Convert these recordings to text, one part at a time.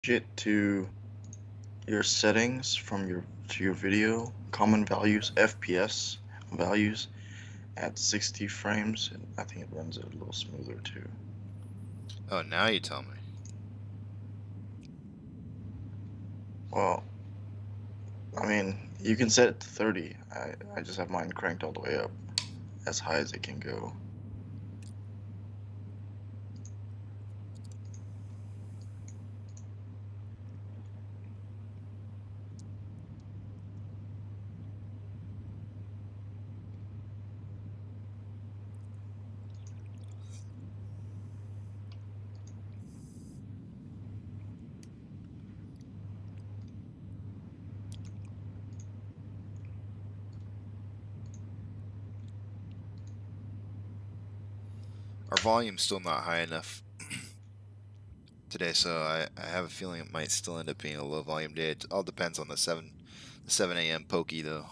it to your settings from your video, common values, FPS values at 60 frames, and I think it runs it a little smoother too. Oh, now you tell me. Well, I mean, you can set it to 30. I just have mine cranked all the way up, as high as it can go. Our volume's still not high enough today, so I have a feeling it might still end up being a low volume day. It all depends on the 7 a.m. pokey, though.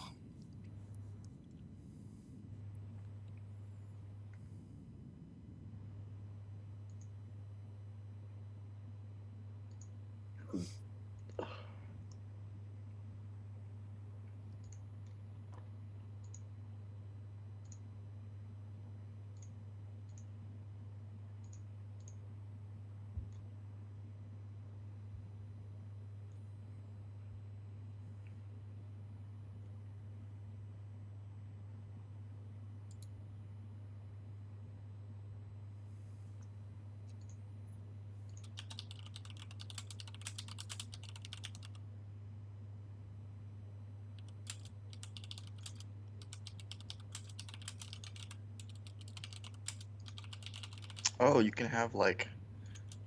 Oh, you can have like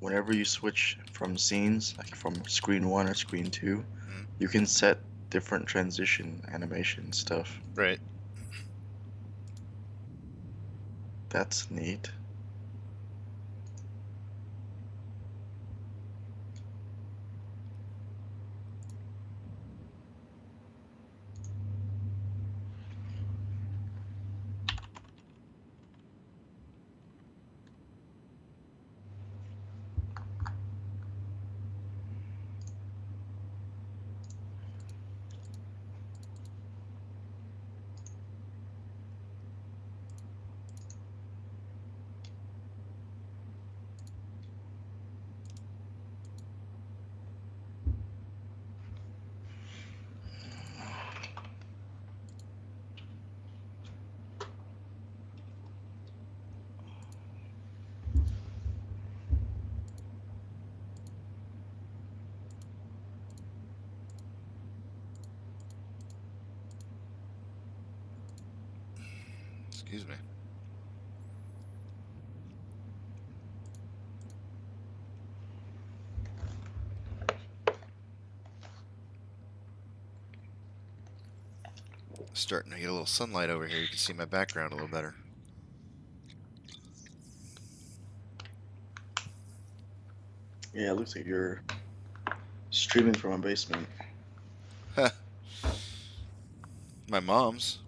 whenever you switch from scenes, like from screen 1 or screen 2, Mm, you can set different transition animation stuff. right. That's neat. Excuse me. Starting to get a little sunlight over here. You can see my background a little better. Yeah, it looks like you're streaming from a basement. My mom's.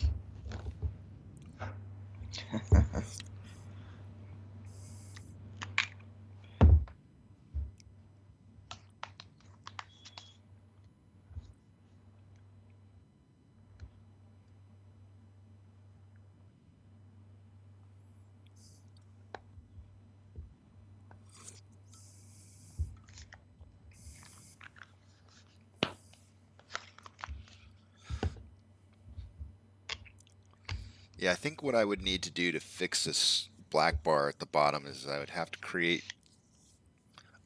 Yeah, I think what I would need to do to fix this black bar at the bottom is I would have to create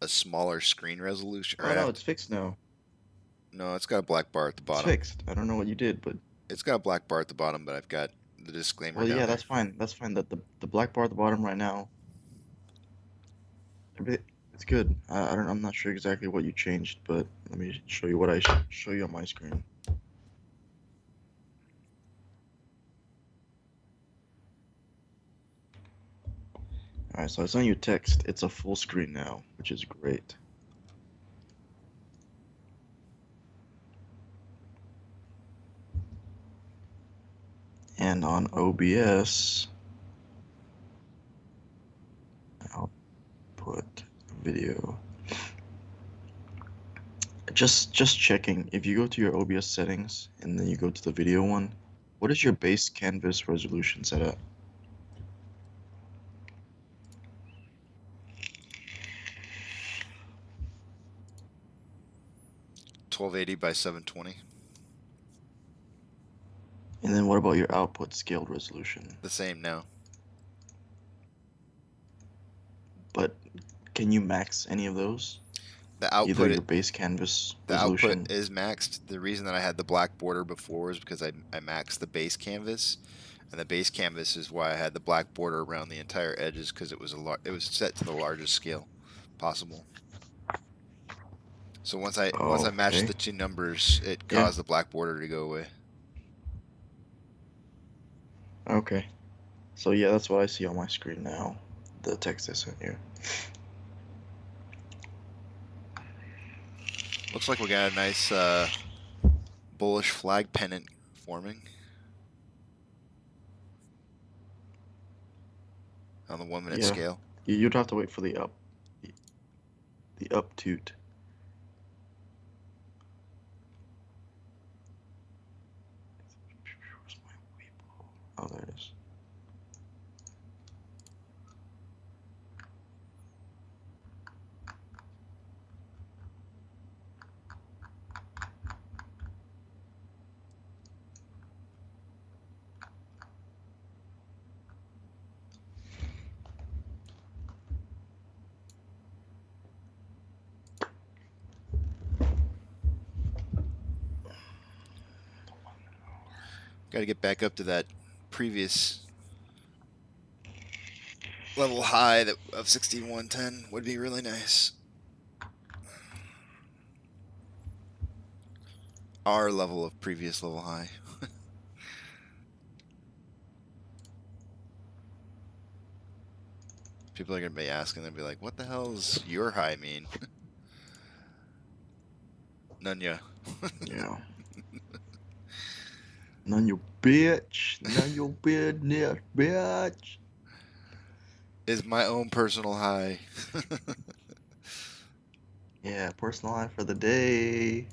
a smaller screen resolution, or Oh I'd no, have to. it's fixed now. No, it's got a black bar at the It's bottom. fixed. I don't know what you did, but It's got a black bar at the bottom, but I've got the disclaimer well, down yeah, there. that's fine. That's fine. The black bar at the bottom right now, it's good. I don't. I'm not sure exactly what you changed, but let me show you what I show you on my screen. All right, so I sent you text. It's a full screen now, which is great. And on OBS, output video. Just checking. If you go to your OBS settings and then you go to the video one, what is your base canvas resolution set at? 1280 by 720. And then what about your output scaled resolution? The same now. But can you max any of those? The Either output your base canvas the output resolution. is maxed. The reason that I had the black border before is because I maxed the base canvas, and the base canvas is why I had the black border around the entire edges because it was it was set to the largest scale possible. So once I matched Okay. the two numbers, it Yeah. caused the black border to go away. Okay. So yeah, that's what I see on my screen now. The text I sent you. Looks like we got a nice bullish flag pennant forming on the 1 minute Yeah. scale. You'd have to wait for the uptoot. Oh, there it is. Got to get back up to that previous level high of 6110 would be really nice. Our level of previous level high. People are going to be asking, they'll be like, what the hell does your high mean? None ya. Yeah. None your bitch. None your business, bitch. Is my own personal high. Yeah, personal high for the day.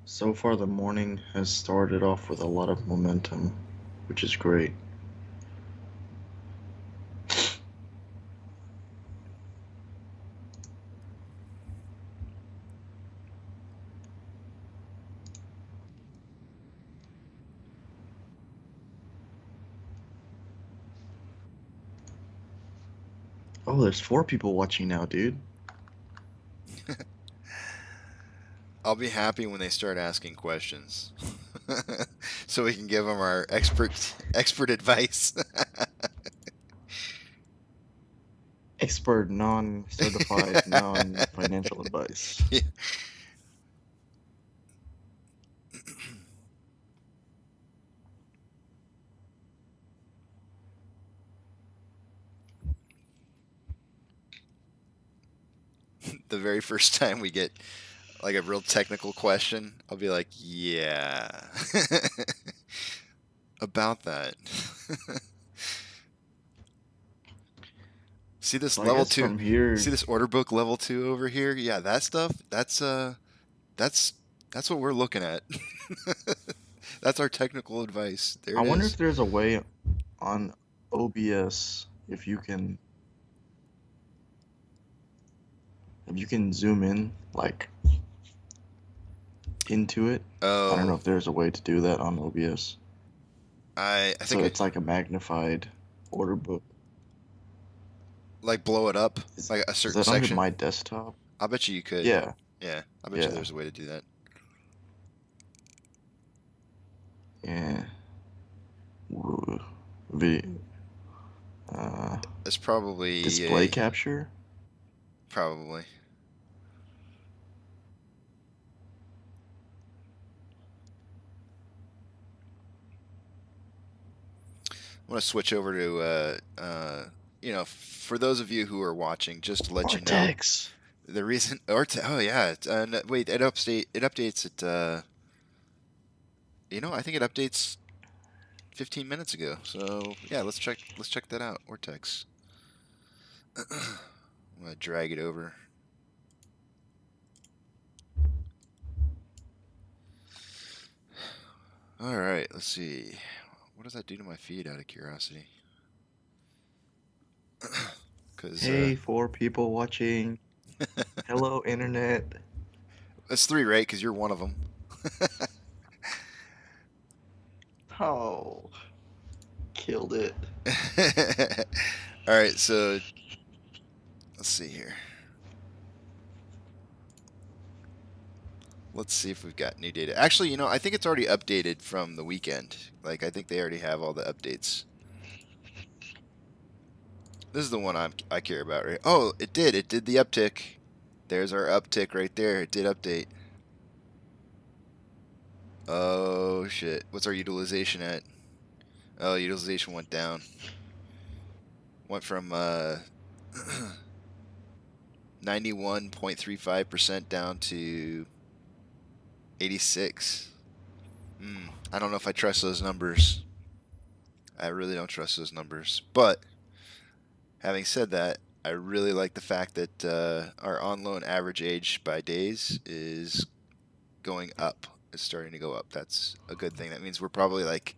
So far, the morning has started off with a lot of momentum, which is great. Oh, there's 4 people watching now, dude. I'll be happy when they start asking questions. So we can give them our expert advice. Expert, non-certified, non-financial advice. Yeah. The very first time we get like a real technical question, I'll be like, yeah. About that. See this So I level guess 2? from here, See this order book level 2 over here? Yeah, that stuff, that's what we're looking at. That's our technical advice. There I it wonder is. if there's a way on OBS if you can zoom in like into it. I don't know Oh, if there's a way to do that on OBS. I So think it's like a magnified order book. like blow it up Is, like a is certain that under section. my desktop? I bet you could. Yeah, Yeah, I bet you yeah, there's a way to do that. yeah. Video. It's probably Display capture? probably. I want to switch over to for those of you who are watching, just to let you know, Vortex! the reason oh yeah, no, wait, it updates it I think it updates 15 minutes ago. So, yeah, let's check that out. Vortex. I'm going to drag it over. All right, let's see. What does that do to my feed out of curiosity? Cuz Hey, 4 people watching. Hello, internet. that's 3, right? Cuz you're one of them. Oh, killed it. All right, so let's see here. Let's see if we've got new data. Actually, I think it's already updated from the weekend. Like, I think they already have all the updates. This is the one I care about, right? Oh, it did. It did the uptick. There's our uptick right there. It did update. Oh, shit. What's our utilization at? Oh, utilization went down. Went from 91.35% down to 86. I don't know if I trust those numbers. I really don't trust those numbers. But having said that, I really like the fact that our on-loan average age by days is going up. It's starting to go up. That's a good thing. That means we're probably like,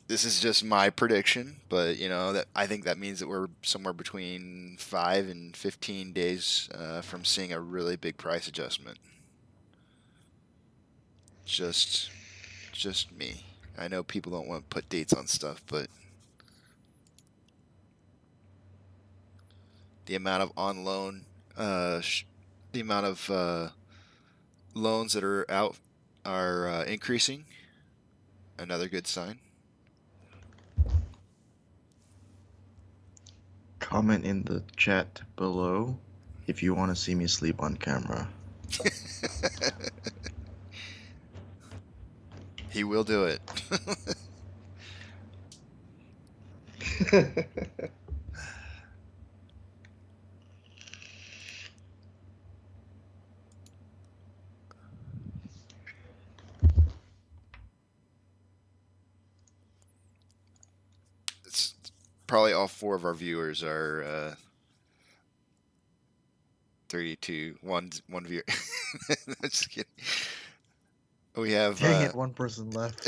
this is just my prediction, but that I think that means that we're somewhere between 5 and 15 days from seeing a really big price adjustment. Just me. I know people don't want to put dates on stuff, but the amount of on loan, the amount of loans that are out are increasing. Another good sign. Comment in the chat below if you want to see me sleep on camera. He will do it. It's probably all 4 of our viewers are 32. One viewer. Just kidding. We have. Dang it, 1 person left.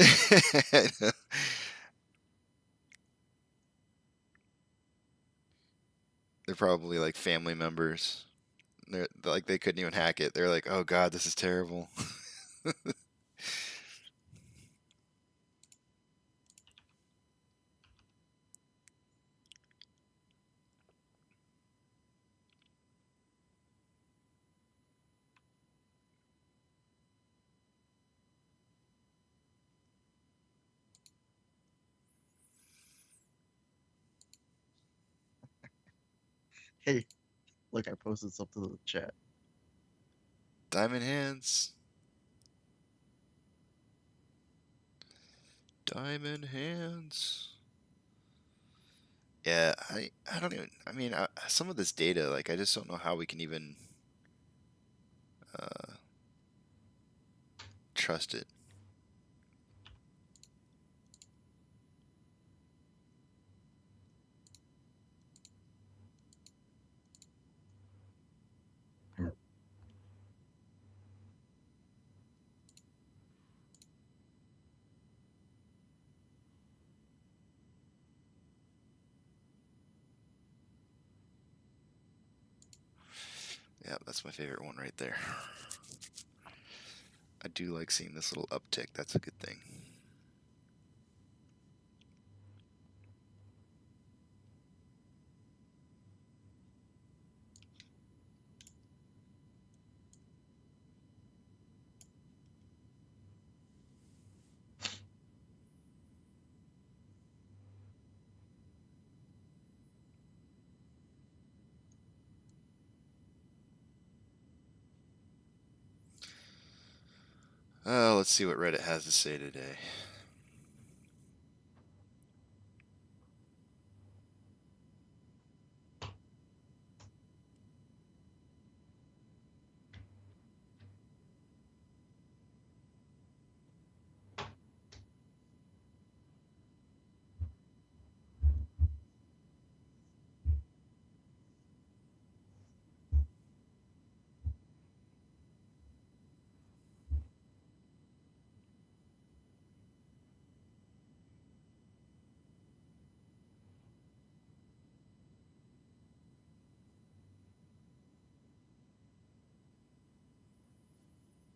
They're probably like family members. They're like they couldn't even hack it. They're like, "Oh God, this is terrible." Hey, look, I posted something to the chat. Diamond hands. Diamond hands. Yeah, I don't even. I mean, some of this data, like, I just don't know how we can even uh, trust it. Yeah, that's my favorite one right there. I do like seeing this little uptick. That's a good thing. Let's see what Reddit has to say today.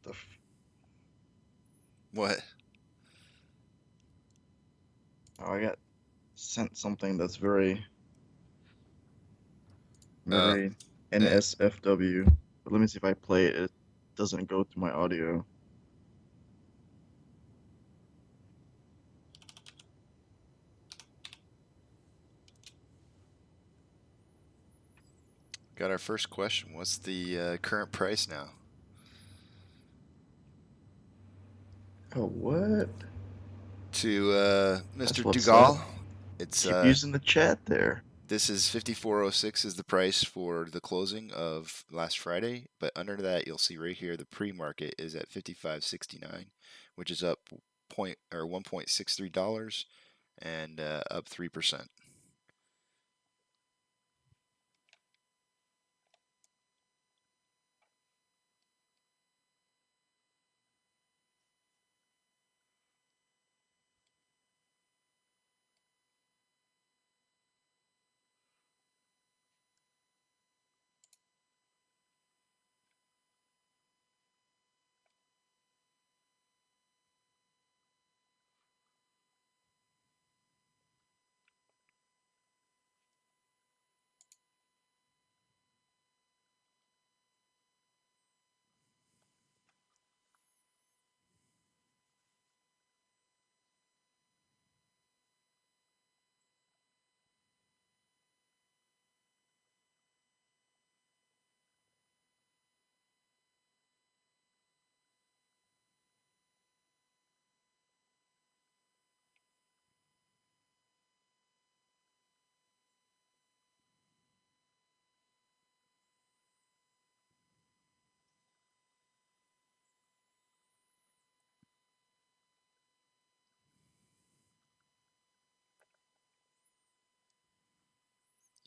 The What? Oh, I got sent something that's very, Uh, very eh, NSFW. But let me see if I play it. It doesn't go through my audio. got our first question. What's the current price now? Oh, what? To That's Mr. what's up. Dugal, it's Keep using the chat there. this is 5406 is the price for the closing of last Friday, but under that you'll see right here the pre-market is at 55.69, which is up $1.63 and up 3%.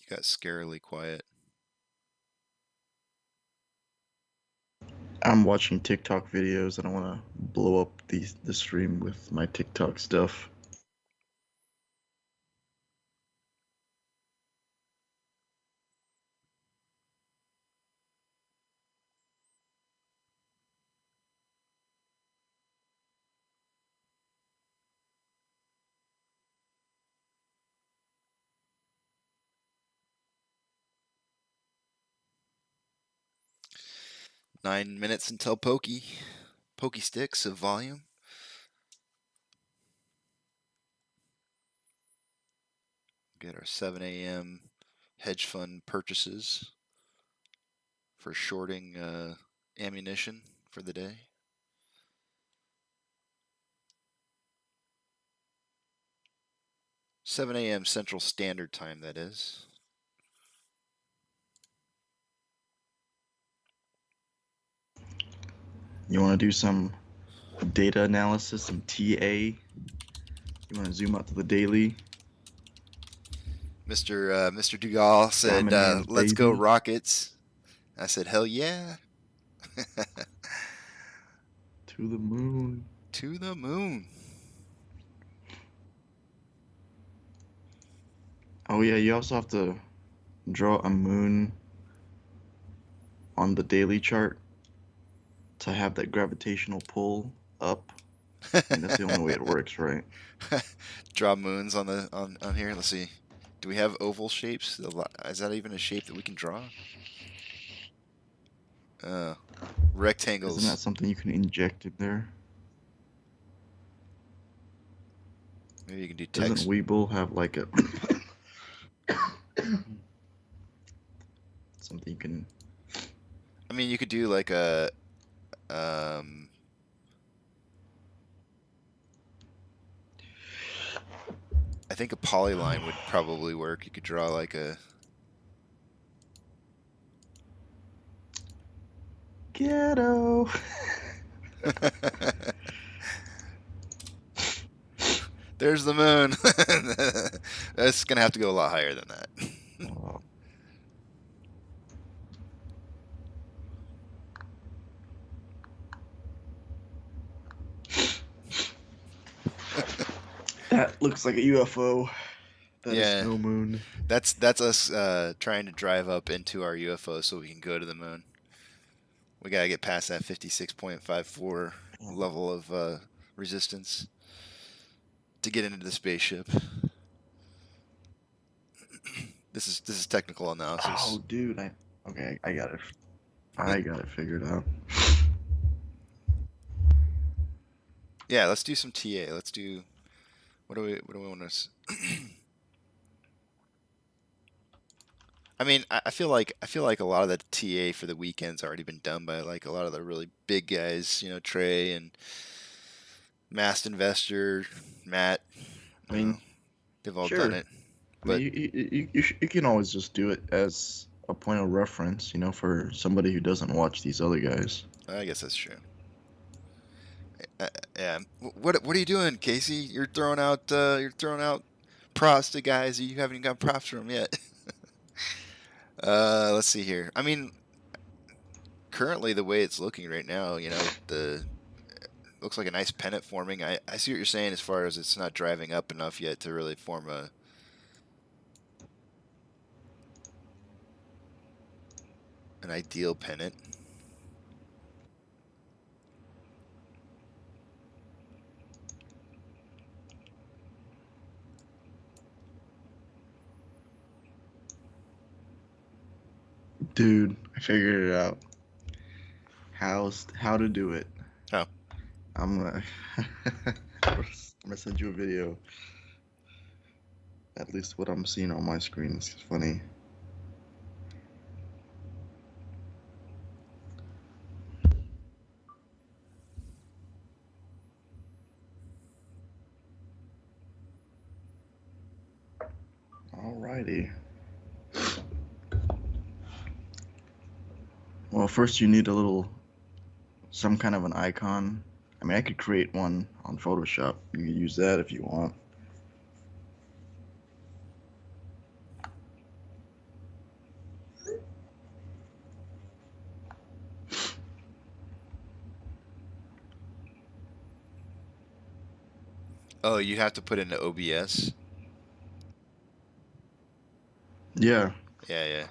You got scarily quiet. I'm watching TikTok videos. I don't want to blow up the stream with my TikTok stuff. Nine minutes until pokey sticks of volume. Get our 7 a.m. hedge fund purchases for shorting ammunition for the day. 7 a.m. Central Standard Time, that is. You want to do some data analysis, some TA? You want to zoom out to the daily? Mr. Dugal said, Diamond hands, "Let's go baby. Rockets." I said, "Hell yeah!" To the moon. To the moon. Oh yeah, you also have to draw a moon on the daily chart to have that gravitational pull up. I mean, that's the only way it works, right? Draw moons on the on here. Let's see. Do we have oval shapes? Is that even a shape that we can draw? Uh, Isn't that rectangles. something you can inject in there? Maybe you can do Doesn't text. Weeble have like a something you can? I mean, you could do like a um, I think a polyline would probably work. You could draw like a. Ghetto. There's the moon. That's gonna have to go a lot higher than that. Oh, that looks like a UFO. That is Yeah, no moon. that's us trying to drive up into our UFO so we can go to the moon. We gotta get past that 56.54 level of resistance to get into the spaceship. This is technical analysis. Oh, dude, okay, I got it. I got it figured out. Yeah, let's do some TA. Let's do what do we want to? I feel like a lot of the TA for the weekend's already been done by like a lot of the really big guys. Trey and Mast Investor, Matt. I mean, They've all done sure. it. I mean, But you can always just do it as a point of reference, for somebody who doesn't watch these other guys. I guess that's true. Yeah. What are you doing, Casey? You're throwing out props to guys that you haven't even got props from yet. Let's see here. I mean, currently the way it's looking right now, the looks like a nice pennant forming. I see what you're saying as far as it's not driving up enough yet to really form an ideal pennant. Dude, I figured it out. How to do it. Oh. I'm gonna I'm gonna send you a video. At least what I'm seeing on my screen is funny. Alrighty. Well, first you need some kind of an icon. I mean, I could create one on Photoshop. You can use that if you want. Oh, you have to put into OBS. Yeah. Yeah.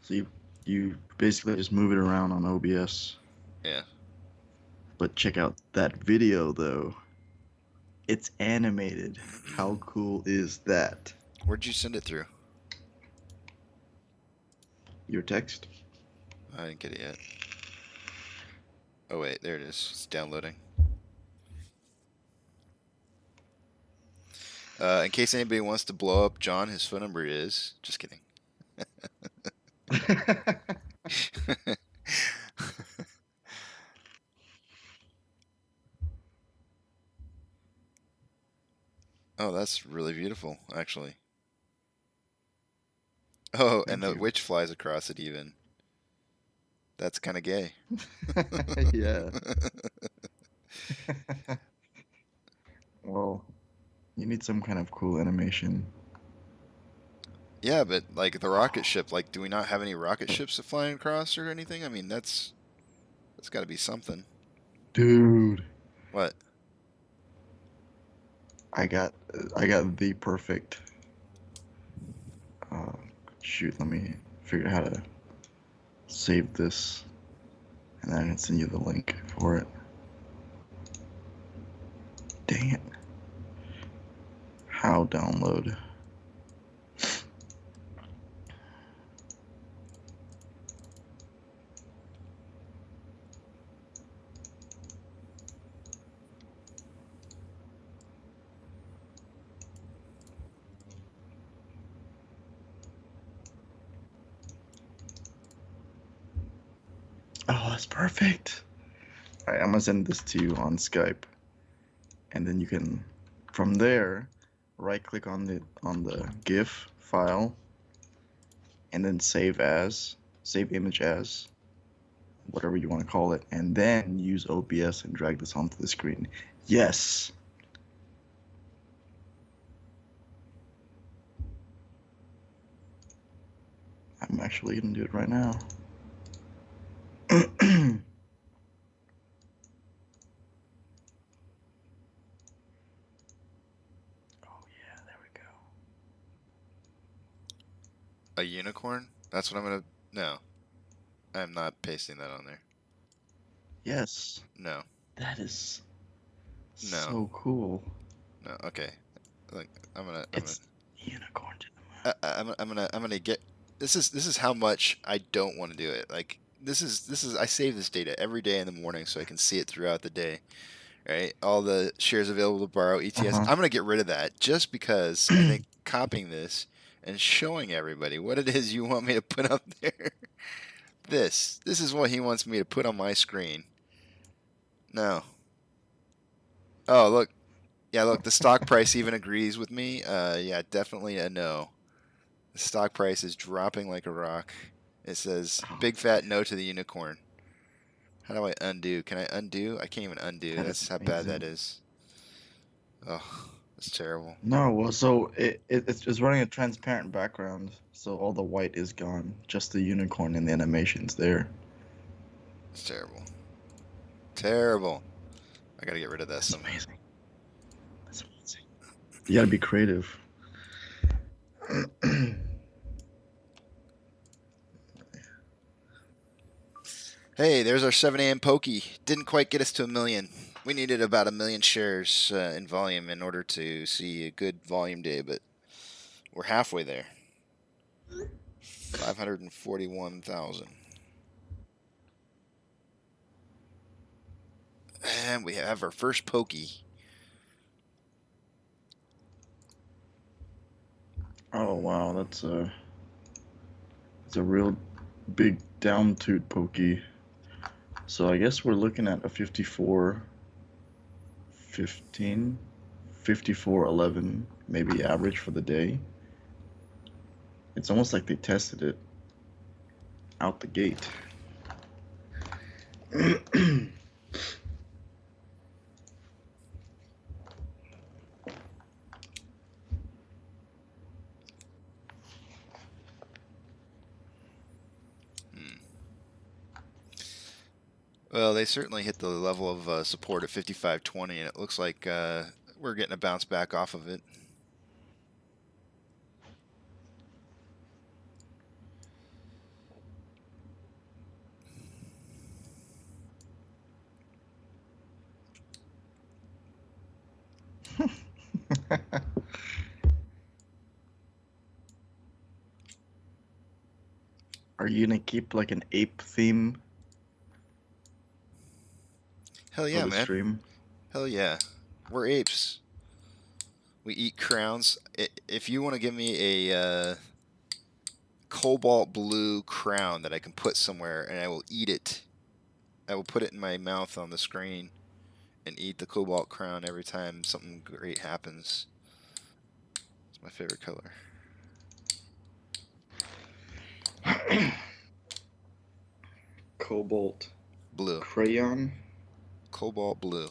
So you basically just move it around on OBS. Yeah. But check out that video though. It's animated. How cool is that? Where'd you send it through? Your text? I didn't get it yet. Oh wait, there it is. It's downloading. In case anybody wants to blow up John, his phone number is. Just kidding. Oh, that's really beautiful, actually. Oh, and Thank the you. witch flies across it even. That's kind of gay. Yeah. Well, you need some kind of cool animation. Yeah, but like the rocket ship, like, do we not have any rocket ships flying across or anything? I mean, that's got to be something. Dude, What? I got the perfect. Uh, Shoot, let me figure out how to save this, and then I can send you the link for it. Dang it! How download? Oh, that's perfect. All right, I'm gonna send this to you on Skype, and then you can, from there, right click on the GIF file, and then save image as, whatever you want to call it, and then use OBS and drag this onto the screen. Yes. I'm actually gonna do it right now. Oh yeah, there we go. A unicorn? That's what I'm gonna. No, I'm not pasting that on there. Yes, No, that is no, so cool. no. Okay, like It's unicorn to I'm gonna get. This is how much I don't want to do it. Like this is I save this data every day in the morning so I can see it throughout the day. Right, all the shares available to borrow ETS. Uh-huh. I'm gonna get rid of that just because I think copying this and showing everybody what it is you want me to put up there. This is what he wants me to put on my screen. No. Oh, look. Yeah, look, the stock price even agrees with me. Yeah, definitely a no. The stock price is dropping like a rock. It says Oh, big fat no to the unicorn. How do I undo? Can I undo? I can't even undo. that is That's how bad that amazing. is. Oh, that's terrible. No, well, so it's running a transparent background, so all the white is gone. Just the unicorn and the animation's there. It's terrible. Terrible. I gotta get rid of that That's somehow. amazing. That's amazing. You gotta be creative. Hey, there's our 7 a.m. pokey. Didn't quite get us to 1 million. We needed about 1 million shares in volume in order to see a good volume day, but we're halfway there. 541,000. And we have our first pokey. Oh wow, it's a real big down toot pokey. So I guess we're looking at a 54, 15, 54, 11, maybe average for the day. It's almost like they tested it out the gate. Well, they certainly hit the level of support at 55.20, and it looks like we're getting a bounce back off of it. Are you gonna keep like an ape theme Hell for yeah, the man. stream? Hell yeah. We're apes. We eat crowns. If you want to give me a cobalt blue crown that I can put somewhere and I will eat it, I will put it in my mouth on the screen and eat the cobalt crown every time something great happens. It's my favorite color. Cobalt Blue. crayon. Cobalt blue.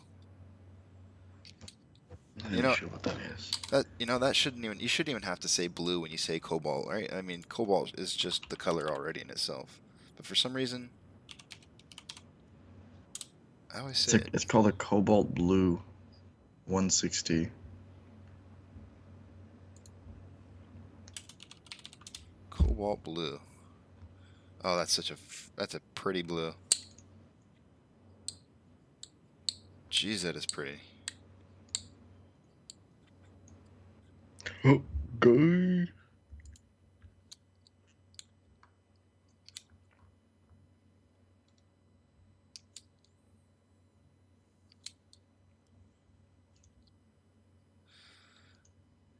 I'm not You even know sure what that is. that shouldn't even, you shouldn't even have to say blue when you say cobalt, right? I mean, cobalt is just the color already in itself. But for some reason, I always say it. It's called a cobalt blue 160. Cobalt blue. Oh, that's a pretty blue. Jeez, that is pretty. Oh, guy.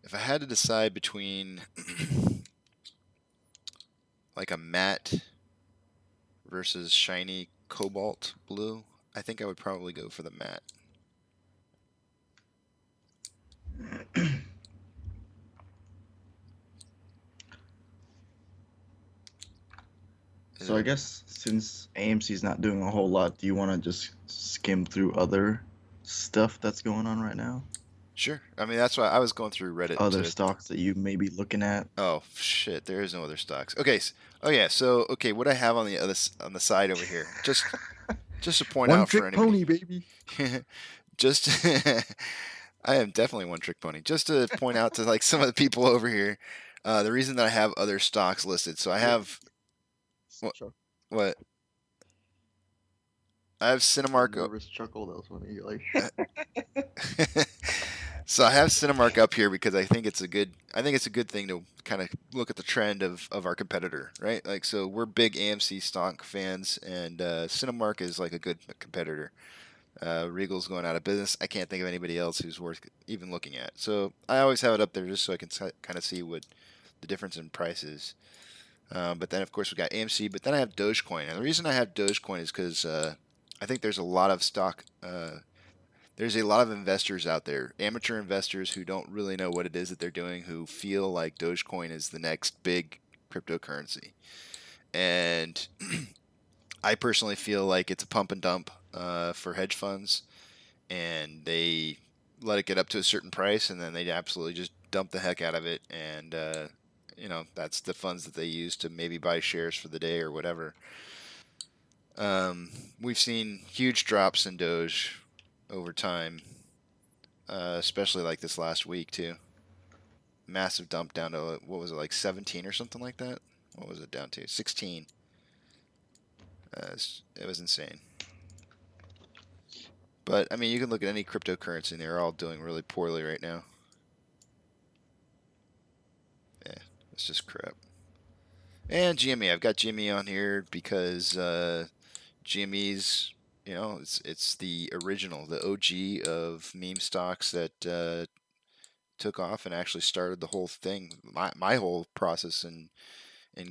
If I had to decide between like a matte versus shiny cobalt blue, I think I would probably go for the matte. So I guess since AMC's not doing a whole lot, do you want to just skim through other stuff that's going on right now? Sure. I mean, that's why I was going through Reddit Other to. stocks that you may be looking at? Oh shit, there is no other stocks. Okay. Oh yeah. So okay, what I have on the on the side over here, just to point One out for trick anybody, pony, baby. just I am definitely one trick pony. Just to point out to like some of the people over here, the reason that I have other stocks listed. So I Yeah. have what? Chuck, What? I have the Cinemark. nervous chuckle. That was funny. You're like, So I have Cinemark up here because I think it's a good thing to kind of look at the trend of our competitor, right? Like, so we're big AMC stock fans, and Cinemark is like a good competitor. Regal's going out of business. I can't think of anybody else who's worth even looking at. So I always have it up there just so I can kind of see what the difference in price is. But then of course we got AMC, but then I have Dogecoin, and the reason I have Dogecoin is because I think there's a lot of stock. There's a lot of investors out there, amateur investors who don't really know what it is that they're doing, who feel like Dogecoin is the next big cryptocurrency. And I personally feel like it's a pump and dump for hedge funds, and they let it get up to a certain price, and then they absolutely just dump the heck out of it. And, that's the funds that they use to maybe buy shares for the day or whatever. Um, we've seen huge drops in Doge over time, especially like this last week too. Massive dump down to what was it, like 17 or something like that? What was it down to? 16. It was insane. But I mean, you can look at any cryptocurrency and they're all doing really poorly right now. Yeah, it's just crap. And GME, I've got GME on here because GME's, it's the original, the OG of meme stocks that took off and actually started the whole thing. My whole process in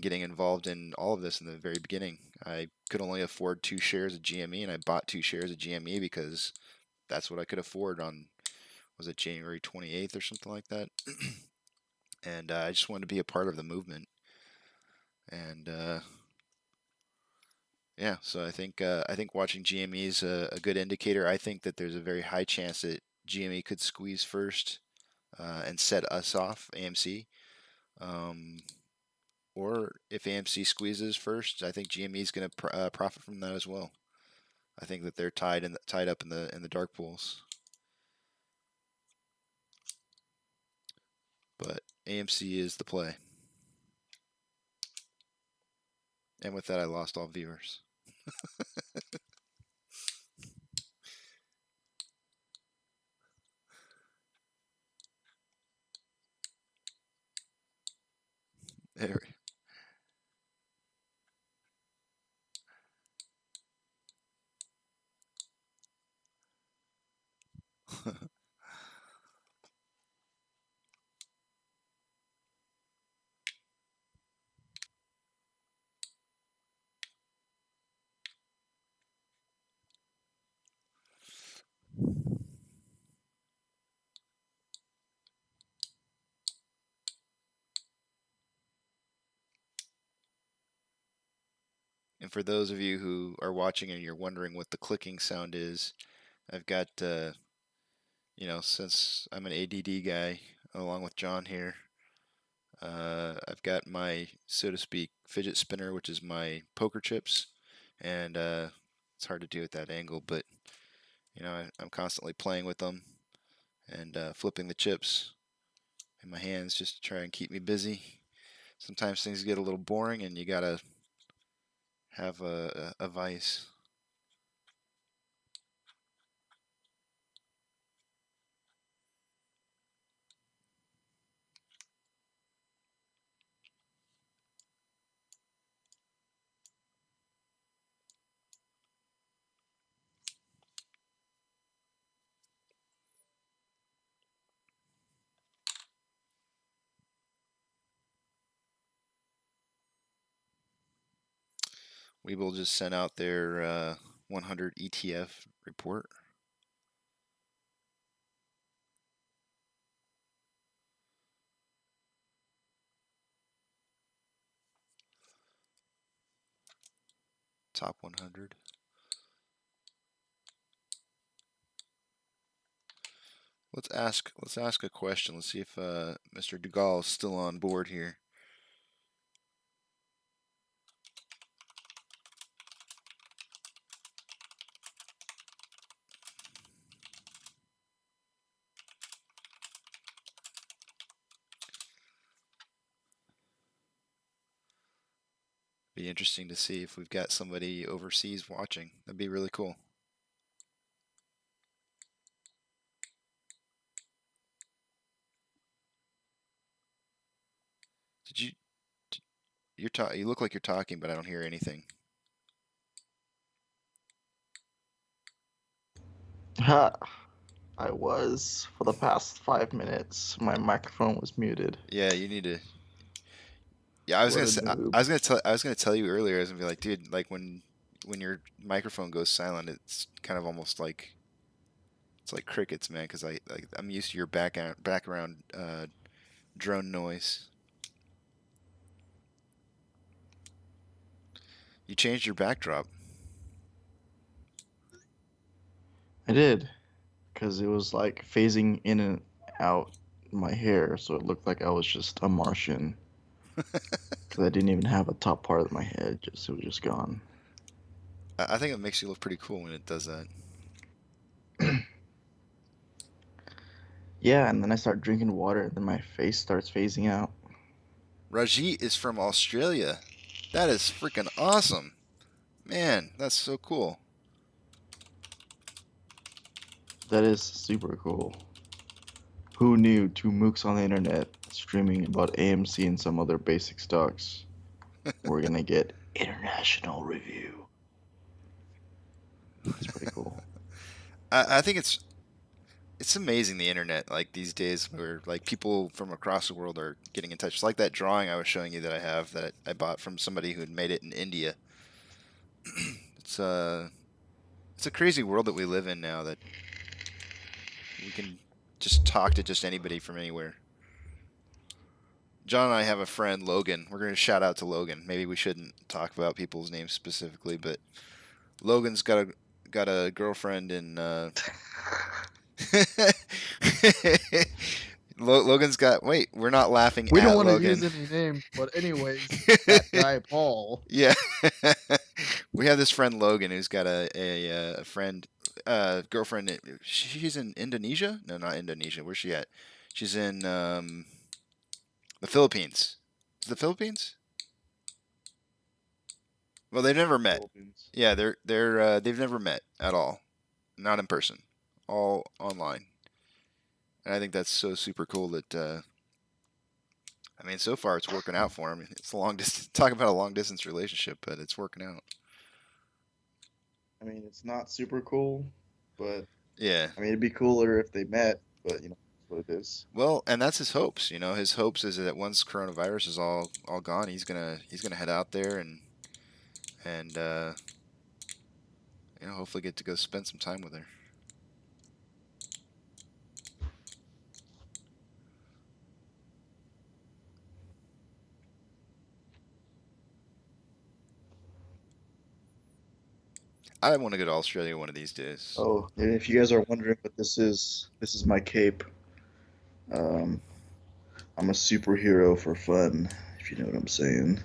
getting involved in all of this in the very beginning. I could only afford 2 shares of GME, and I bought 2 shares of GME because that's what I could afford on, was it January 28th or something like that? And I just wanted to be a part of the movement. And yeah, so I think watching GME is a good indicator. I think that there's a very high chance that GME could squeeze first and set us off, AMC. Um, or if AMC squeezes first, I think GME is going to profit from that as well. I think that they're tied up in the dark pools. But AMC is the play. And with that, I lost all viewers. There. And for those of you who are watching and you're wondering what the clicking sound is, I've got, since I'm an ADD guy, along with John here, I've got my, so to speak, fidget spinner, which is my poker chips. And it's hard to do at that angle, but, I'm constantly playing with them and flipping the chips in my hands just to try and keep me busy. Sometimes things get a little boring and you gotta have a vice. Webull just sent out their 100 ETF report. top 100. Let's ask a question. Let's see if Mr. Dugal is still on board here. Be interesting to see if we've got somebody overseas watching. That'd be really cool. Did you? You look like you're talking, but I don't hear anything. Ha! I was for the past 5 minutes. My microphone was muted. Yeah, you need to. Yeah, I was What gonna a say. noob. I was gonna tell you earlier. I was gonna be like, dude, like when your microphone goes silent, it's kind of almost like it's like crickets, man. Because I'm used to your background drone noise. You changed your backdrop. I did, because it was like phasing in and out my hair, so it looked like I was just a Martian. Because I didn't even have a top part of my head, just it was just gone. I think it makes you look pretty cool when it does that. Yeah, and then I start drinking water, and then my face starts phasing out. Rajit is from Australia. That is freaking awesome. Man, that's so cool. That is super cool. Who knew two mooks on the internet streaming about AMC and some other basic stocks? We're gonna get international review. That's pretty cool. I think it's amazing the internet like these days where like people from across the world are getting in touch. It's like that drawing I was showing you that I have that I bought from somebody who had made it in India. It's it's a crazy world that we live in now that we can just talk to just anybody from anywhere. John and I have a friend, Logan. We're going to shout out to Logan. Maybe we shouldn't talk about people's names specifically, but Logan's got a girlfriend in Logan's got. Wait, we're not laughing We don't at want to use Logan. any names, but anyways, that guy Paul. Yeah, we have this friend Logan who's got a friend, girlfriend. She's in Indonesia. No, not Indonesia. Where's she at? She's in the Philippines. Is it the Philippines? Well, they've never met. Philippines. Yeah, they've never met at all, not in person, all online. And I think that's so super cool that I mean, so far it's working out for him. It's a long distance. Talk about a long distance relationship, but it's working out. I mean, it's not super cool, but Yeah. I mean, it'd be cooler if they met, but you know, that's what it is. Well, and that's his hopes. You know, his hopes is that once coronavirus is all gone, he's gonna head out there and you know hopefully get to go spend some time with her. I want to go to Australia one of these days. Oh, and if you guys are wondering what this is my cape. Um, I'm a superhero for fun, if you know what I'm saying.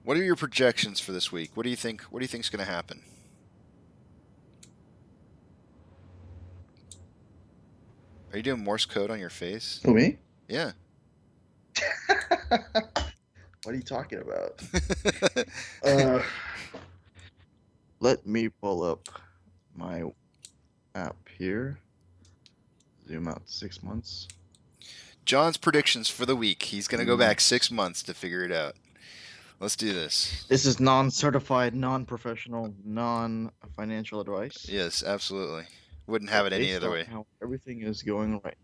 What are your projections for this week? What do you think? What do you think's going to happen? Are you doing Morse code on your face? Who, me? Yeah. What are you talking about? Uh, let me pull up my app here. Zoom out 6 months. John's predictions for the week. He's going to go back 6 months to figure it out. Let's do this. This is non-certified, non-professional, non-financial advice. Yes, absolutely. Wouldn't have it any Based other on way. how everything is going right.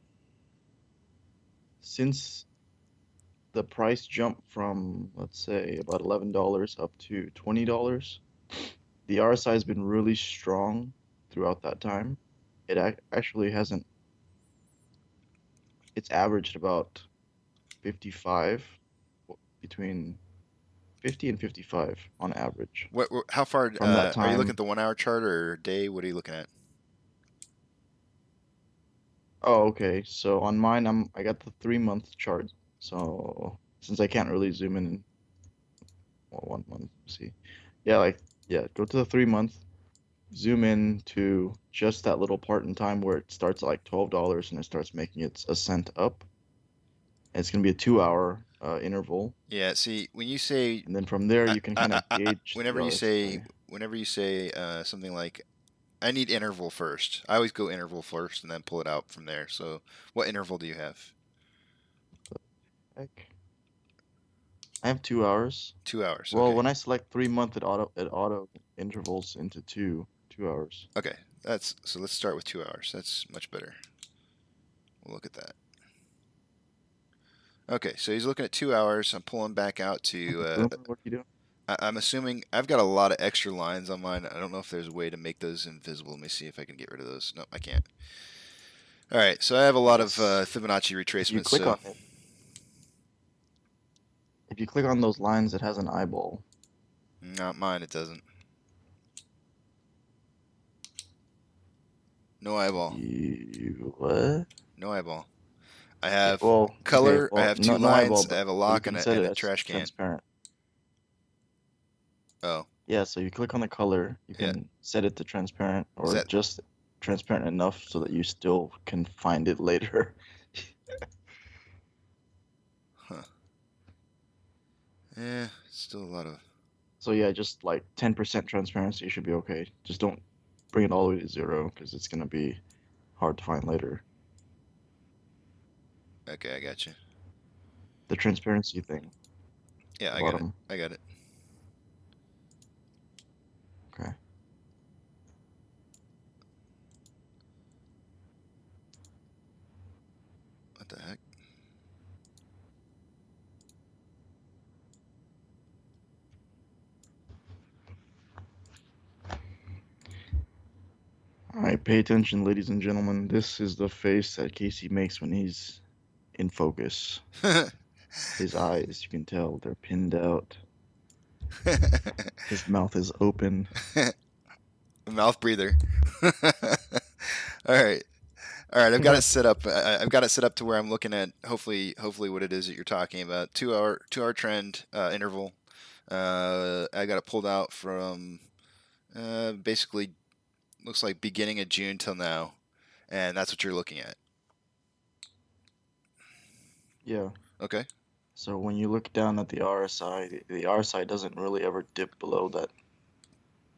Since the price jumped from, let's say, about $11 up to $20, the RSI has been really strong throughout that time. It actually hasn't. It's averaged about 55, between 50 and 55 on average How far from that are you looking time. at the 1 hour chart or day? What are you looking at? Oh, okay. So on mine, I got the 3 month chart. So since I can't really zoom in, well, 1 month, see. Yeah, yeah, go to the 3 month, zoom in to just that little part in time where it starts at like $12 and it starts making its ascent up. And it's gonna be a 2 hour interval, Yeah. See, when you say and then from there you can kind of gauge the whenever you say RSI. something like I need interval first, I always go interval first and then pull it out from there. So what interval do you have? Heck, I have 2 hours. 2 hours. Well, Okay. when I select 3 month, it auto intervals into 2 hours. Okay. So let's start with 2 hours. That's much better. We'll look at that. Okay, so he's looking at 2 hours. I'm pulling back out Hey, to. Boomer, what are you doing? I'm assuming I've got a lot of extra lines on mine. I don't know if there's a way to make those invisible. Let me see if I can get rid of those. No, I can't. All right, so I have a lot of Yes. Fibonacci If you retracements. click So on it, if you click on those lines, it has an eyeball. not mine. It doesn't. No eyeball. You what? No eyeball. I Yeah, have well, okay, color. I well, have two no eyeball, lines. I but have a you lock can and set it a as trash can. transparent. Oh, Yeah, so you click on the color, you yeah. can set it to transparent Is or that? just transparent enough so that you still can find it later. Huh. Yeah, still a lot of. So yeah, just like 10% transparency should be okay. Just don't bring it all the way to 0 because it's gonna be hard to find later. Okay, I got you. The transparency thing, Yeah, the I got it. bottom. I got it. Okay. What the heck? All right, pay attention, ladies and gentlemen. This is the face that Casey makes when he's in focus. His eyes, you can tell, they're pinned out. His mouth is open. Mouth breather. All right. All right, I've got it set up. I've got it set up to where I'm looking at hopefully what it is that you're talking about. 2 hour trend interval. I got it pulled out from basically looks like beginning of June till now, and that's what you're looking at. Yeah. Okay. So when you look down at the RSI, the RSI doesn't really ever dip below the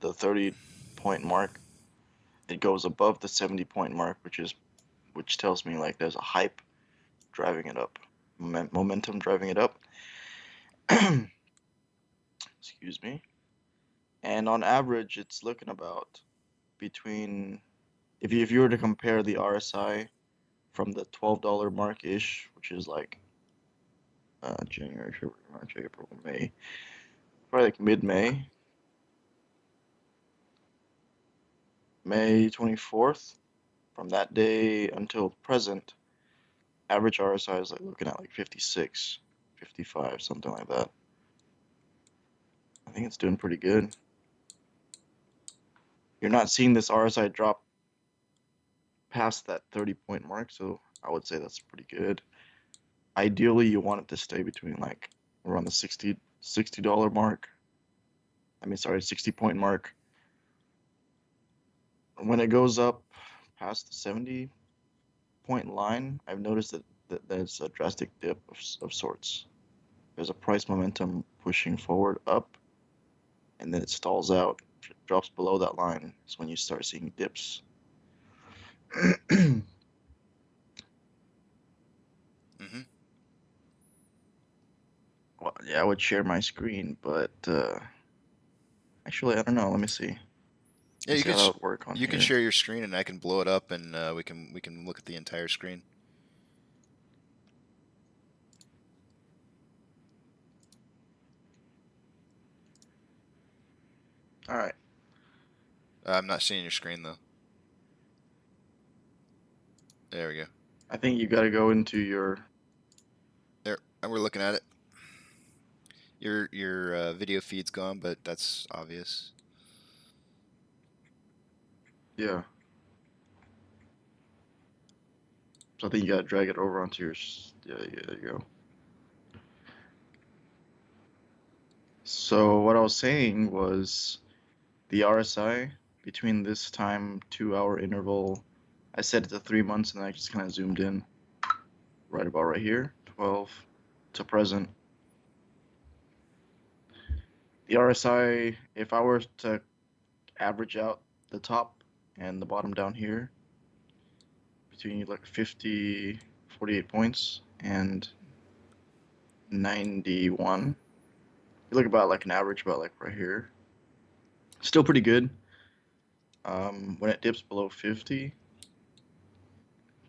30-point mark. It goes above the 70-point mark, which tells me like there's a hype driving it up, momentum driving it up. Excuse me. And on average, it's looking about between, if you were to compare the RSI from the $12 mark ish, which is like January, February, March, April, May, probably like mid-May, May 24th, from that day until present, average RSI is like looking at like 56, 55, something like that. I think it's doing pretty good. You're not seeing this RSI drop past that 30-point mark, so I would say that's pretty good. Ideally, you want it to stay between like around the $60 mark. I mean, sorry, 60-point mark. When it goes up past the 70-point line, I've noticed that there's a drastic dip of sorts. There's a price momentum pushing forward up, and then it stalls out. If it drops below that line is when you start seeing dips. Mm-hmm. Well, yeah, I would share my screen, but actually, I don't know. Let me see. Let Yeah, me see how that would work on you can here. share your screen and I can blow it up and we can look at the entire screen. All right. I'm not seeing your screen though. There we go. I think you got to go into your. There, and we're looking at it. Your video feed's gone, but that's obvious. Yeah. So I think you got to drag it over onto your. Yeah, there you go. So what I was saying was the RSI between this time 2 hour interval, I set it to 3 months and I just kind of zoomed in right about right here, 12 to present. The RSI, if I were to average out the top and the bottom down here, between like 50, 48 points and 91, you look about like an average about like right here. Still pretty good. When it dips below 50,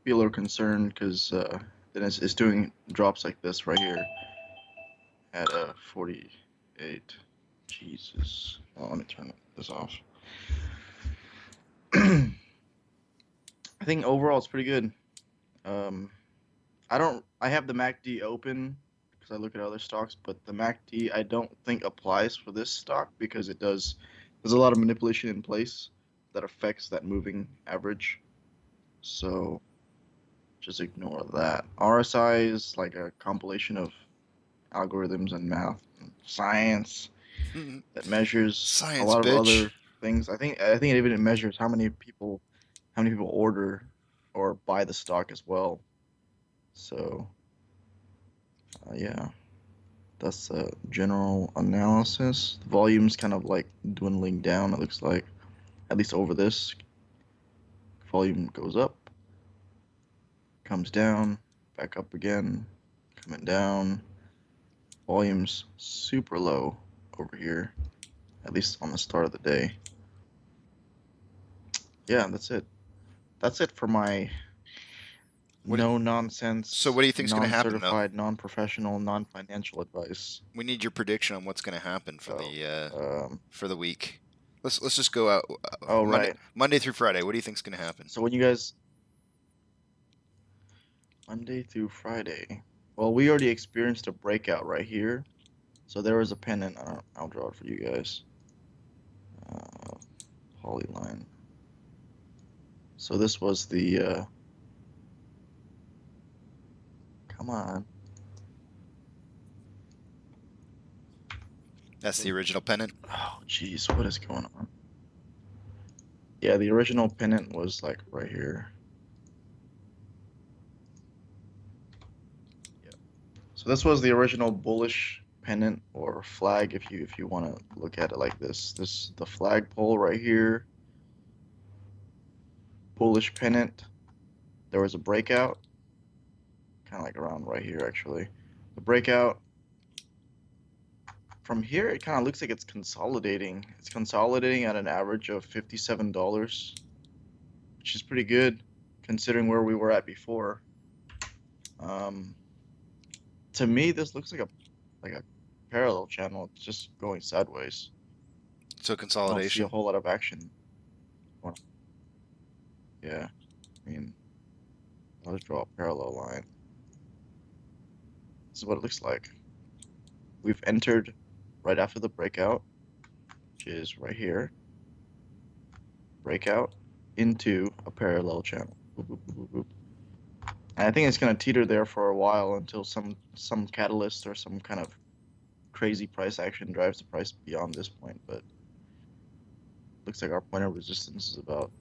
be a little concerned because then it's doing drops like this right here at 48. Jesus. Oh, let me turn this off. I think overall it's pretty good. I have the MACD open because I look at other stocks, but the MACD I don't think applies for this stock because there's a lot of manipulation in place that affects that moving average. So just ignore that. RSI is like a compilation of algorithms and math and science that measures a Science, lot of bitch. other things. I think it even measures how many people order or buy the stock as well. So yeah, that's a general analysis. The volume's kind of like dwindling down, it looks like, at least over this. Volume goes up, comes down, back up again, coming down. Volume's super low over here, at least on the start of the day. Yeah, that's it. That's it for my no nonsense, So what do you think's gonna happen, though? non-certified, non-professional, non-financial advice. We need your prediction on what's going to happen for the week. Let's just go out Oh, right. Monday through Friday. What do you think's going to happen? So when you guys Monday through Friday, well, we already experienced a breakout right here. So there was a pennant. I'll draw it for you guys. Polyline. So this was the. Come on. That's the original pennant. Oh, jeez, what is going on? Yeah, the original pennant was like right here. Yeah. So this was the original bullish pennant or flag, if you want to look at it like this. This the flagpole right here. Bullish pennant. There was a breakout, kind of like around right here actually. The breakout. From here, it kind of looks like it's consolidating. It's consolidating at an average of $57, which is pretty good considering where we were at before. To me, this looks like a parallel channel. It's just going sideways. So I don't see consolidation. a whole lot of action. Yeah, I mean, let's draw a parallel line. This is what it looks like. We've entered right after the breakout, which is right here. Breakout into a parallel channel. Boop, boop, boop, boop. And I think it's going to teeter there for a while until some catalyst or some kind of crazy price action drives the price beyond this point. But looks like our point of resistance is about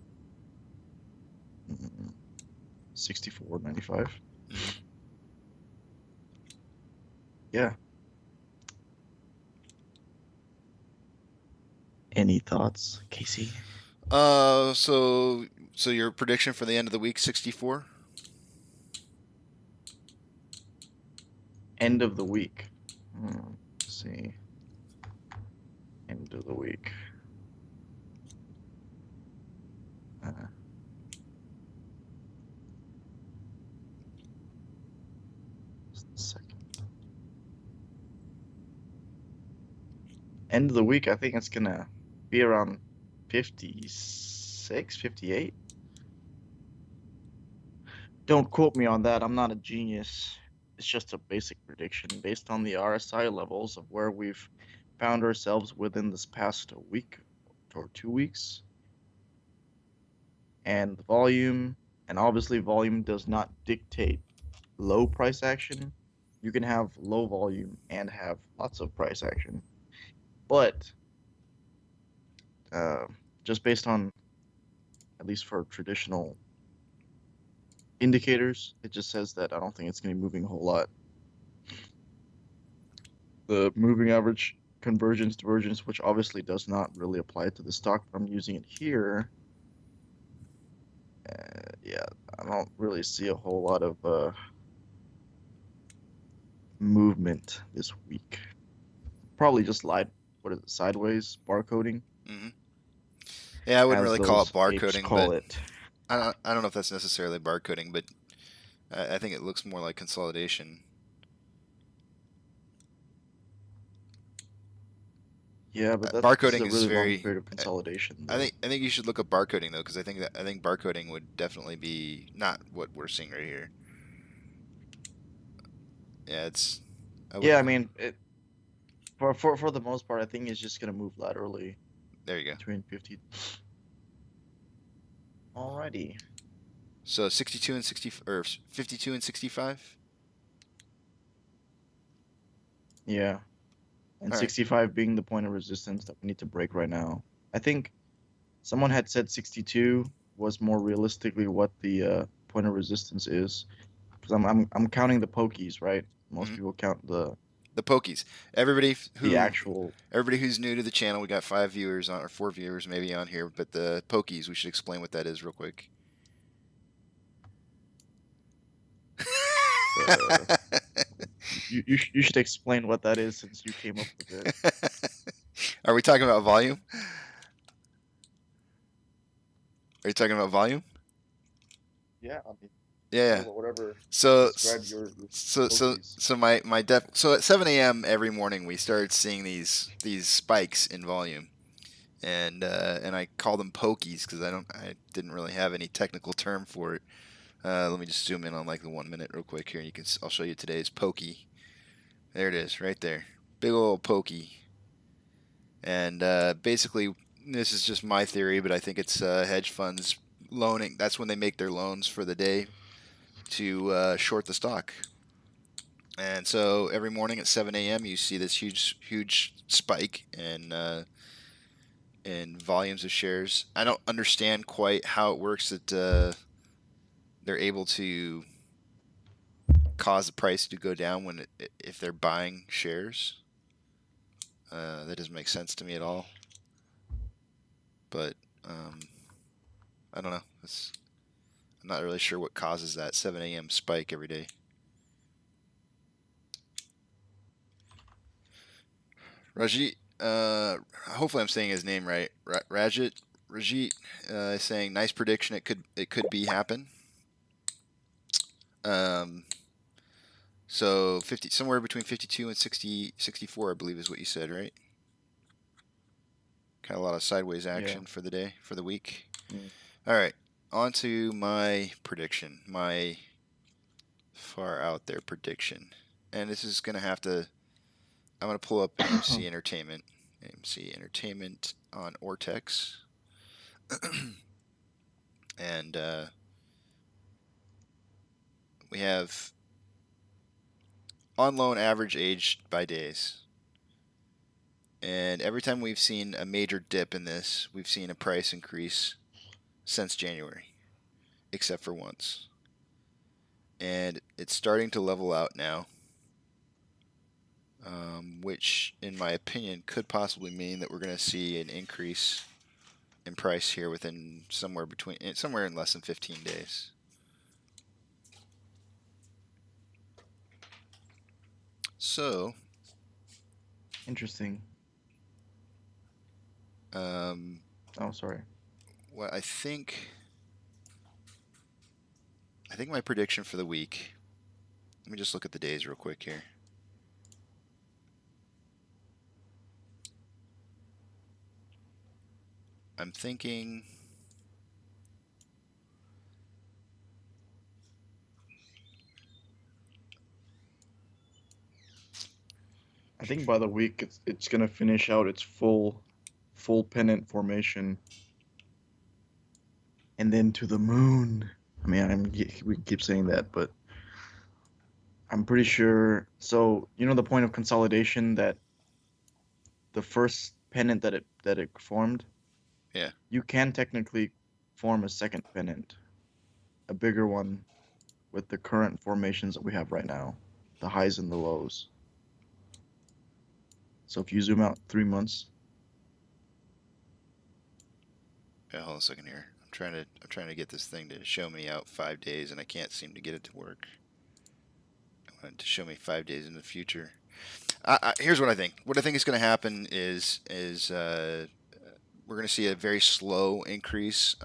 64.95. Yeah. Any thoughts, Casey? So your prediction for the end of the week, 64? End of the week. Let's see. End of the week. Just a second. End of the week, I think it's gonna be around 56, 58. Don't quote me on that. I'm not a genius. It's just a basic prediction based on the RSI levels of where we've found ourselves within this past week or 2 weeks. And the volume, and obviously volume does not dictate low price action. You can have low volume and have lots of price action. But uh, just based on, at least for traditional indicators, it just says that I don't think it's going to be moving a whole lot. The moving average convergence divergence, which obviously does not really apply to the stock, but I'm using it here. Yeah, I don't really see a whole lot of movement this week. Probably just sideways barcoding, Mm-hmm. Yeah, I wouldn't as really call it those apes barcoding, call but it. I don't know if that's necessarily barcoding, but I think it looks more like consolidation. Yeah, but this is Barcoding a is really long very. period of consolidation, I though. think you should look up barcoding though, because I think barcoding would definitely be not what we're seeing right here. Yeah, it's. Yeah, I mean, for the most part, I think it's just gonna move laterally There you go. between 50. Alrighty. So 62 and 60 or 52 and 65. Yeah, and All right. 65 being the point of resistance that we need to break right now. I think someone had said 62 was more realistically what the point of resistance is, because I'm counting the pokies, right? Most Mhm. people count the pokies. Everybody actual. everybody who's new to the channel, we got 5 viewers on or 4 viewers maybe on here, but the pokies, we should explain what that is real quick. You should explain what that is since you came up with it. Are we talking about volume? Are you talking about volume? Yeah, I mean, Yeah. whatever. So Describe your so pokies. so at 7 a.m. every morning we started seeing these spikes in volume, and I call them pokies because I didn't really have any technical term for it. Let me just zoom in on like the 1 minute real quick here, and I'll show you today's pokey. There it is, right there, big old pokey. And basically, this is just my theory, but I think it's hedge funds loaning. That's when they make their loans for the day to short the stock. And so every morning at 7 a.m., you see this huge spike in volumes of shares. I don't understand quite how it works that they're able to cause the price to go down if they're buying shares. That doesn't make sense to me at all. But I don't know. I'm not really sure what causes that 7 a.m. spike every day. Rajit, hopefully I'm saying his name right. Rajit is saying nice prediction. It could be happen. So 50 somewhere between 52 and 64, I believe is what you said, right? Kind of a lot of sideways action for the day, for the week. Mm. All right, on to my prediction, my far out there prediction, and this is gonna have to. I'm gonna pull up AMC Entertainment. AMC Entertainment on Ortex. And we have on loan average age by days. And every time we've seen a major dip in this, we've seen a price increase since January, except for once. And it's starting to level out now, which, in my opinion, could possibly mean that we're going to see an increase in price here within somewhere in less than 15 days. So, Interesting. Oh, sorry. What I think my prediction for the week. Let me just look at the days real quick here. I'm thinking. I think by the week it's gonna finish out its full pennant formation, and then to the moon. I mean, we keep saying that, but I'm pretty sure. So you know the point of consolidation, that the first pennant that it formed, Yeah. you can technically form a second pennant, a bigger one, with the current formations that we have right now, the highs and the lows. So if you zoom out 3 months, Yeah, hold on a second here. I'm trying to get this thing to show me out 5 days, and I can't seem to get it to work. I want it to show me 5 days in the future. Here's what I think. What I think is going to happen is we're going to see a very slow increase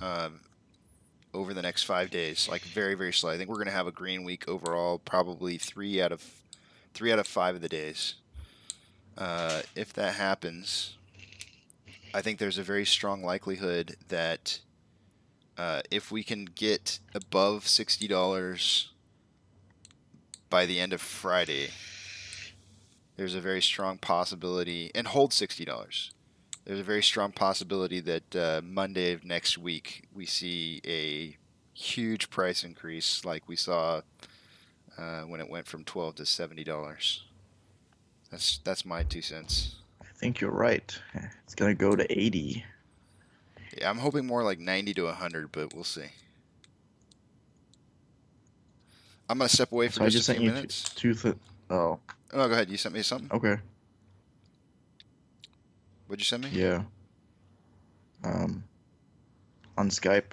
over the next 5 days, like very very slow. I think we're going to have a green week overall, probably 3 out of 5 of the days. If that happens, I think there's a very strong likelihood that if we can get above $60 by the end of Friday, there's a very strong possibility, and hold $60. There's a very strong possibility that Monday of next week we see a huge price increase like we saw when it went from $12 to $70. That's my 2 cents. I think you're right. It's gonna go to 80. Yeah, I'm hoping more like 90 to 100, but we'll see. I'm gonna step away for So I just a just sent few you minutes. oh, Oh, go ahead. You sent me something. okay, What'd you send me? yeah. Um, on Skype,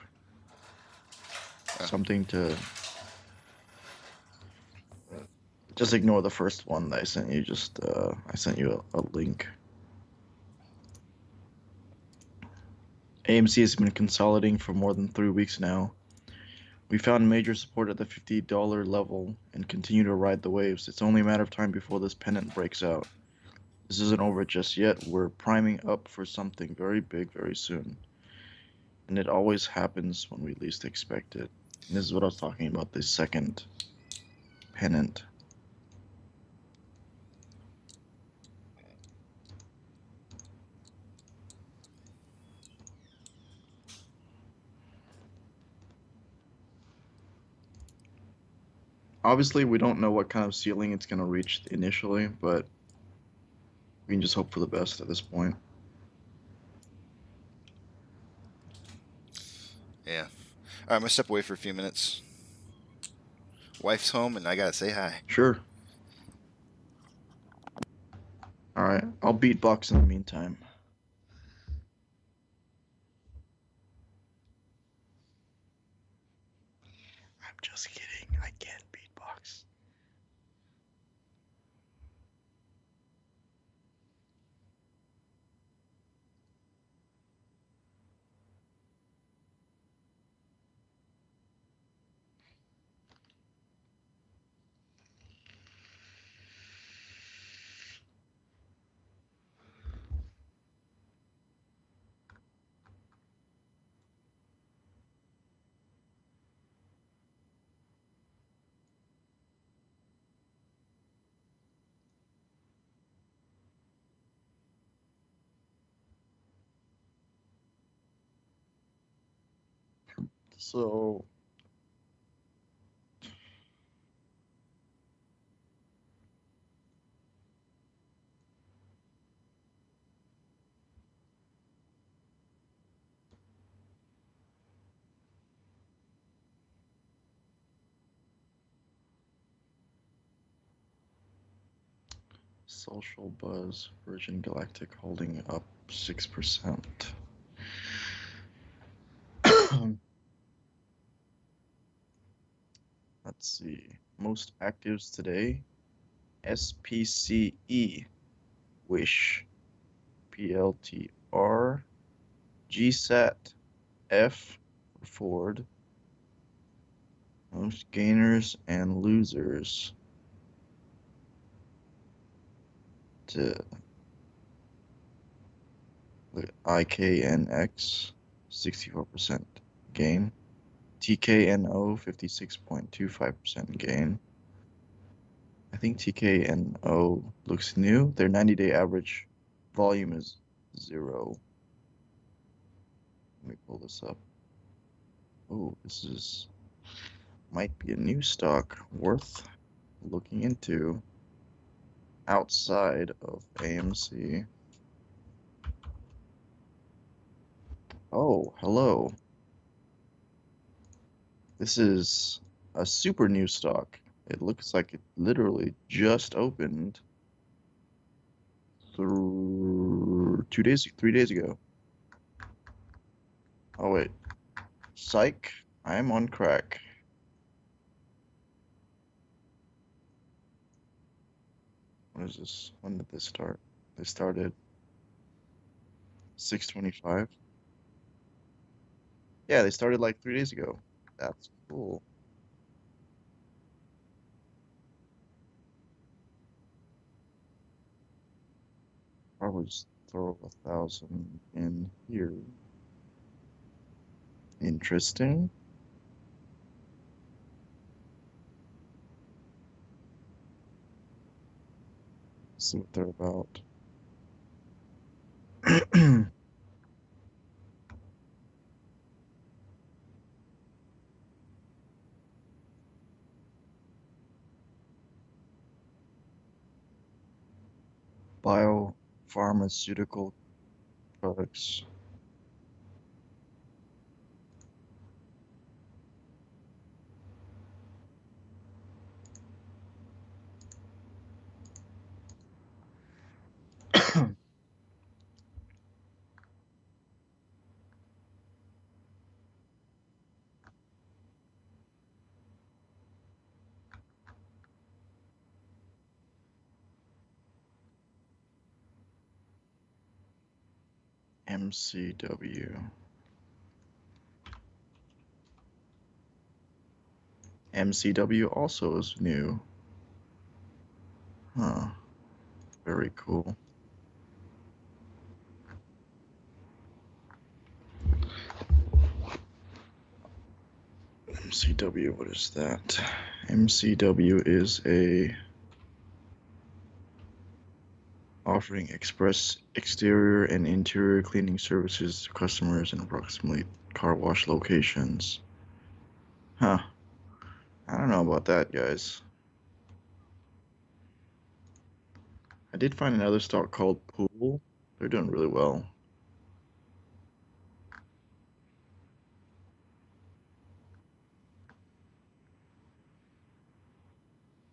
something to just ignore the first one that I sent you. Just I sent you a link. AMC has been consolidating for more than 3 weeks now. We found major support at the $50 level and continue to ride the waves. It's only a matter of time before this pennant breaks out. This isn't over just yet. We're priming up for something very big very soon. And it always happens when we least expect it. And this is what I was talking about, the second pennant. Obviously, we don't know what kind of ceiling it's going to reach initially, but we can just hope for the best at this point. Yeah. All right, I'm gonna step away for a few minutes. Wife's home, and I gotta say hi. Sure. All right, I'll beatbox in the meantime. I'm just kidding. I can't beatbox. So Social Buzz, Virgin Galactic holding up 6%. Let's see. Most actives today: SPCE, Wish, PLTR, GSAT, F for Ford. Most gainers and losers. Look at IKNX, 64% gain. TKNO, 56.25% gain. I think TKNO looks new. Their 90-day average volume is 0. Let me pull this up. Oh, this might be a new stock worth looking into outside of AMC. Oh, hello. This is a super new stock. It looks like it literally just opened through 3 days ago. Oh wait, psych, I'm on crack. What is this? When did this start? They started 6:25. Yeah, they started like 3 days ago. That's cool. Probably just throw 1,000 in here. Interesting. See what they're about. Biopharmaceutical products. MCW. MCW also is new. Huh. Very cool. MCW, what is that? MCW is offering express exterior and interior cleaning services to customers in approximately car wash locations. Huh. I don't know about that, guys. I did find another stock called Pool. They're doing really well.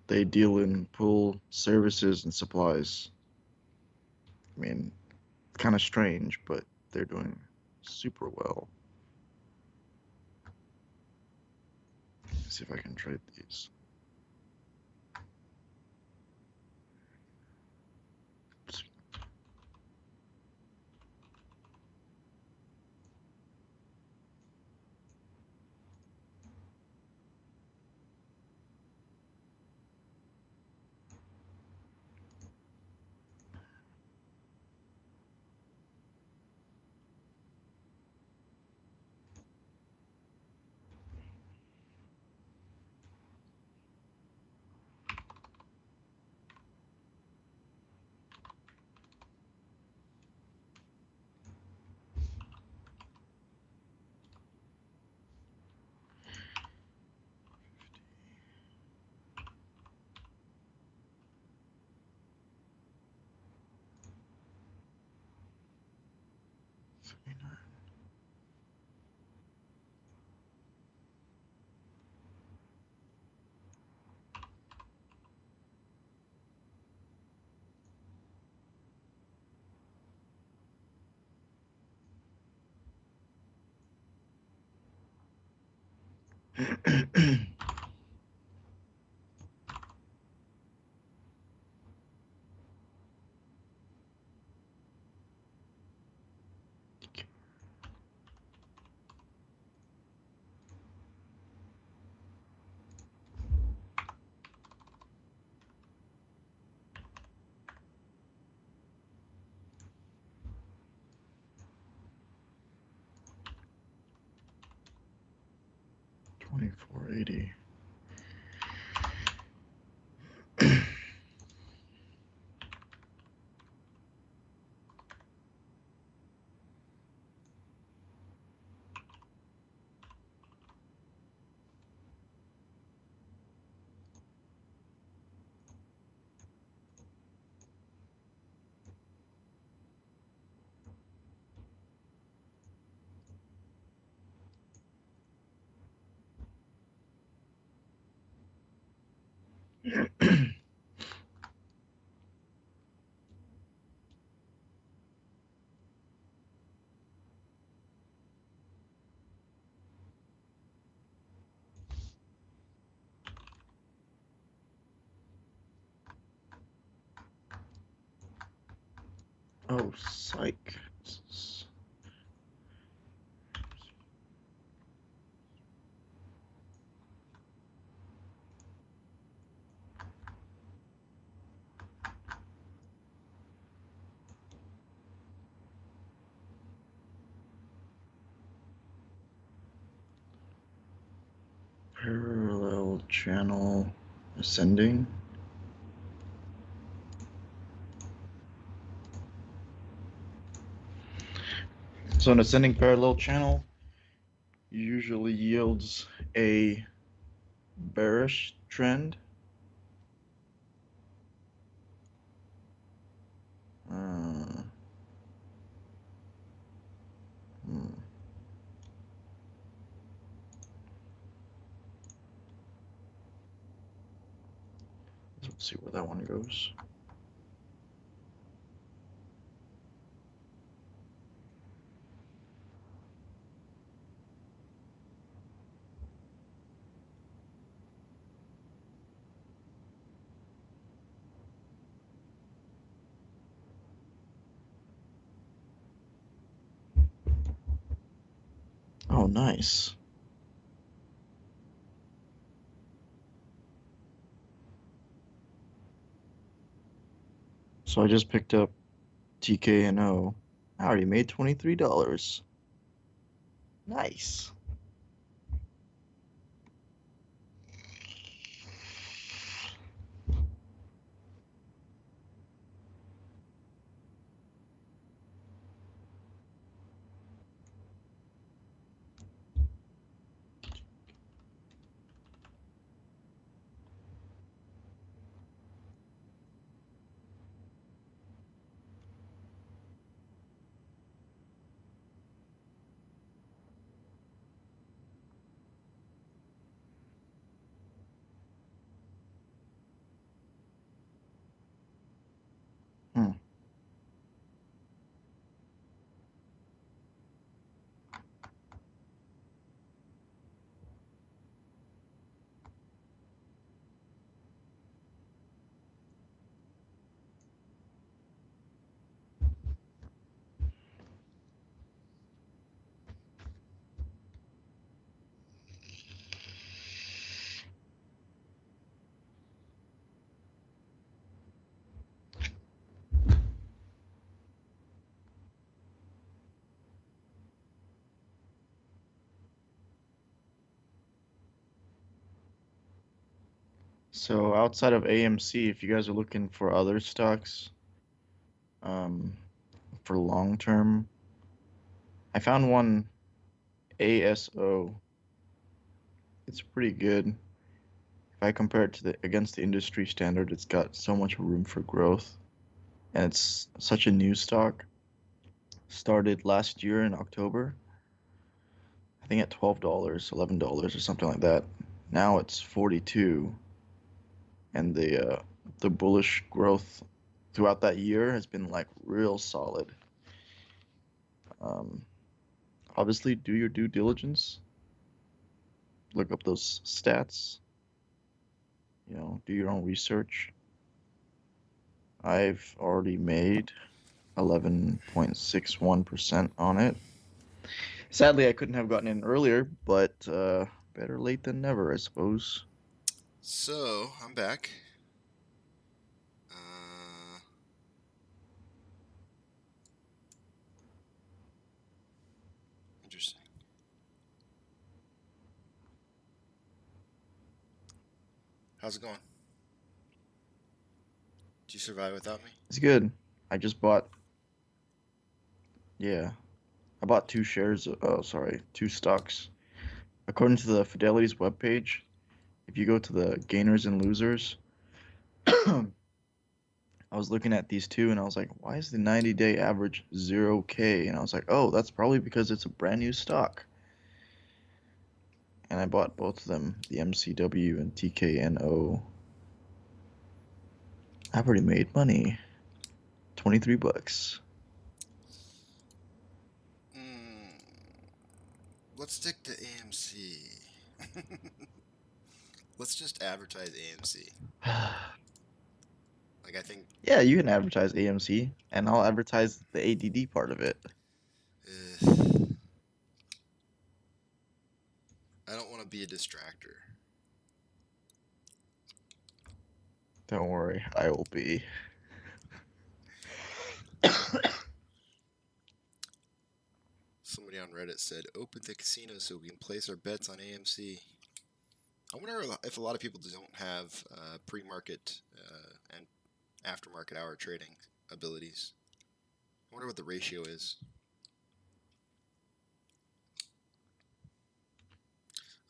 They deal in pool services and supplies. I mean, kind of strange, but they're doing super well. Let's see if I can trade these. 80. Oh, psych. Parallel channel ascending. So an ascending parallel channel usually yields a bearish trend. Let's see where that one goes. Oh, nice. So I just picked up TKNO. I already made $23. Nice. Hmm. So outside of AMC, if you guys are looking for other stocks, for long term, I found one ASO. It's pretty good. If I compare it to against the industry standard, it's got so much room for growth, and it's such a new stock. Started last year in October, I think at $12, $11 or something like that. Now it's 42, and the bullish growth throughout that year has been like real solid. Um, Obviously, do your due diligence. Look up those stats. Do your own research. I've already made 11.61% on it. Sadly, I couldn't have gotten in earlier, but better late than never, I suppose. So I'm back. Interesting. How's it going? Did you survive without me? It's good. I just bought, yeah, I bought 2 shares. Oh, sorry, 2 stocks. According to the Fidelity's webpage, if you go to the gainers and losers, I was looking at these two and I was like, why is the 90-day average 0K? And I was like, oh, that's probably because it's a brand new stock. And I bought both of them, the MCW and TKNO. I've already made money. 23 bucks. Let's stick to AMC. Let's just advertise AMC. Like, I think Yeah, you can advertise AMC, and I'll advertise the ADD part of it. I don't want to be a distractor. Don't worry, I will be. Somebody on Reddit said, open the casino so we can place our bets on AMC. I wonder if a lot of people don't have pre-market and aftermarket hour trading abilities. I wonder what the ratio is.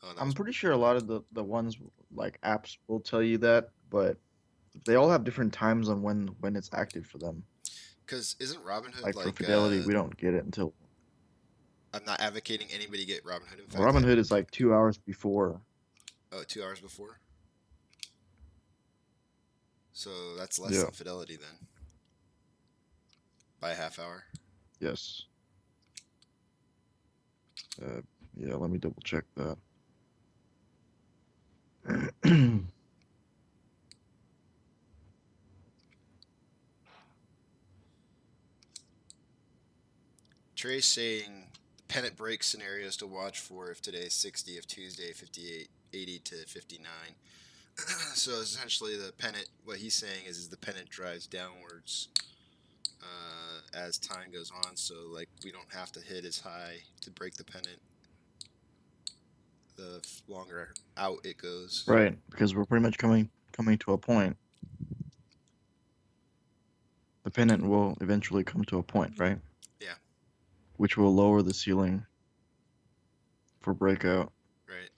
Oh, I'm pretty sure a lot of the ones like apps will tell you that, but they all have different times on when it's active for them. Because isn't Robinhood Like for Fidelity, we don't get it until I'm not advocating anybody get Robinhood. In fact, Robinhood is like 2 hours before. Oh, 2 hours before? So that's less than Fidelity then. By a half hour? Yes. Yeah, let me double check that. Trey's saying pennant break scenarios to watch for if today is 60, if Tuesday 58, 80 to 59. So essentially the pennant, what he's saying is the pennant drives downwards as time goes on, so like we don't have to hit as high to break the pennant the longer out it goes. Right, because we're pretty much coming to a point. The pennant will eventually come to a point, right? Yeah. Which will lower the ceiling for breakout. Right.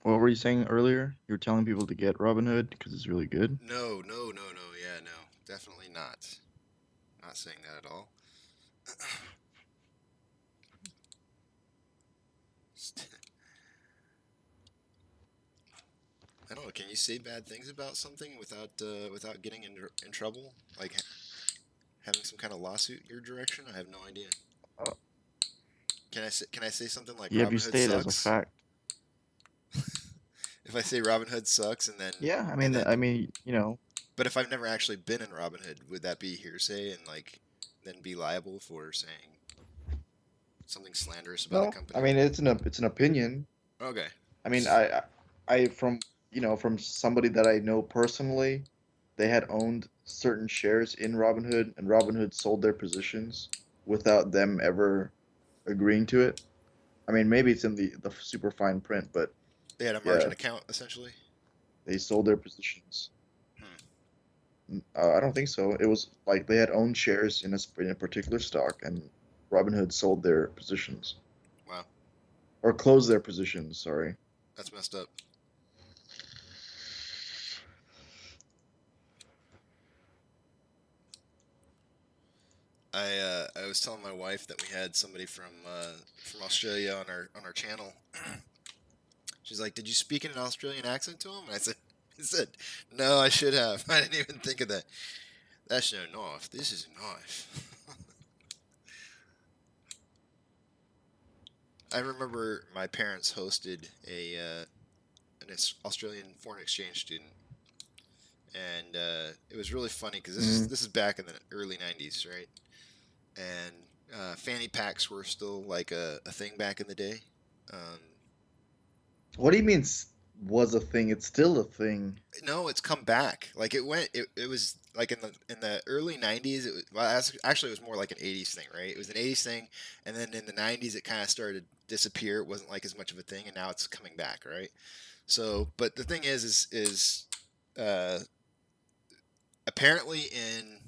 What were you saying earlier? You were telling people to get Robinhood because it's really good? No. Yeah, no. Definitely not. Not saying that at all. I don't know. Can you say bad things about something without getting in trouble? Like having some kind of lawsuit your direction? I have no idea. Can I say something like Yeah, if you Robinhood state it as a sucks? fact. If I say Robinhood sucks and then Yeah, you know. But if I've never actually been in Robinhood, would that be hearsay and like then be liable for saying something slanderous about a company? I mean it's an opinion. Okay. I mean I from somebody that I know personally, they had owned certain shares in Robinhood and Robinhood sold their positions without them ever agreeing to it. I mean maybe it's in the super fine print, but they had a margin account essentially. They sold their positions. I don't think so. It was like they had owned shares in a particular stock, and Robinhood sold their positions. Wow. Or closed their positions. Sorry. That's messed up. I was telling my wife that we had somebody from Australia on our channel. She's like, "Did you speak in an Australian accent to him?" And I said, "No, I should have. I didn't even think of that. That's no knife. This is a knife." I remember my parents hosted an Australian foreign exchange student, and it was really funny because this is back in the early '90s, right? And fanny packs were still like a thing back in the day. What do you mean was a thing. It's still a thing. No, it's come back. Like it was like in the early '90s. Actually, it was more like an '80s thing, right? It was an '80s thing, and then in the '90s, it kind of started to disappear. It wasn't like as much of a thing, and now it's coming back, right? So, but the thing is uh, apparently in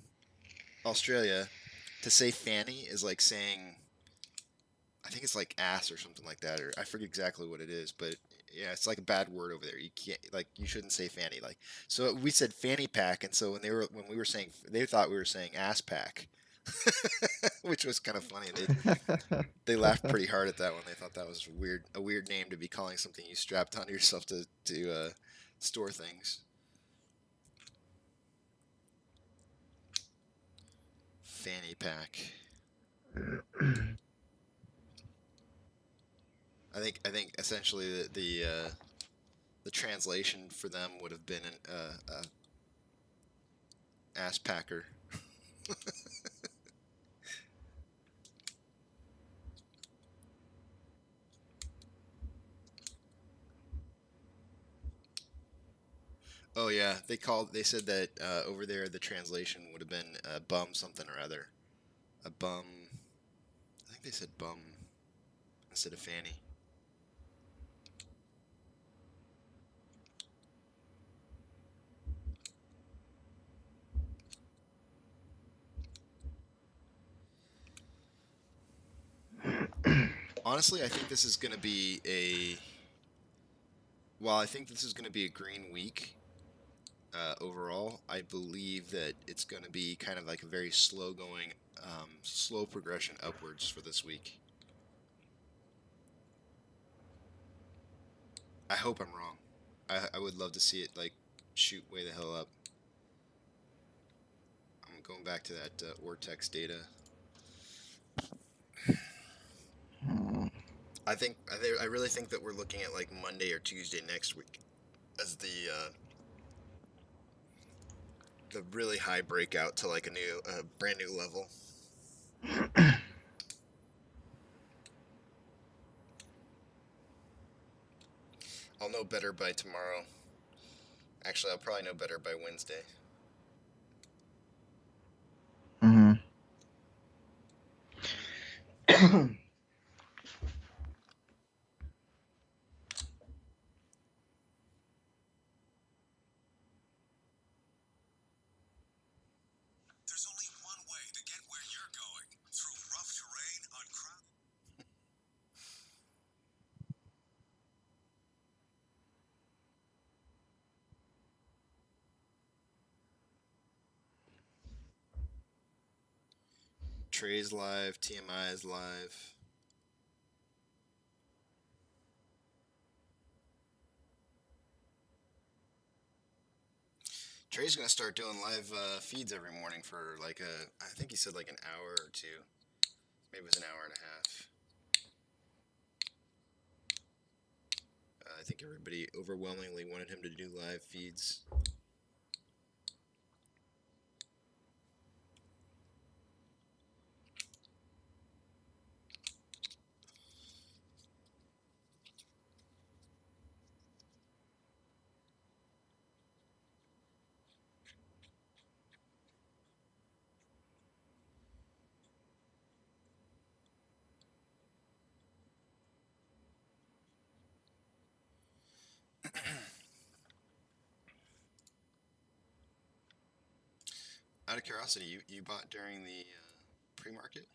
Australia, to say fanny is like saying, I think it's like ass or something like that, or I forget exactly what it is, but yeah, it's like a bad word over there. You can't, like, you shouldn't say fanny. Like, so we said fanny pack, and so when we were saying, they thought we were saying ass pack, which was kind of funny. They laughed pretty hard at that one. They thought that was a weird name to be calling something you strapped onto yourself to store things. Fanny pack. I think essentially the translation for them would have been an ass packer. Oh yeah, they said that over there the translation would have been bum something or other. A bum. I think they said bum instead of fanny. Honestly, I think this is going to be a. While I think this is going to be a green week overall, I believe that it's going to be kind of like a very slow going, slow progression upwards for this week. I hope I'm wrong. I would love to see it like shoot way the hell up. I'm going back to that Ortex data. I really think that we're looking at like Monday or Tuesday next week as the really high breakout to like a new brand new level. I'll know better by tomorrow. Actually, I'll probably know better by Wednesday. Mm-hmm. There's only one way to get where you're going, through rough terrain, uncrowded. Trey's live, TMI is live. Trey's gonna start doing live feeds every morning for like I think he said like an hour or two. Maybe it was an hour and a half. I think everybody overwhelmingly wanted him to do live feeds. Out of curiosity, you bought during the pre-market?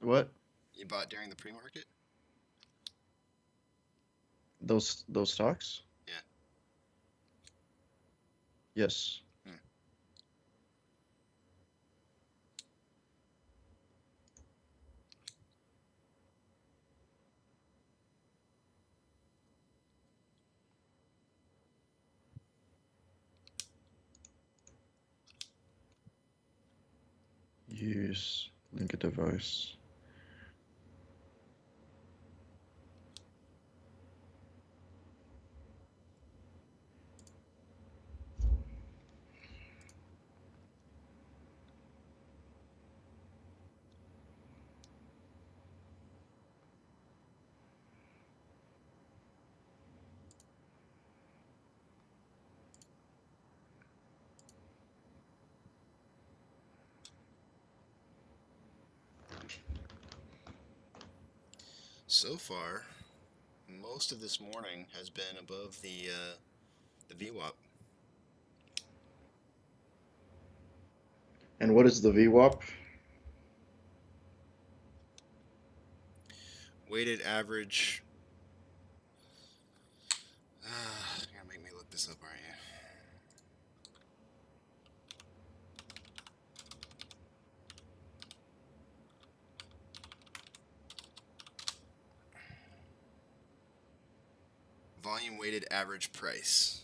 What? You bought during the pre-market? Those stocks? Yeah. Yes. Hmm. Use link a device. So far, most of this morning has been above the VWAP. And what is the VWAP? Weighted average. You're gonna make me look this up, aren't you? Volume weighted average price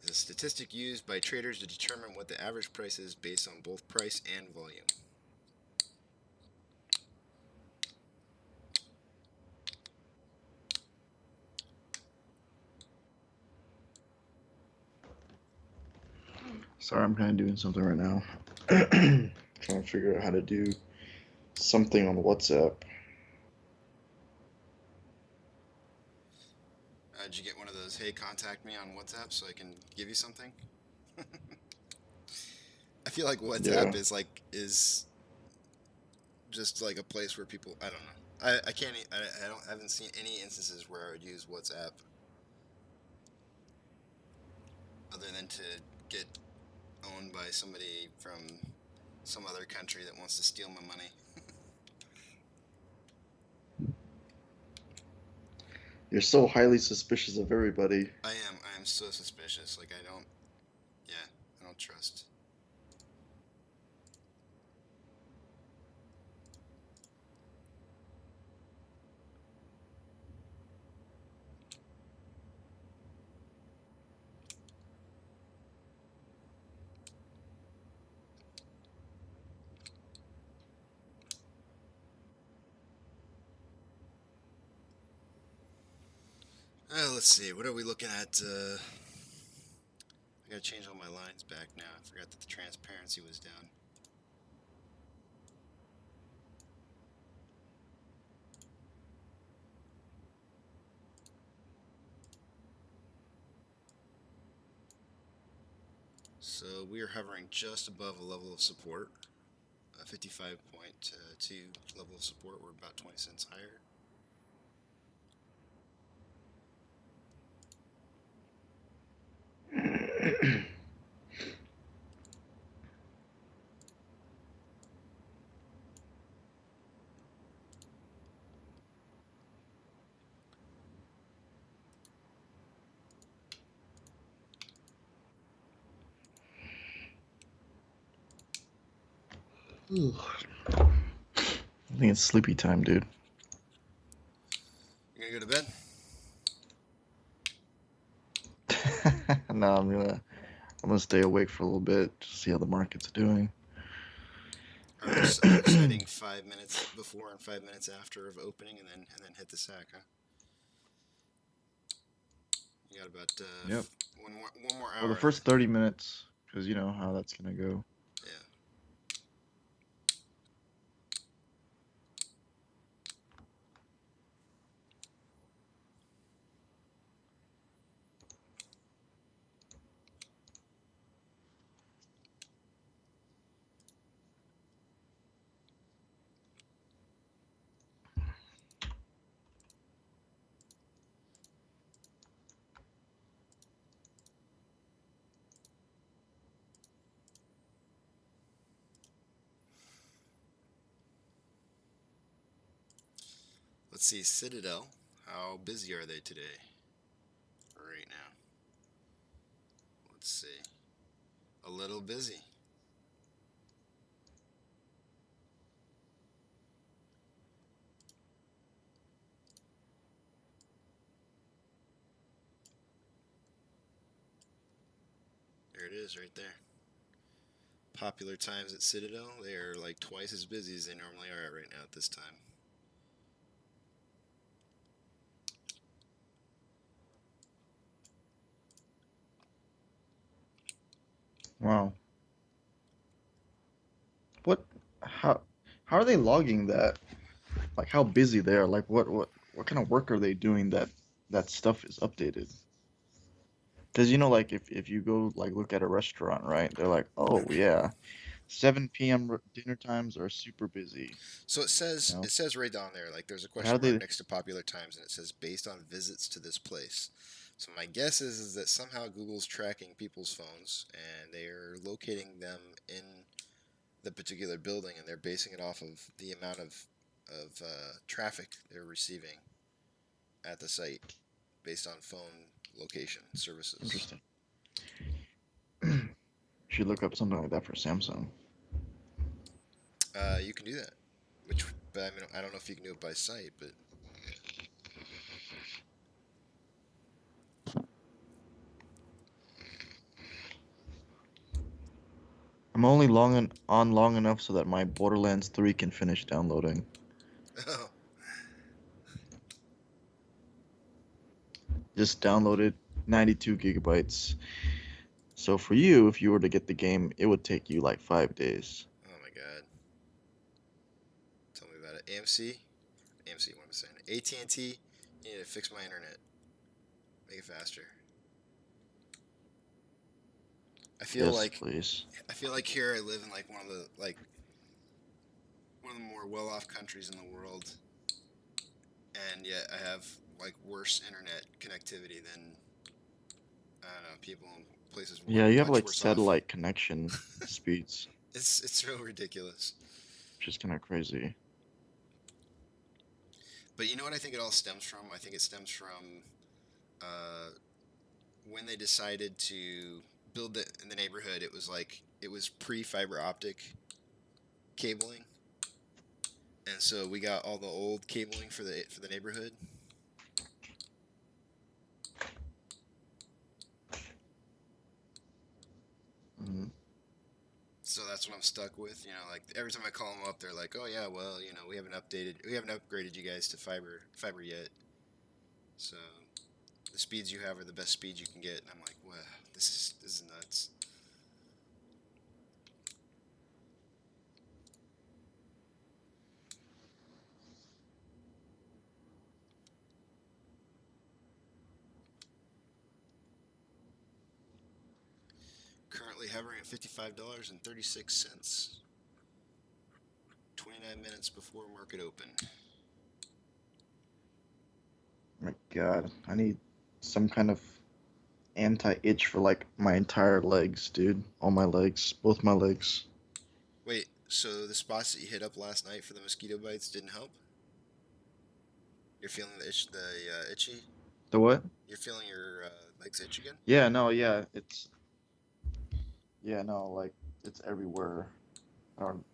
is a statistic used by traders to determine what the average price is based on both price and volume. Sorry, I'm kind of doing something right now. Trying to figure out how to do something on WhatsApp. Did you get one of those, hey, contact me on WhatsApp so I can give you something? I feel like WhatsApp Yeah. is just like a place where people, I don't know. I can't, I haven't seen any instances where I would use WhatsApp other than to get owned by somebody from some other country that wants to steal my money. You're so highly suspicious of everybody. I am so suspicious. Like, I don't trust. Let's see. What are we looking at? I gotta change all my lines back now. I forgot that the transparency was down. So we are hovering just above a level of support. 55.2 level of support. We're about 20 cents higher. I think it's sleepy time, dude. You gonna go to bed? No, I'm gonna stay awake for a little bit to see how the market's doing. Are you setting 5 minutes before and 5 minutes after of opening, and then hit the sack, huh? You got about Yep. one more hour. Well, the first 30 minutes, because you know how that's gonna go. Yeah. Let's see, Citadel. How busy are they today? Right now. Let's see. A little busy. There it is right there. Popular times at Citadel, they are like twice as busy as they normally are right now at this time. Wow. How are they logging that? Like how busy they are? Like what kind of work are they doing that stuff is updated? Because you know, like if you go like look at a restaurant, right? They're like, oh yeah, 7 p.m. dinner times are super busy. So it says No. it says right down there, like there's a How question do mark they? next to popular times, and it says based on visits to this place. So my guess is that somehow Google's tracking people's phones, and they are locating them in the particular building, and they're basing it off of the amount of traffic they're receiving at the site based on phone location services. Interesting. Should look up something like that for Samsung. You can do that, but I mean, I don't know if you can do it by site, but I'm only long enough so that my Borderlands 3 can finish downloading. oh, Just downloaded 92 gigabytes. So for you, if you were to get the game, it would take you like 5 days. oh my god, tell me about it. AMC, what am I saying? AT&T, you need to fix my internet, make it faster. I feel Yes, like please. here I live in like one of the more well-off countries in the world, and yet I have like worse internet connectivity than I don't know people in places Yeah, you have much like worse off. satellite connection speeds, It's real ridiculous. which is kind of crazy. But you know what I think it all stems from? I think it stems from when they decided to build it in the neighborhood. It was pre-fiber optic cabling, and so we got all the old cabling for the neighborhood. Mhm. So that's what I'm stuck with. You know, like every time I call them up, they're like, "Oh yeah, well, you know, we haven't upgraded you guys to fiber yet. So the speeds you have are the best speeds you can get." And I'm like, "Wow, this is nuts." Currently hovering at $55.36. 29 minutes before market open. My God, I need some kind of anti-itch for like my entire legs, dude. All my legs, both my legs. Wait, so the spots that you hit up last night for the mosquito bites didn't help? You're feeling the itchy? The what? You're feeling your legs itch again? Yeah, no, yeah, like it's everywhere.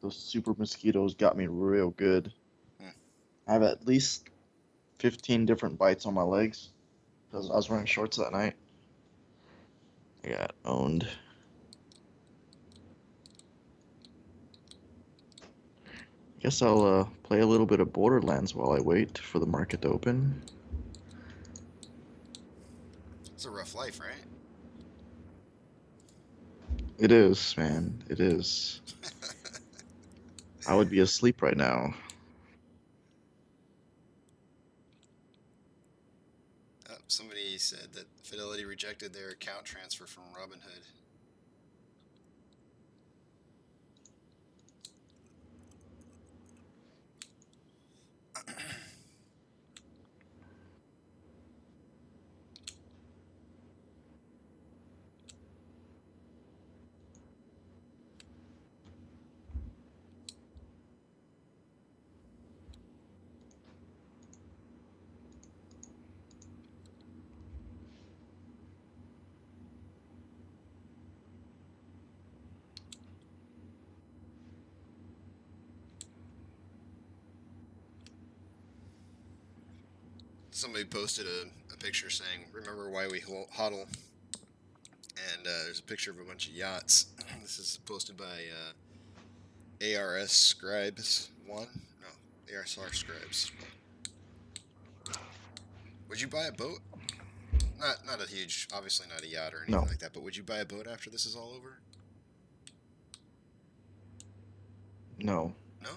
Those super mosquitoes got me real good. Hmm. I have at least 15 different bites on my legs because I was wearing shorts that night. I got owned. Guess I'll play a little bit of Borderlands while I wait for the market to open. It's a rough life, right? It is, man. It is. I would be asleep right now. Somebody said that Fidelity rejected their account transfer from Robinhood. Somebody posted a picture saying, "Remember why we hodl?" And there's a picture of a bunch of yachts. This is posted by ARS Scribes 1. No, ARSR Scribes. Would you buy a boat? Not a huge, obviously not a yacht or anything No. like that, but would you buy a boat after this is all over? No. No?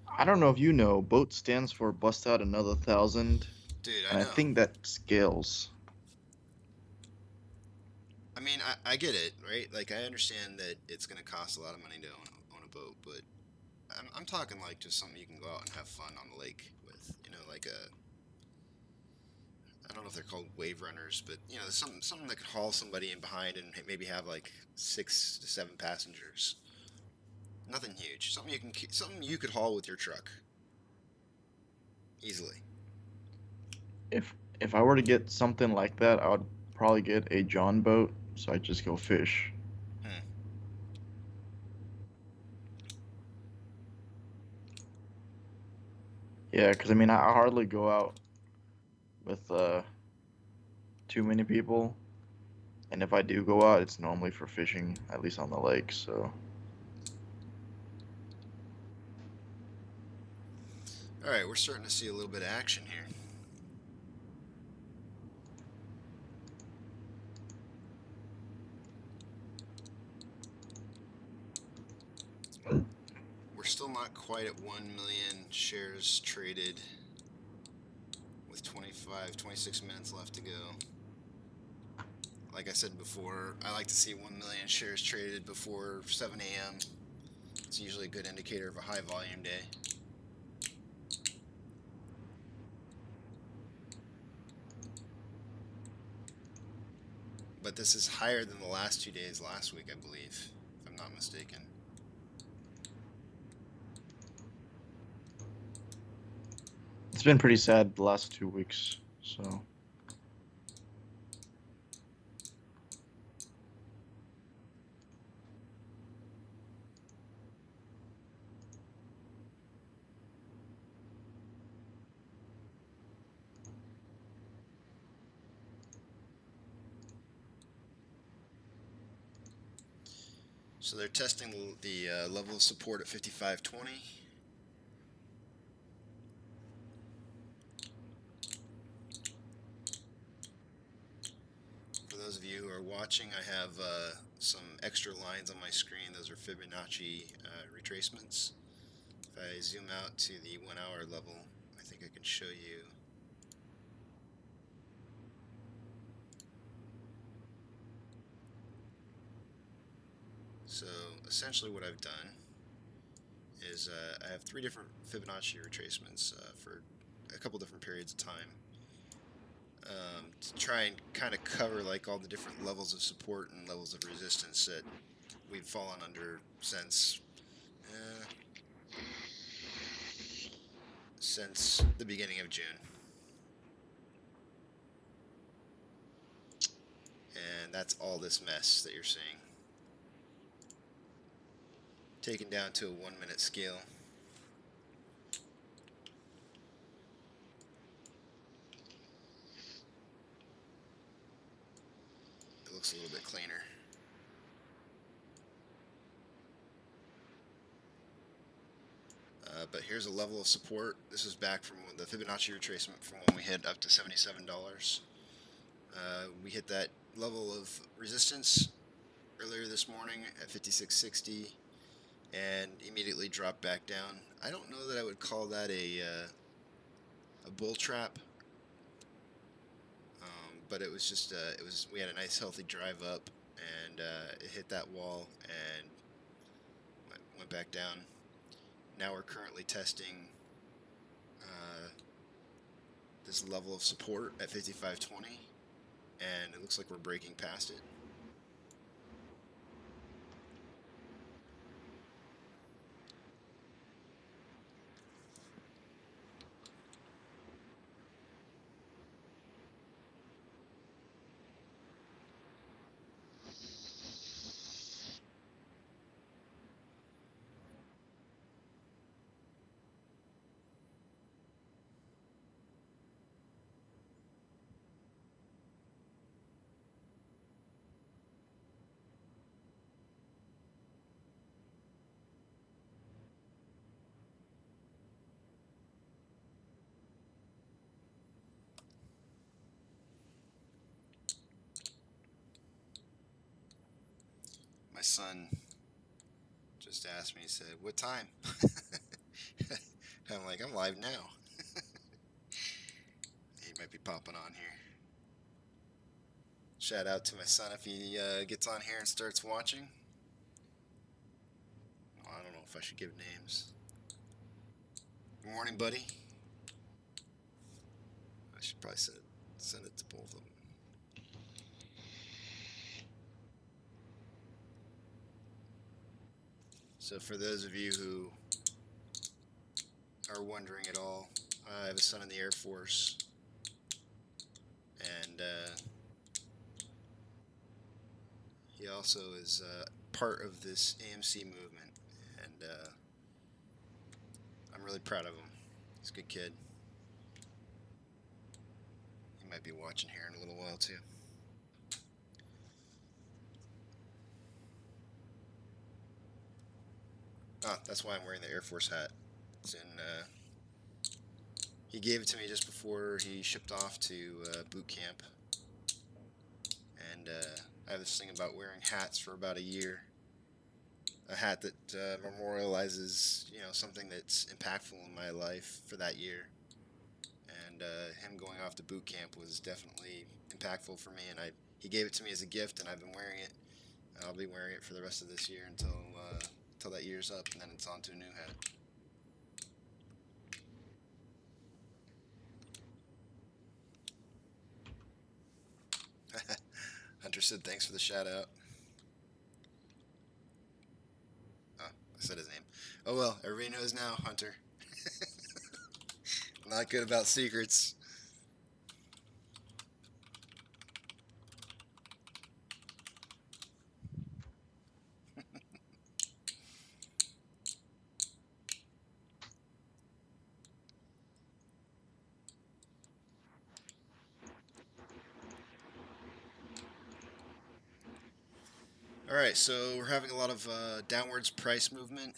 I don't know if you know, BOAT stands for bust out another 1,000, Dude, I and I know. think that scales. I mean, I get it, right? Like, I understand that it's going to cost a lot of money to own a boat, but I'm talking like just something you can go out and have fun on the lake with. You know, like a, I don't know if they're called wave runners, but you know, something that could haul somebody in behind and maybe have like 6 to 7 passengers. Nothing huge. Something you could haul with your truck easily. If I were to get something like that, I would probably get a John boat, so I just go fish. Hmm. Yeah, because I mean, I hardly go out with too many people, and if I do go out, it's normally for fishing, at least on the lake. So All right, we're starting to see a little bit of action here. We're still not quite at 1 million shares traded with 26 minutes left to go. Like I said before, I like to see 1 million shares traded before 7 a.m. It's usually a good indicator of a high volume day. But this is higher than the last 2 days last week, I believe, if I'm not mistaken. it's been pretty sad the last 2 weeks. So So they're testing the level of support at 55.20. For those of you who are watching, I have some extra lines on my screen. Those are Fibonacci retracements. If I zoom out to the 1 hour level, I think I can show you. So essentially what I've done is I have 3 different Fibonacci retracements for a couple different periods of time to try and kind of cover like all the different levels of support and levels of resistance that we've fallen under since the beginning of June. And that's all this mess that you're seeing. Taken down to a 1 minute scale. It looks a little bit cleaner. But here's a level of support. This is back from the Fibonacci retracement from when we hit up to $77. We hit that level of resistance earlier this morning at 56.60 and immediately dropped back down. I don't know that I would call that a bull trap, but it was just we had a nice healthy drive up and it hit that wall and went back down. Now we're currently testing this level of support at 55.20, and it looks like we're breaking past it. My son just asked me, he said, "What time?" I'm like, "I'm live now." He might be popping on here. Shout out to my son if he gets on here and starts watching. Well, I don't know if I should give names. Good morning, buddy. I should probably send it to both of them. So for those of you who are wondering at all, I have a son in the Air Force, and he also is part of this AMC movement, and I'm really proud of him. He's a good kid. He might be watching here in a little while too. Ah, that's why I'm wearing the Air Force hat. It's in. He gave it to me just before he shipped off to boot camp, and I have this thing about wearing hats for about a year. A hat that memorializes, you know, something that's impactful in my life for that year. And him going off to boot camp was definitely impactful for me. And he gave it to me as a gift, and I've been wearing it. I'll be wearing it for the rest of this year until that year's up, and then it's on to a new hat. Hunter said thanks for the shout out. Oh, I said his name. Oh well, everybody knows now, Hunter. Not good about secrets. Alright, so we're having a lot of downwards price movement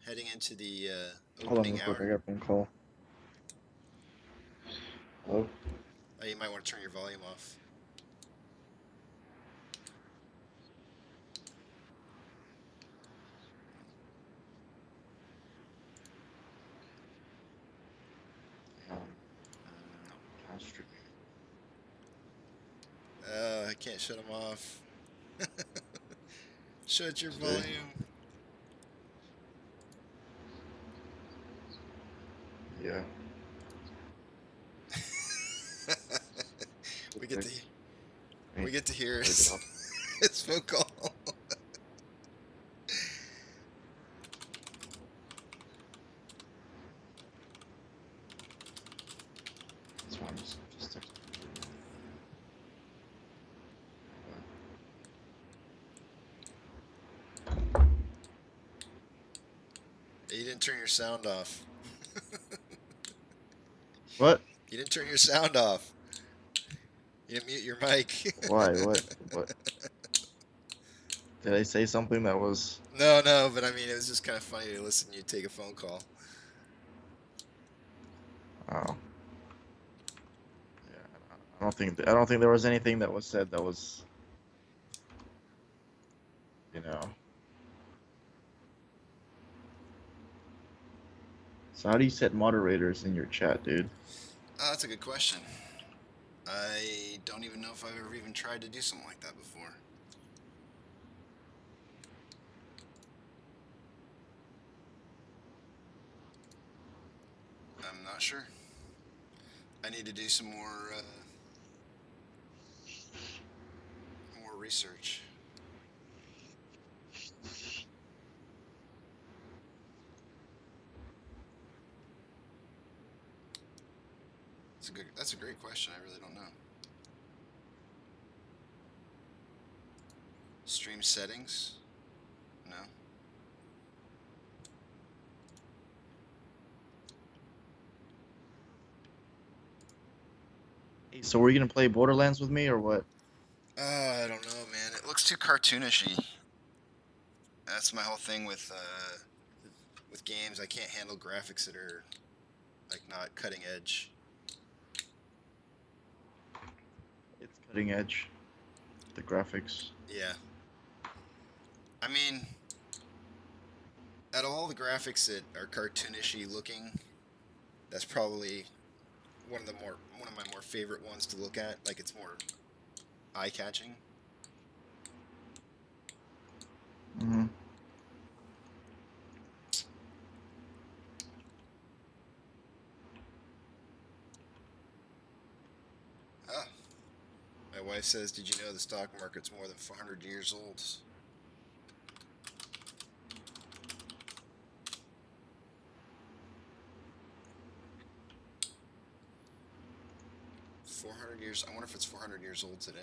heading into the Hold on opening real quick, I hour. got a phone call. Hello? Oh, you might want to turn your volume off. I can't shut them off. Shut your Today? volume. Yeah. we get to Hey, we get to hear gotta his, get off. his phone call. That's why I'm just texting. You didn't turn your sound off. What? You didn't turn your sound off. You didn't mute your mic. Why? What? Did I say something that was... No, but I mean, it was just kind of funny to listen to you take a phone call. Oh. Yeah, I don't think there was anything that was said that was, you know. So how do you set moderators in your chat, dude? That's a good question. I don't even know if I've ever even tried to do something like that before. I'm not sure. I need to do some more research. That's a great question. I really don't know. Stream settings? No. Hey, so were you gonna play Borderlands with me or what? I don't know, man. It looks too cartoonishy. That's my whole thing with games. I can't handle graphics that are like not cutting edge. It's cutting edge. The graphics. Yeah. I mean, out of all the graphics that are cartoonishy looking, that's probably one of my more favorite ones to look at. Like it's more eye-catching. Mm-hmm. Ah, my wife says, "Did you know the stock market's more than 400 years old?" 400 years. I wonder if it's 400 years old today.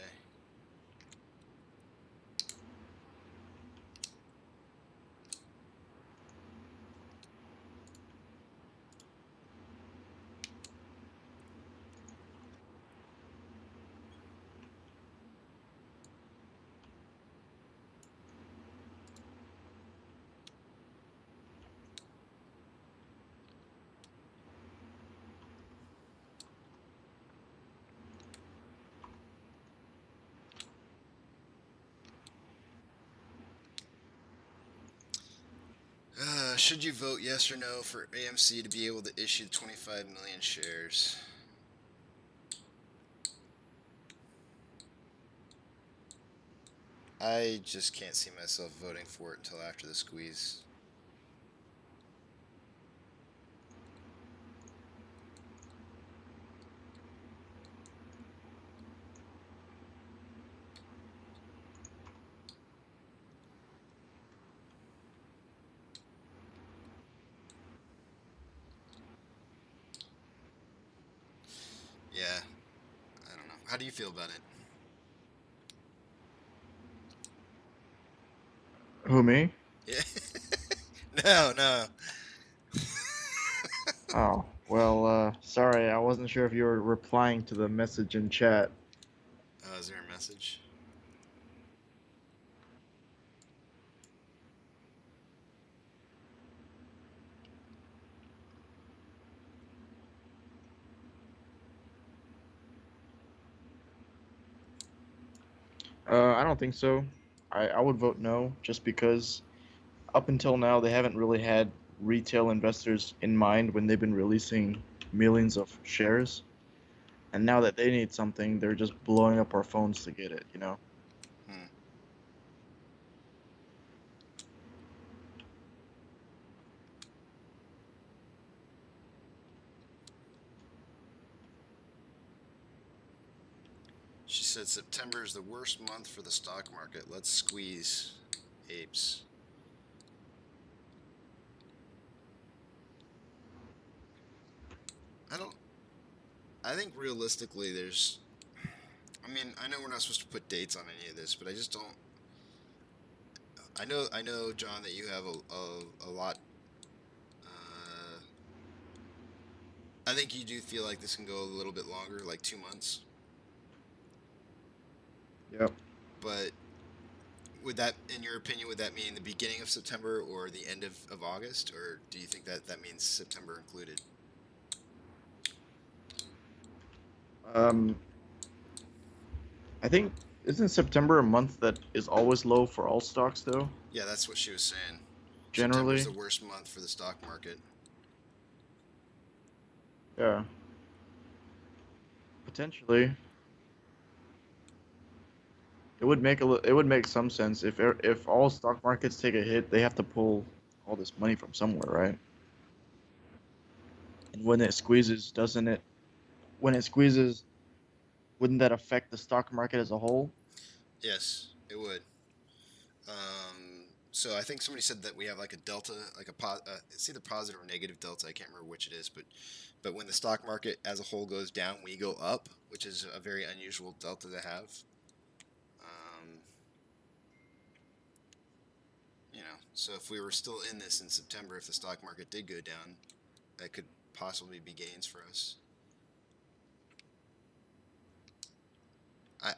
Should you vote yes or no for AMC to be able to issue 25 million shares? I just can't see myself voting for it until after the squeeze. Yeah, I don't know. How do you feel about it? Who, me? Yeah. No, no. Oh, well, sorry, I wasn't sure if you were replying to the message in chat. Is there a message? I don't think so. I would vote no, just because up until now they haven't really had retail investors in mind when they've been releasing millions of shares. And now that they need something, they're just blowing up our phones to get it, you know? Hmm. She said September is the worst month for the stock market. Let's squeeze apes. I don't. I think realistically, there's. I mean, I know we're not supposed to put dates on any of this, but I just don't. I know, John, that you have a lot. Uh, I think you do feel like this can go a little bit longer, like 2 months. Yep. But would that, in your opinion, would that mean the beginning of September or the end of August, or do you think that that means September included? Um, I think isn't September a month that is always low for all stocks though? Yeah, that's what she was saying. September's Generally, the worst month for the stock market. yeah. Potentially, it would make some sense if all stock markets take a hit, they have to pull all this money from somewhere, right? And when it squeezes, doesn't it? When it squeezes, wouldn't that affect the stock market as a whole? Yes, it would. So I think somebody said that we have like a delta, like it's either positive or negative delta. I can't remember which it is, but when the stock market as a whole goes down, we go up, which is a very unusual delta to have. Um, so if we were still in this in September, if the stock market did go down, that could possibly be gains for us.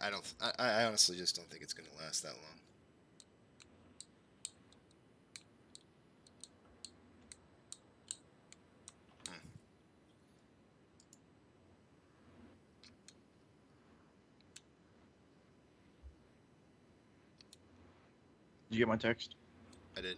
I don't. I honestly just don't think it's going to last that long. Hmm. Did you get my text? I did.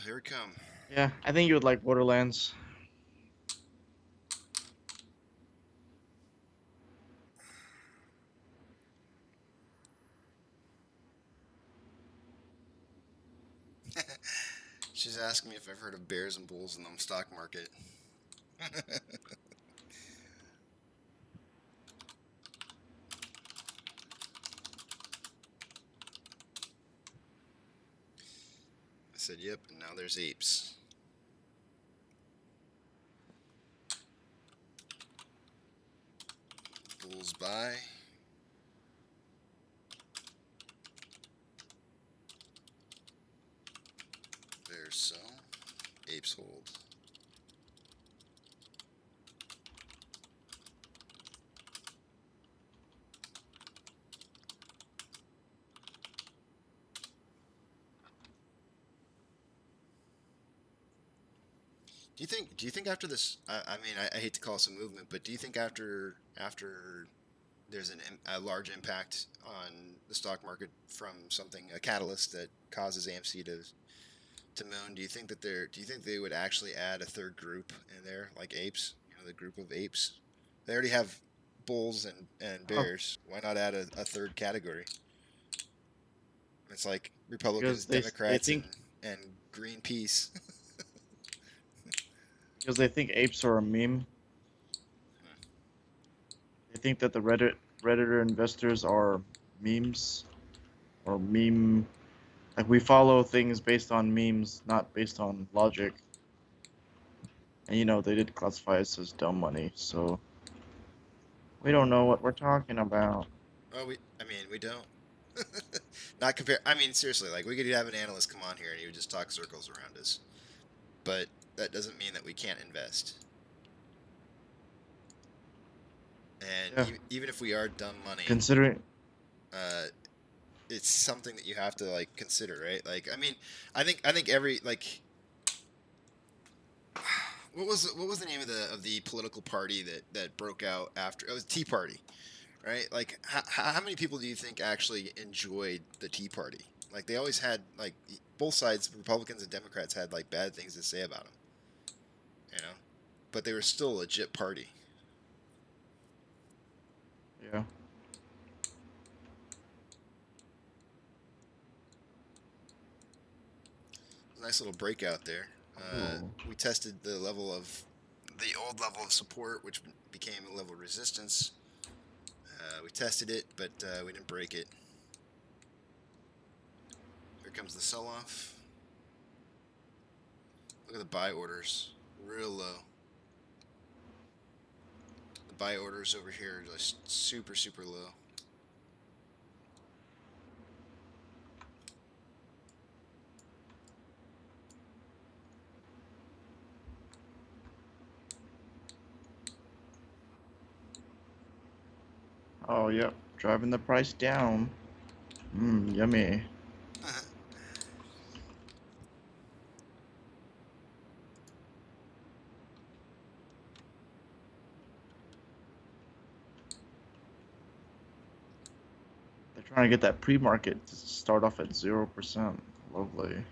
here we come. Yeah, I think you would like Borderlands. She's asking me if I've heard of bears and bulls in the stock market. I said, yep, and now there's apes. Bulls buy. Bears sell. Apes hold. Do you think after this, I mean, I hate to call this a movement, but do you think after there's a large impact on the stock market from something, a catalyst that causes AMC to moon, do you think they would actually add a third group in there, like apes, the group of apes? They already have bulls and bears. Why not add a third category? It's like Republicans, Because they Democrats, think and Greenpeace. because they think apes are a meme. They think that the Redditor investors are memes or meme. Like we follow things based on memes, not based on logic. And they did classify us as dumb money, so we don't know what we're talking about. Well, we don't. Not compare. I mean, seriously, like we could have an analyst come on here and he would just talk circles around us, but that doesn't mean that we can't invest. And Yeah. even if we are dumb money, Considering it's something that you have to like consider, right? Like, I mean, I think every like, what was the name of the political party that broke out after it was Tea Party, right? Like, how many people do you think actually enjoyed the Tea Party? Like, they always had like both sides, Republicans and Democrats had like bad things to say about them, but they were still a legit party. yeah. Nice little breakout there. Ooh. We tested the old level of support, which became a level of resistance. We tested it, but we didn't break it. Here comes the sell-off. Look at the buy orders, real low. The buy orders over here are just super, super low. Oh, yep. Driving the price down. Yummy. They're trying to get that pre-market to start off at 0%. Lovely.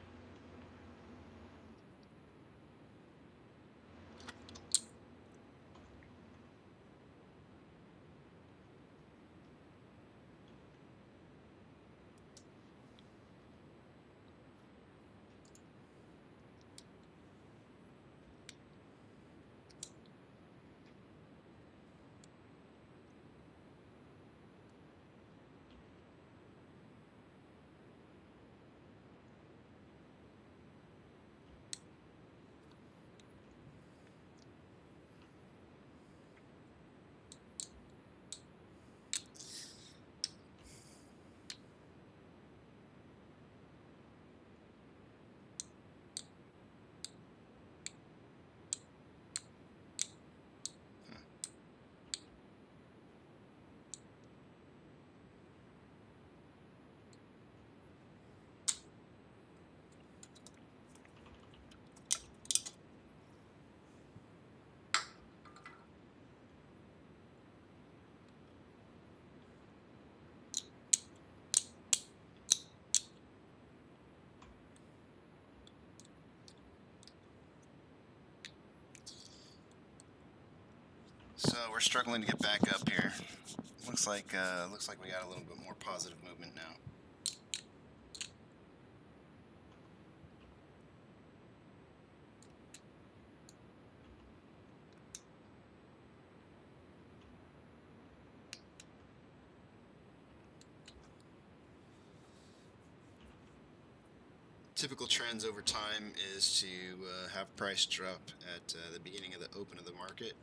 So we're struggling to get back up here. Looks like we got a little bit more positive movement now. Typical trends over time is to have price drop at the beginning of the open of the market.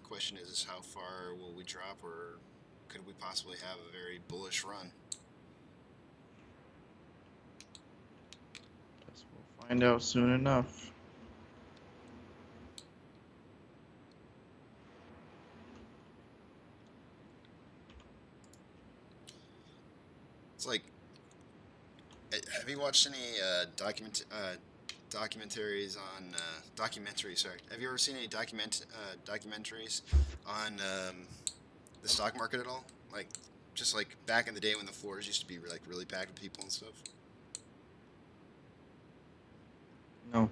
Question is how far will we drop, or could we possibly have a very bullish run? Guess we'll find out soon enough. It's like, have you watched any documentaries on Sorry, have you ever seen any documentaries on the stock market at all? Like, just like back in the day when the floors used to be like really packed with people and stuff. No.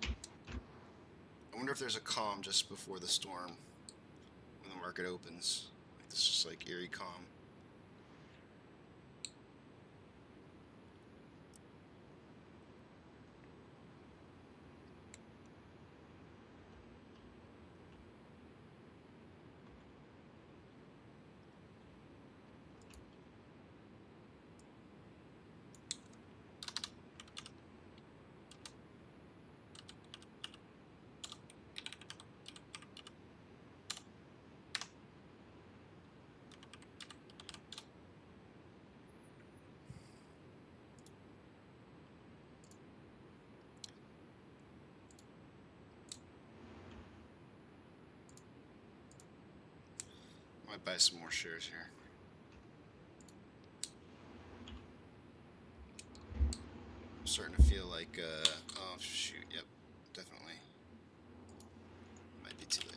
I wonder if there's a calm just before the storm when the market opens. Like, this is just like eerie calm. Might buy some more shares here. I'm starting to feel like, oh shoot, yep, definitely. Might be too late.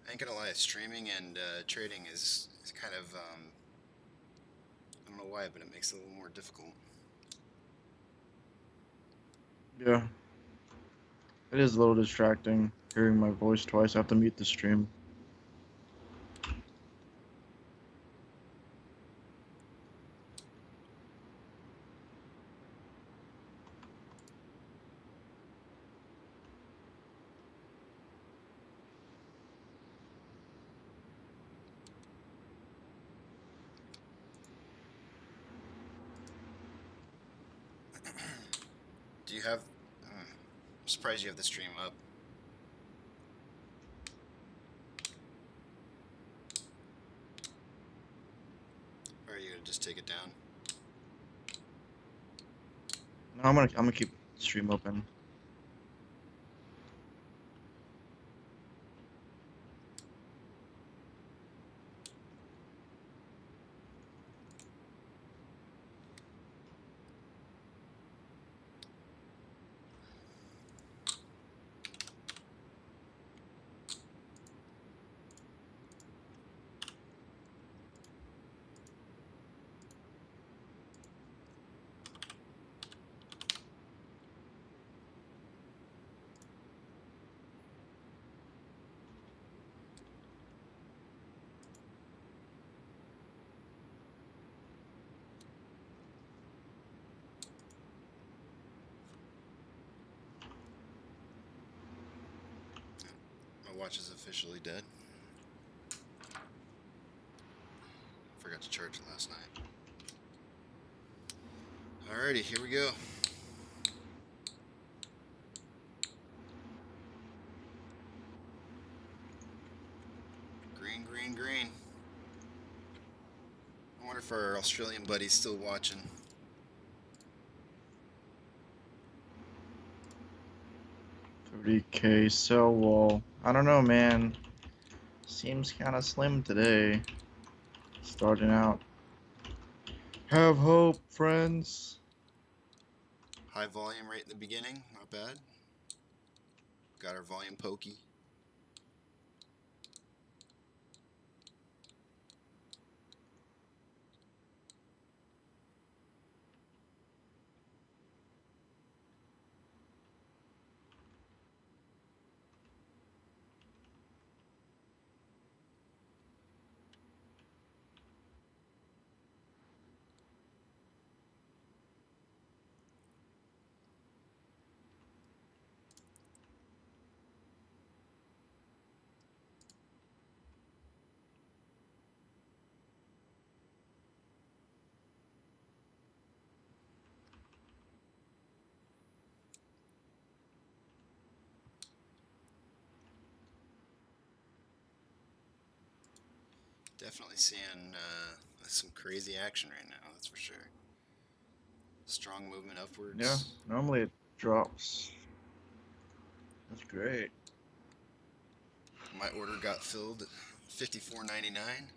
I ain't gonna lie, streaming and trading is kind of, I don't know why, but it makes it a little more difficult. Yeah. It is a little distracting hearing my voice twice. I have to mute the stream. Do you have, I'm surprised you have the stream up. Or are you gonna just take it down? No, I'm gonna keep the stream open. My watch is officially dead. Forgot to charge it last night. Alrighty, here we go. Green, green, green. I wonder if our Australian buddy's still watching. $30K sell wall. I don't know, man. Seems kind of slim today. Starting out. Have hope, friends. High volume right in the beginning, not bad. Got our volume pokey. Definitely seeing some crazy action right now, that's for sure. Strong movement upwards. Yeah, normally it drops. That's great. My order got filled at $54.99.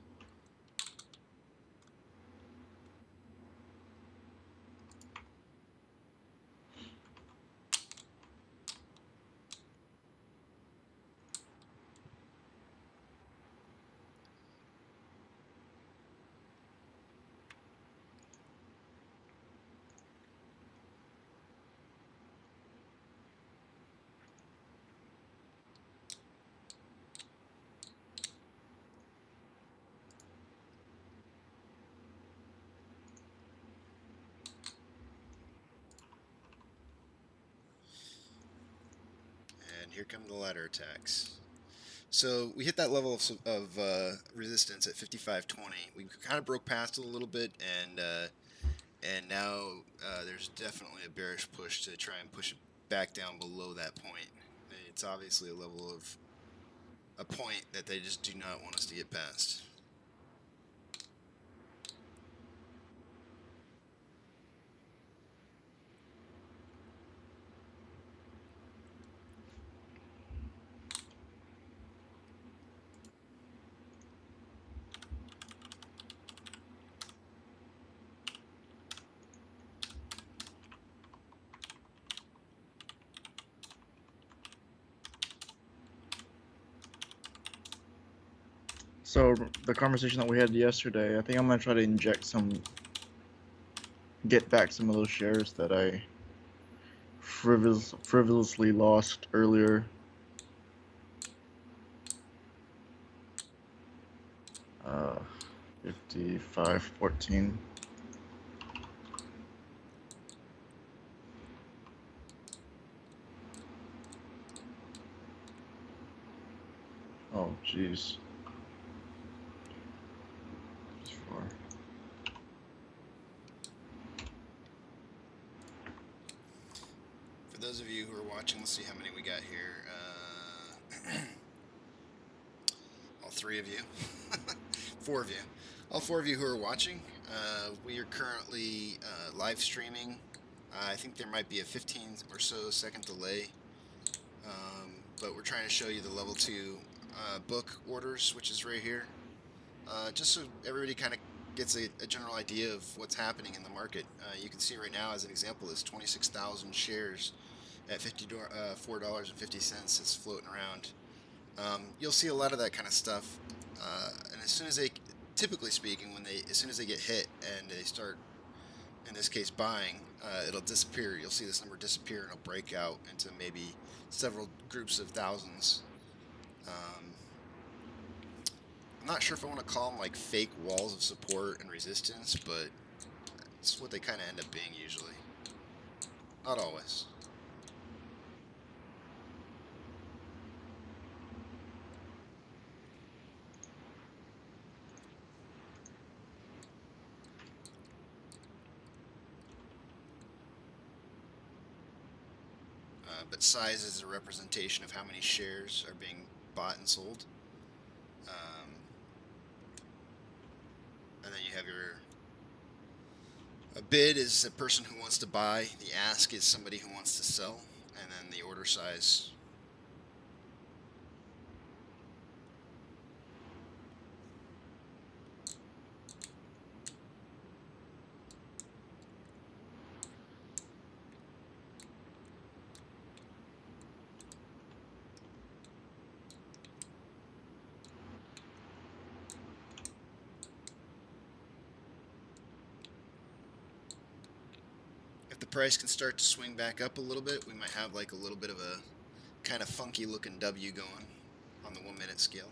And here come the ladder attacks. So we hit that level of resistance at 55.20. We kind of broke past it a little bit, and now there's definitely a bearish push to try and push it back down below that point. It's obviously a level of a point that they just do not want us to get past. So the conversation that we had yesterday, I think I'm gonna try to inject get back some of those shares that I frivolously lost earlier. 55.14. Oh, jeez. For those of you who are watching, let's see how many we got here. All three of you. 4 of you. All 4 of you who are watching, we are currently live streaming. I think there might be a 15 or so second delay, but we're trying to show you the level 2 book orders, which is right here, just so everybody kind of gets a general idea of what's happening in the market. You can see right now, as an example, is 26,000 shares at $54.50. It's floating around. You'll see a lot of that kind of stuff, and as soon as they, typically speaking, as soon as they get hit and they start, in this case, buying, it'll disappear. You'll see this number disappear, and it'll break out into maybe several groups of thousands. I'm not sure if I want to call them like fake walls of support and resistance, but it's what they kind of end up being usually. Not always. but size is a representation of how many shares are being bought and sold. And then you have a bid is a person who wants to buy, the ask is somebody who wants to sell, and then the order size. If the price can start to swing back up a little bit, we might have like a little bit of a kind of funky looking W going on the 1 minute scale.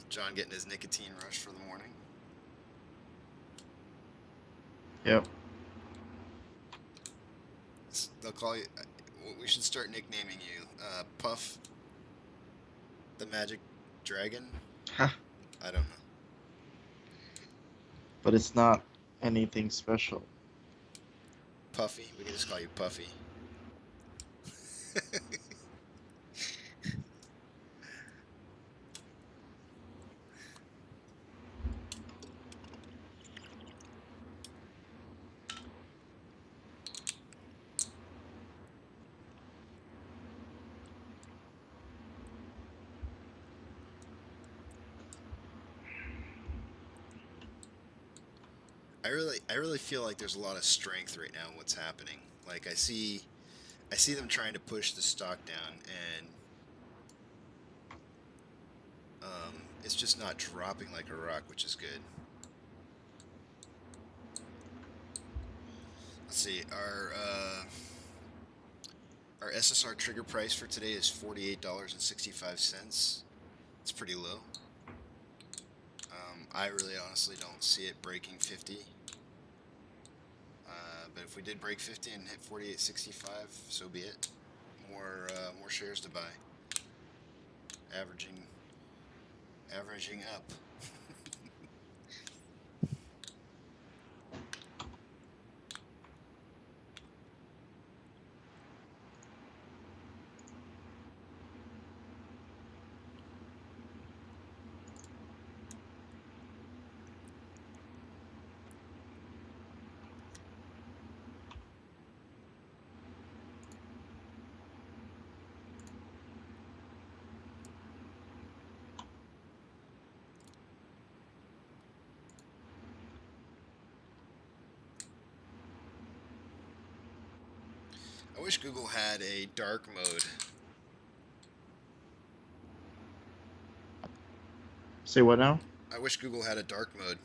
John getting his nicotine rush for the morning. Yep. They'll call you. We should start nicknaming you Puff the Magic Dragon. Ha. I don't know. But it's not anything special. Puffy. We can just call you Puffy. I really feel like there's a lot of strength right now in what's happening. Like I see them trying to push the stock down, and it's just not dropping like a rock, which is good. Let's see, our SSR trigger price for today is $48.65. It's pretty low. I really honestly don't see it breaking 50. But if we did break 50 and hit 48.65, so be it. More shares to buy. Averaging up. I wish Google had a dark mode. Say what now? I wish Google had a dark mode.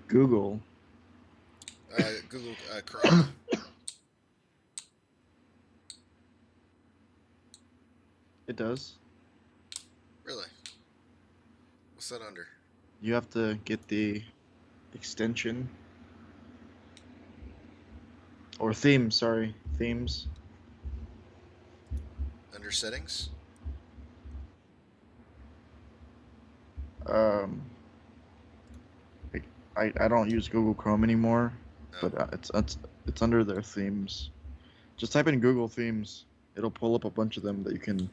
Google. Google Chrome. It does. Really? What's that under? You have to get the extension. Or themes, sorry. Themes. Under settings? I don't use Google Chrome anymore, No. but it's under their themes. Just type in Google themes. It'll pull up a bunch of them that you can,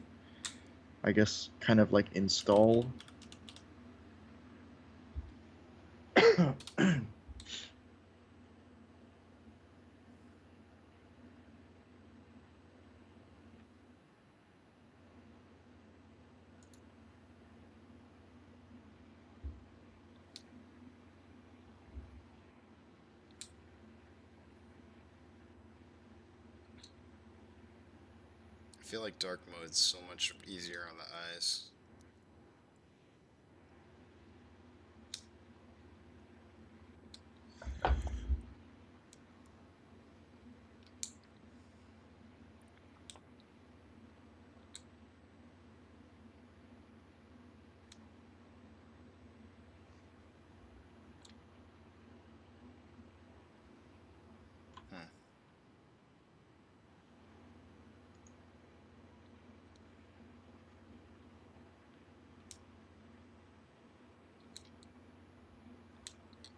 I guess, kind of like install. I feel like dark mode's so much easier on the eyes.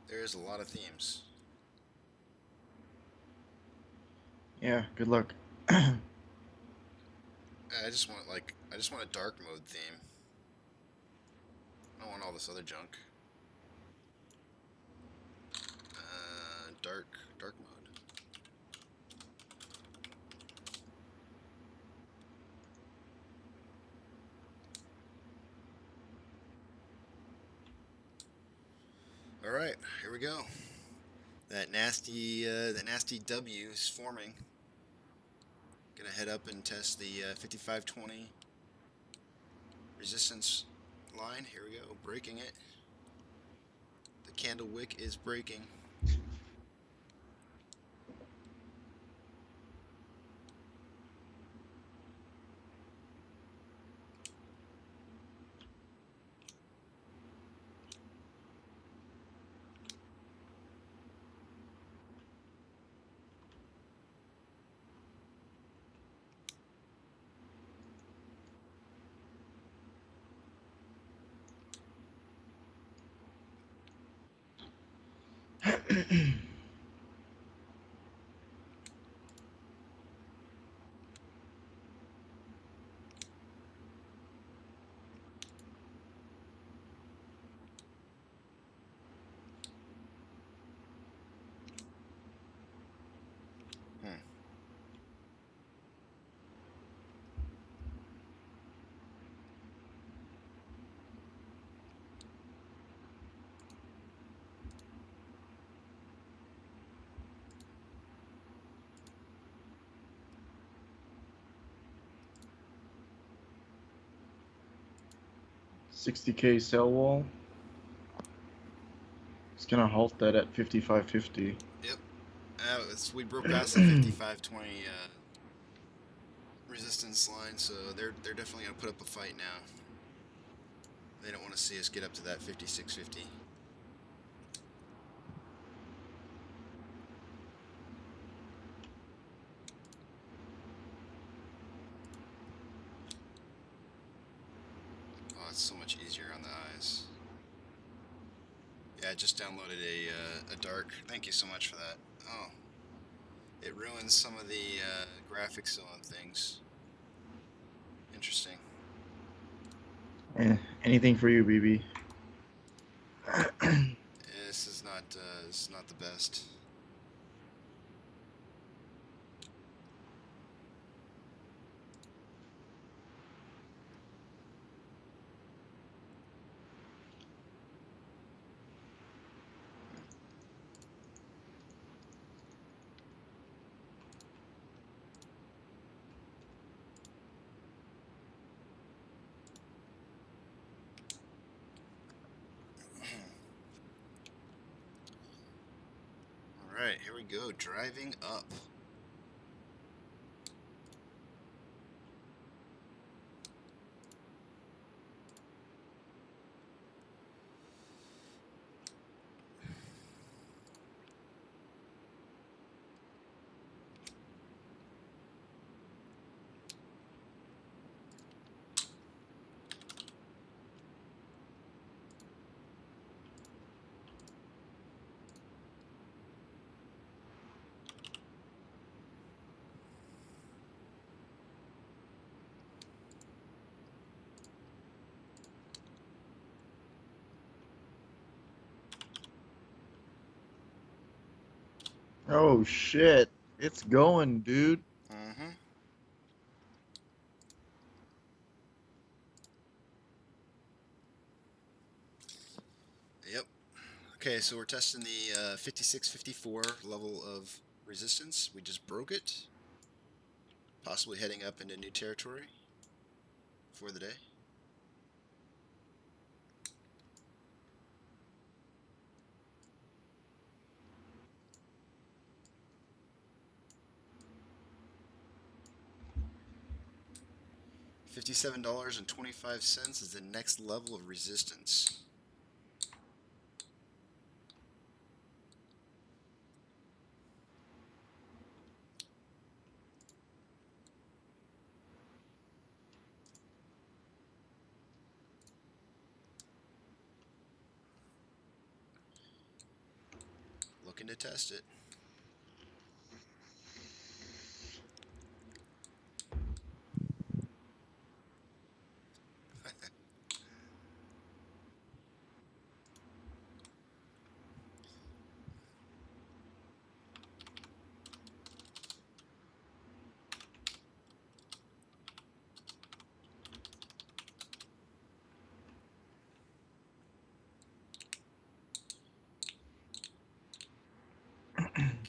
There's a lot of themes. Yeah, good luck. I just want a dark mode theme. I don't want all this other junk. Dark mode. All right, here we go. That nasty W is forming. Gonna head up and test the 5520 resistance line. Here we go, breaking it. The candle wick is breaking. $60K sell wall. It's gonna halt that at 55.50. Yep. We broke past the 5520 resistance line, so they're definitely gonna put up a fight now. They don't want to see us get up to that 56.50. Oh, it's so much easier on the eyes. Yeah, I just downloaded a dark. Thank you so much for that. Oh, it ruins some of the graphics on things. Interesting. Anything for you, BB. This is not the best. All right, here we go. Driving up. Oh shit. It's going, dude. Mm-hmm. Yep. Okay, so we're testing the 5654 level of resistance. We just broke it. Possibly heading up into new territory for the day. $57.25 is the next level of resistance. looking to test it.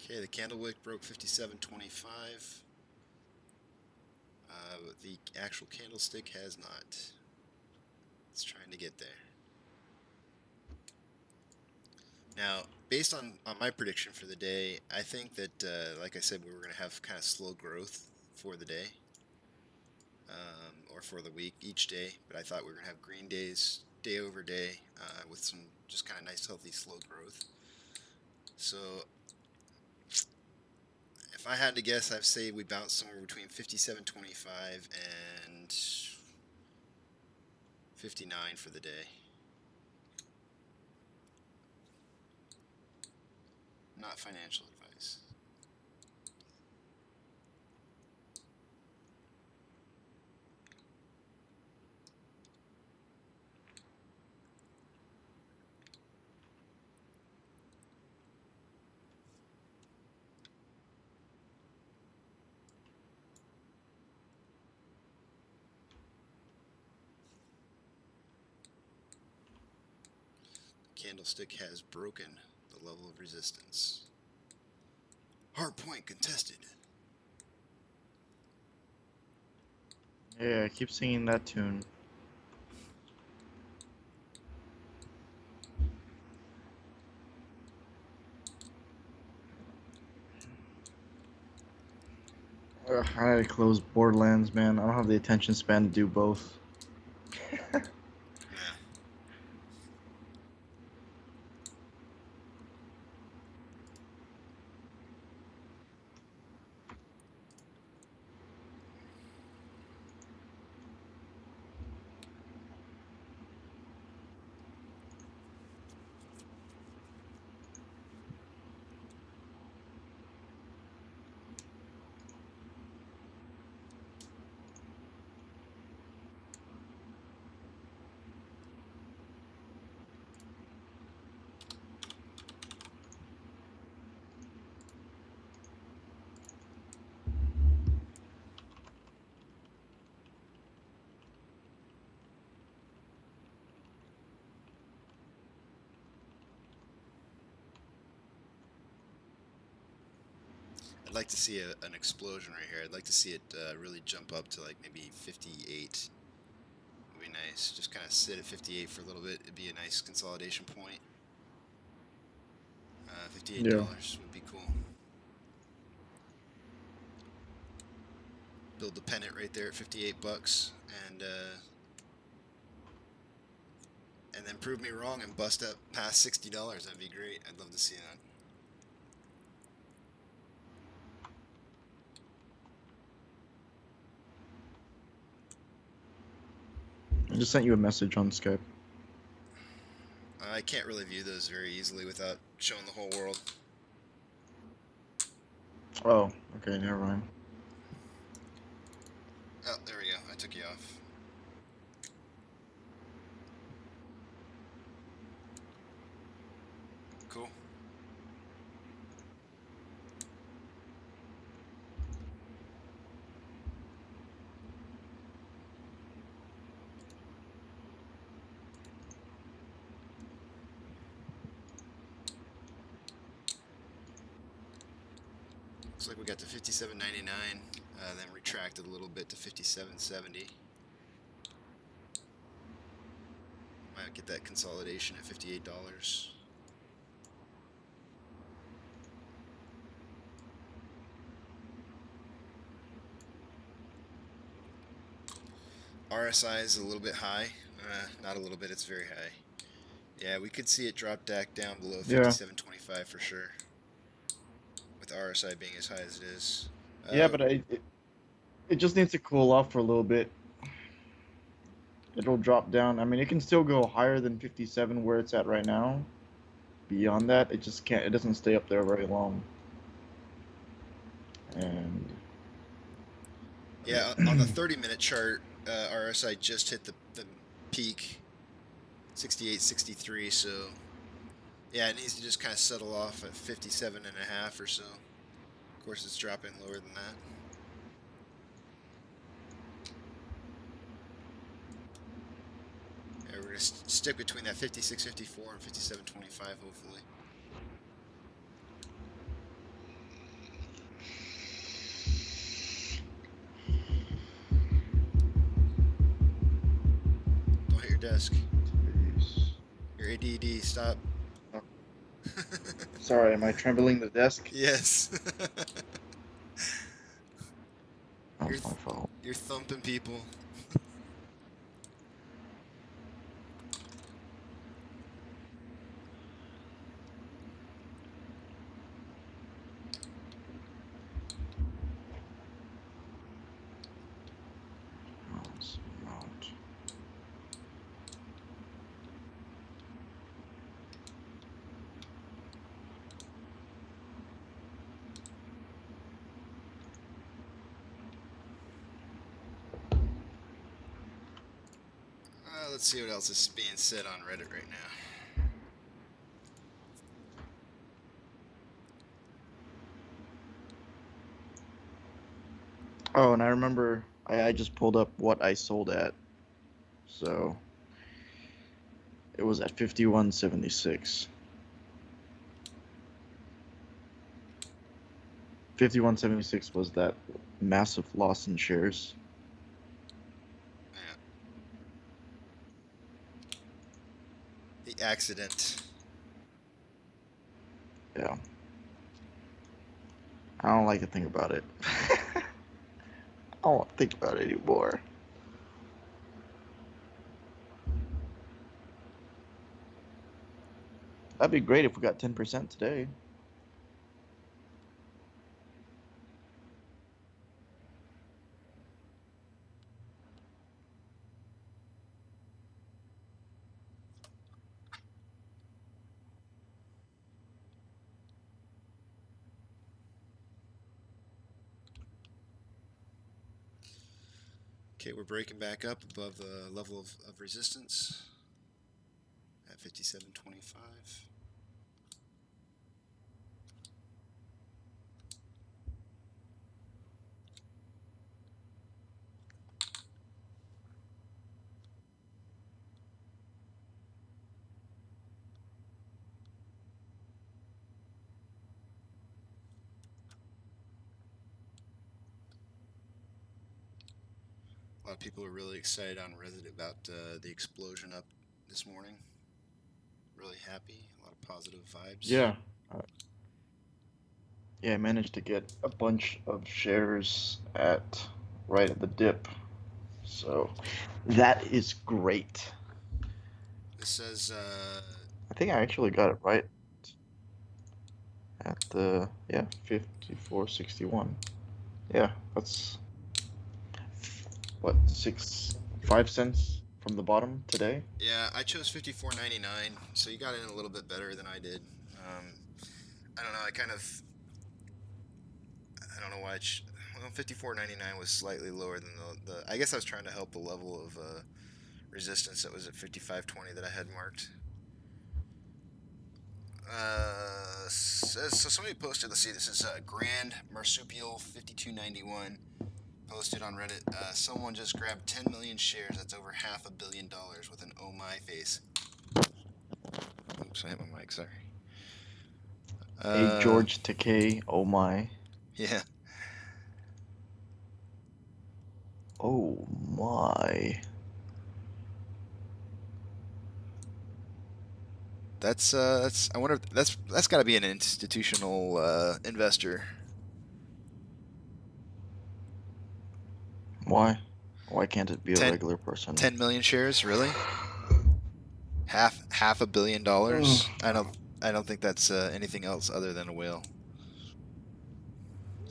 Okay, the candle wick broke 57.25. But the actual candlestick has not. It's trying to get there. Now, based on my prediction for the day, I think that, like I said, we were going to have kind of slow growth for the day, or for the week, each day. But I thought we were going to have green days, day over day, with some just kind of nice, healthy, slow growth. So, if I had to guess, I'd say we bounced somewhere between 57.25 and 59 for the day. Not financial advice. Candlestick has broken the level of resistance. Hard point contested. Yeah, I keep singing that tune. Ugh, I gotta close Borderlands, man. I don't have the attention span to do both. Yeah. I'd like to see an explosion right here. I'd like to see it really jump up to like maybe 58. Would be nice. Just kind of sit at 58 for a little bit. It'd be a nice consolidation point. $58 Yeah. would be cool. Build the pennant right there at 58 bucks, and then prove me wrong and bust up past $60. That'd be great. I'd love to see that. I just sent you a message on Skype. I can't really view those very easily without showing the whole world. Oh, okay, never mind. Oh, there we go. I took you off. Cool. Looks like we got to 57.99, then retracted a little bit to 57.70. Might get that consolidation at $58. RSI is a little bit high. Not a little bit, it's very high. Yeah, we could see it drop back down below 57.25 for sure. With RSI being as high as it is. Yeah, but it just needs to cool off for a little bit. It'll drop down. I mean, it can still go higher than 57 where it's at right now. beyond that, it just can't. It doesn't stay up there very long. And Yeah, on the 30-minute chart, RSI just hit the peak, 68.63. So yeah, it needs to just kind of settle off at 57.5 or so. Of course, it's dropping lower than that. Yeah, we're gonna stick between that 56.54 and 57.25, hopefully. Don't hit your desk. Your ADD, stop. Oh. Sorry, am I trembling the desk? Yes. That's my fault. You're thumping people. Let's see what else is being said on Reddit right now. Oh, and I remember I just pulled up what I sold at. So it was at 51.76. 51.76 was that massive loss in shares. Yeah. The accident. Yeah. I don't like to think about it. I don't want to think about it anymore. That'd be great if we got 10% today. Okay, we're breaking back up above the level of resistance at 57.25. A lot of people are really excited on Reddit about the explosion up this morning. Really happy. A lot of positive vibes. Yeah. Yeah, I managed to get a bunch of shares right at the dip. So that is great. This says I think I actually got it right at the 54.61. Yeah, that's what 5 cents from the bottom today. yeah, I chose 54.99, so you got in a little bit better than I did. I don't know. I don't know why. 54.99 was slightly lower than the. I guess I was trying to help the level of resistance that was at 55.20 that I had marked. So somebody posted. Let's see. This is Grand Marsupial 5291 posted on Reddit. Someone just grabbed 10 million shares. That's over $500 million with an oh my face. Oops, I hit my mic. Sorry. A George Takei, oh my. Yeah. Oh my. That's I wonder if that's got to be an institutional investor. Why? Why can't it be a 10 regular person? 10 million shares, really? $500 million? I don't think that's anything else other than a whale.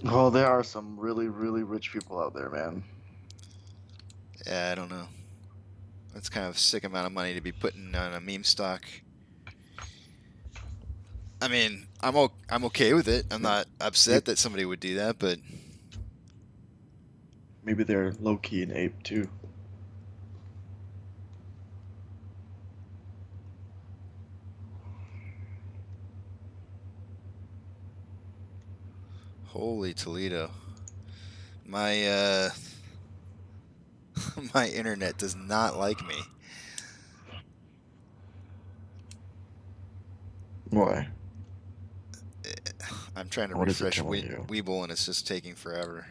Oh, there are some really, really rich people out there, man. Yeah, I don't know. That's kind of a sick amount of money to be putting on a meme stock. I mean, I'm okay with it. I'm not upset that somebody would do that, but Maybe they're low key an ape too. holy Toledo. My my internet does not like me. Why? I'm trying to What is it refresh telling you? Weeble and it's just taking forever.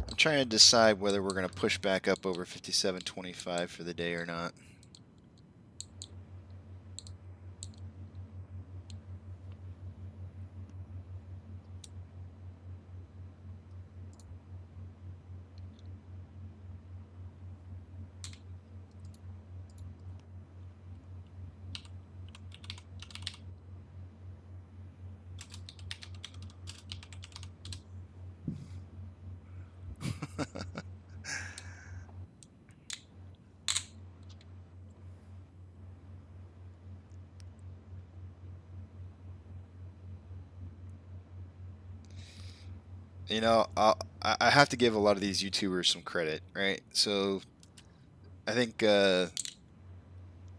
I'm trying to decide whether we're going to push back up over 57.25 for the day or not. You know, I have to give a lot of these YouTubers some credit, right? So I think it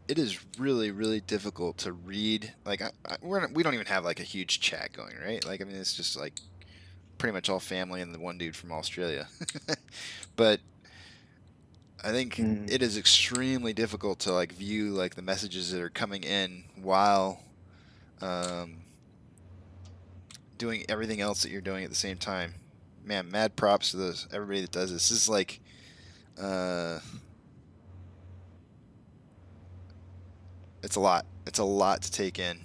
is really, really difficult to read. Like, we don't even have like a huge chat going, right? Like, I mean, it's just like pretty much all family and the one dude from Australia. But I think it is extremely difficult to like view like the messages that are coming in while doing everything else that you're doing at the same time. Man, mad props to those everybody that does this. This is like it's a lot. It's a lot to take in.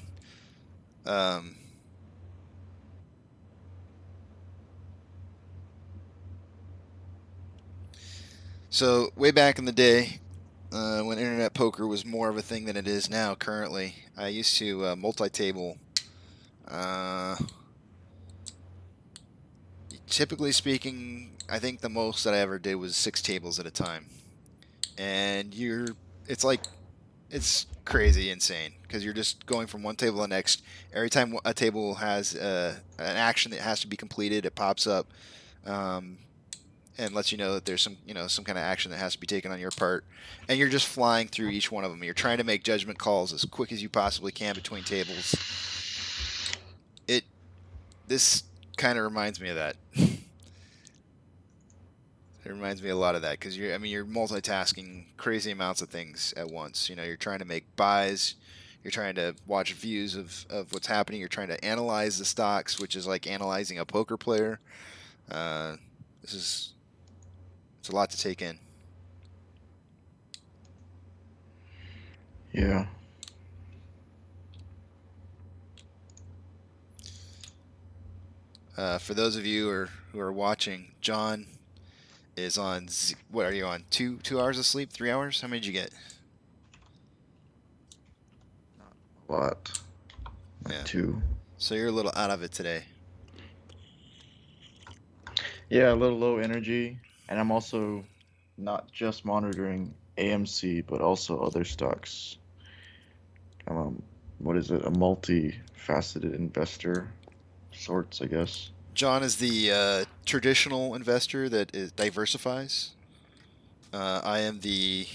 So way back in the day, when internet poker was more of a thing than it is now currently, I used to multi-table. Typically speaking, I think the most that I ever did was 6 tables at a time. And it's crazy insane because you're just going from one table to the next. Every time a table has an action that has to be completed, it pops up and lets you know that there's some kind of action that has to be taken on your part, and you're just flying through each one of them. You're trying to make judgment calls as quick as you possibly can between tables. This kind of reminds me of that. It reminds me a lot of that because you're multitasking crazy amounts of things at once. You know, you're trying to make buys, you're trying to watch views of what's happening, you're trying to analyze the stocks, which is like analyzing a poker player. It's a lot to take in. Yeah. For those of you who are watching, John is on. What are you on? 2 hours of sleep? 3 hours? How many did you get? A lot. Like Yeah. 2. So you're a little out of it today. Yeah, a little low energy, and I'm also not just monitoring AMC, but also other stocks. What is it? A multifaceted investor, sorts, I guess. John is the traditional investor that diversifies. I am the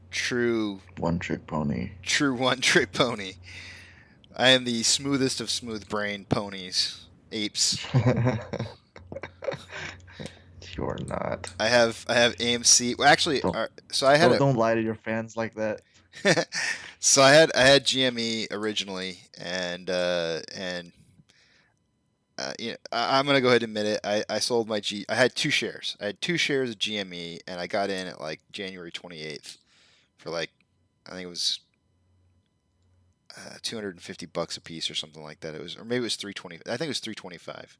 true one-trick pony. True one-trick pony. I am the smoothest of smooth brain ponies, apes. You're not. I have AMC. Well, actually, so I had don't lie to your fans like that. So I had GME originally, and you know, I'm gonna go ahead and admit it. I sold my G. I had 2 shares. I had 2 shares of GME, and I got in at like January 28th for like, I think it was $250 a piece or something like that. It was, or maybe it was 320. I think it was 325.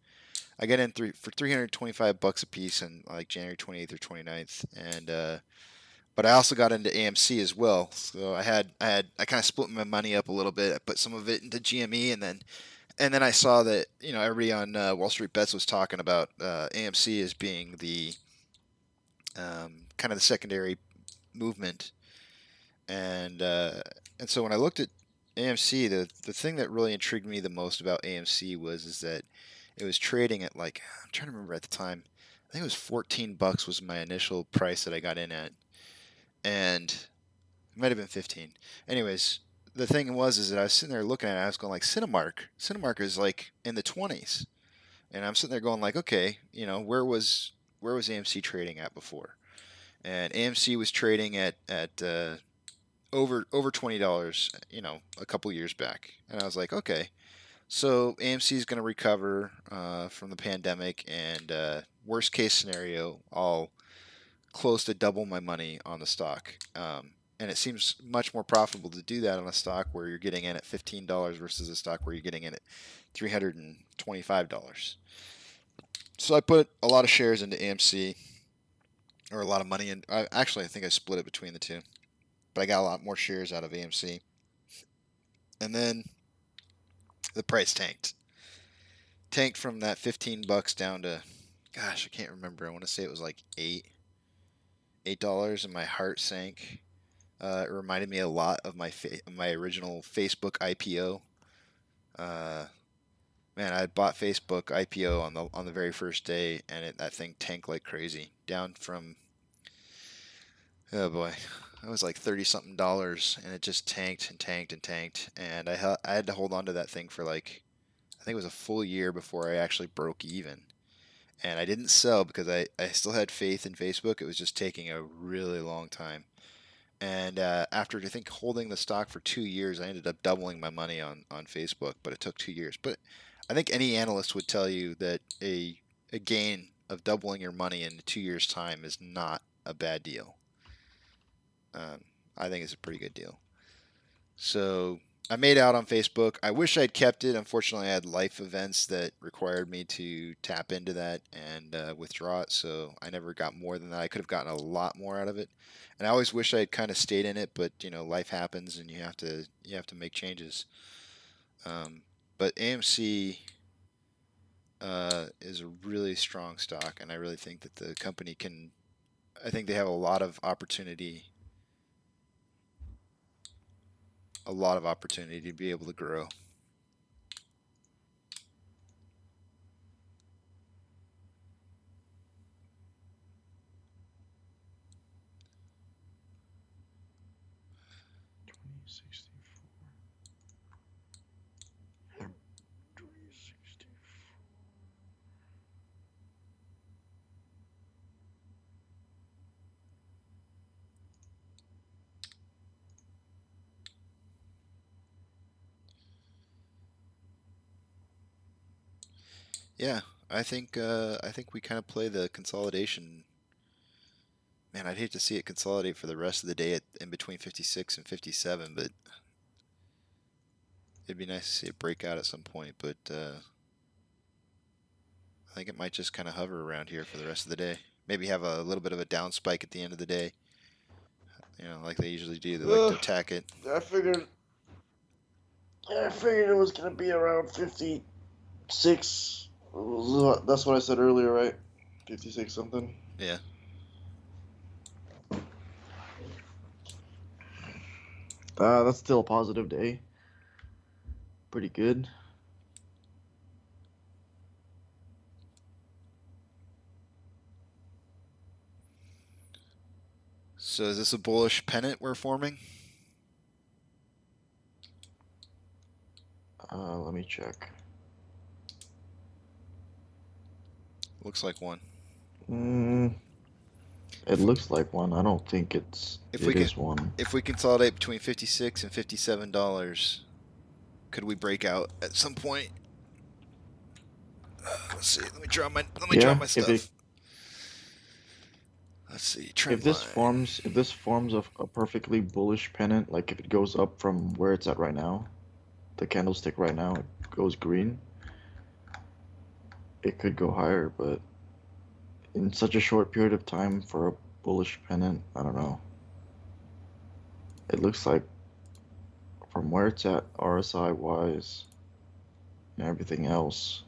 I got in for $325 a piece on like January 28th or 29th, and but I also got into AMC as well. So I kind of split my money up a little bit. I put some of it into GME, and then I saw that, you know, everybody on Wall Street Bets was talking about AMC as being the kind of the secondary movement, and so when I looked at AMC, the thing that really intrigued me the most about AMC was that it was trading at like, I'm trying to remember at the time. I think it was $14 was my initial price that I got in at, and it might have been 15. Anyways, the thing was is that I was sitting there looking at it. I was going like, Cinemark is like in the 20s, and I'm sitting there going like, okay, you know, where was AMC trading at before? And AMC was trading at over $20, you know, a couple years back, and I was like, okay, so AMC is going to recover from the pandemic, and worst case scenario, I'll close to double my money on the stock. And it seems much more profitable to do that on a stock where you're getting in at $15 versus a stock where you're getting in at $325. So I put a lot of shares into AMC, or a lot of money in. I think I split it between the two, but I got a lot more shares out of AMC. And then the price tanked from that $15 down to, gosh, I can't remember. I want to say it was like $8, and my heart sank. It reminded me a lot of my original Facebook IPO. Man, I bought Facebook IPO on the very first day, and that thing tanked like crazy, down from, oh boy, it was like 30 something dollars, and it just tanked and tanked and tanked, and I had to hold on to that thing for like, I think it was a full year before I actually broke even. And I didn't sell because I still had faith in Facebook. It was just taking a really long time. And after, I think, holding the stock for 2 years, I ended up doubling my money on Facebook, but it took 2 years. But I think any analyst would tell you that a gain of doubling your money in 2 years' time is not a bad deal. I think it's a pretty good deal. So I made out on Facebook. I wish I'd kept it. Unfortunately, I had life events that required me to tap into that and withdraw it. So I never got more than that. I could have gotten a lot more out of it. And I always wish I had kind of stayed in it, but you know, life happens, and you have to make changes. But AMC is a really strong stock, and I really think that the company can. I think they have a lot of opportunity. A lot of opportunity to be able to grow. Yeah, I think we kind of play the consolidation. Man, I'd hate to see it consolidate for the rest of the day in between 56 and 57, but it'd be nice to see it break out at some point. But I think it might just kind of hover around here for the rest of the day. Maybe have a little bit of a down spike at the end of the day. You know, like they usually do. They like to attack it. I figured it was gonna be around 56. That's what I said earlier, right? 56 something. Yeah. That's still a positive day. Pretty good. So is this a bullish pennant we're forming? Let me check. Looks like one. It looks like one. I don't think it is one. If we consolidate between $56 and $57, could we break out at some point? Let's see. Let me draw my stuff. Let's see. Trend If this line. forms a perfectly bullish pennant, like if it goes up from where it's at right now, the candlestick right now, it goes green. It could go higher, but in such a short period of time for a bullish pennant, I don't know. It looks like from where it's at RSI wise and everything else,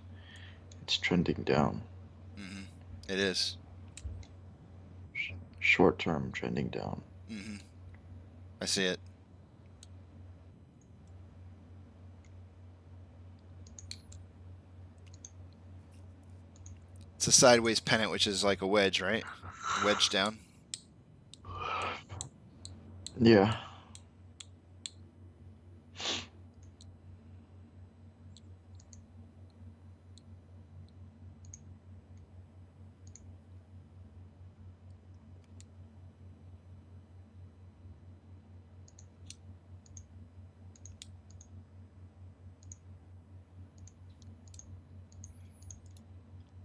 it's trending down. It is. Short term trending down. I see it. It's a sideways pennant, which is like a wedge, right? Wedge down. Yeah.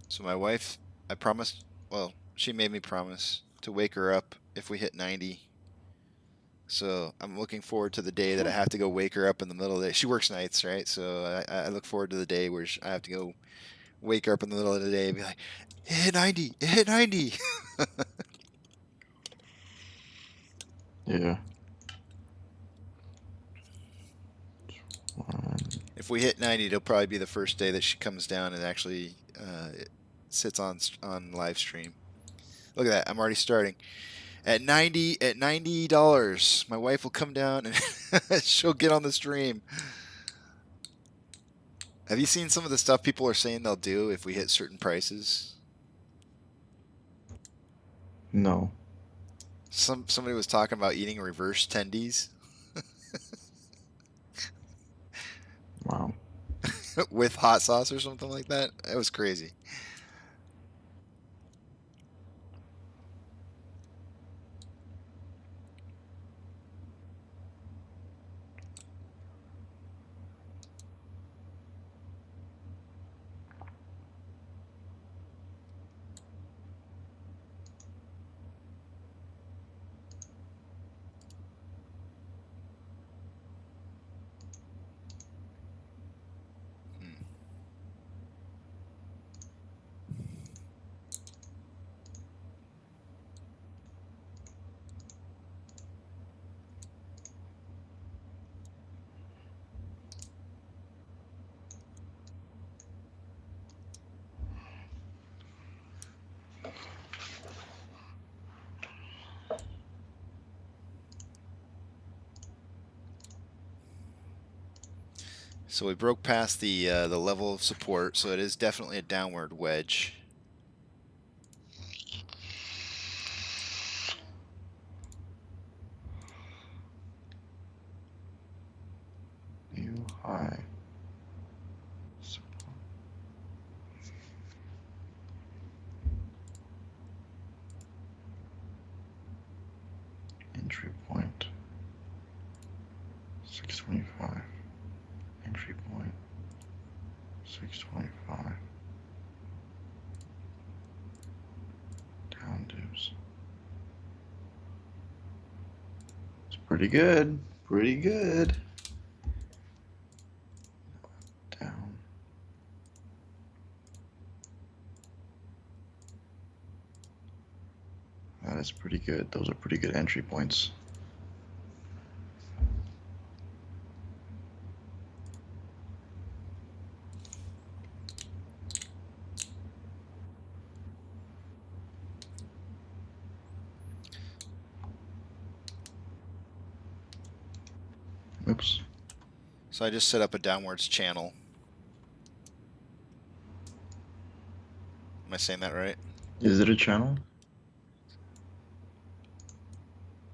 So my wife, I promised, well, she made me promise to wake her up if we hit 90. So I'm looking forward to the day that I have to go wake her up in the middle of the day. She works nights, right? So I look forward to the day where I have to go wake her up in the middle of the day and be like, it hit 90, it hit 90. Yeah. If we hit 90, it'll probably be the first day that she comes down and actually sits on live stream. Look at that. I'm already starting. At $90, my wife will come down and she'll get on the stream. Have you seen some of the stuff people are saying they'll do if we hit certain prices? No. Somebody was talking about eating reverse tendies. Wow. With hot sauce or something like that. That was crazy. So we broke past the level of support, so it is definitely a downward wedge. New high. Entry point 625. Entry point 625. Down dips. It's pretty good. Pretty good. Down. That is pretty good. Those are pretty good entry points. Oops. So I just set up a downwards channel. Am I saying that right? Is it a channel?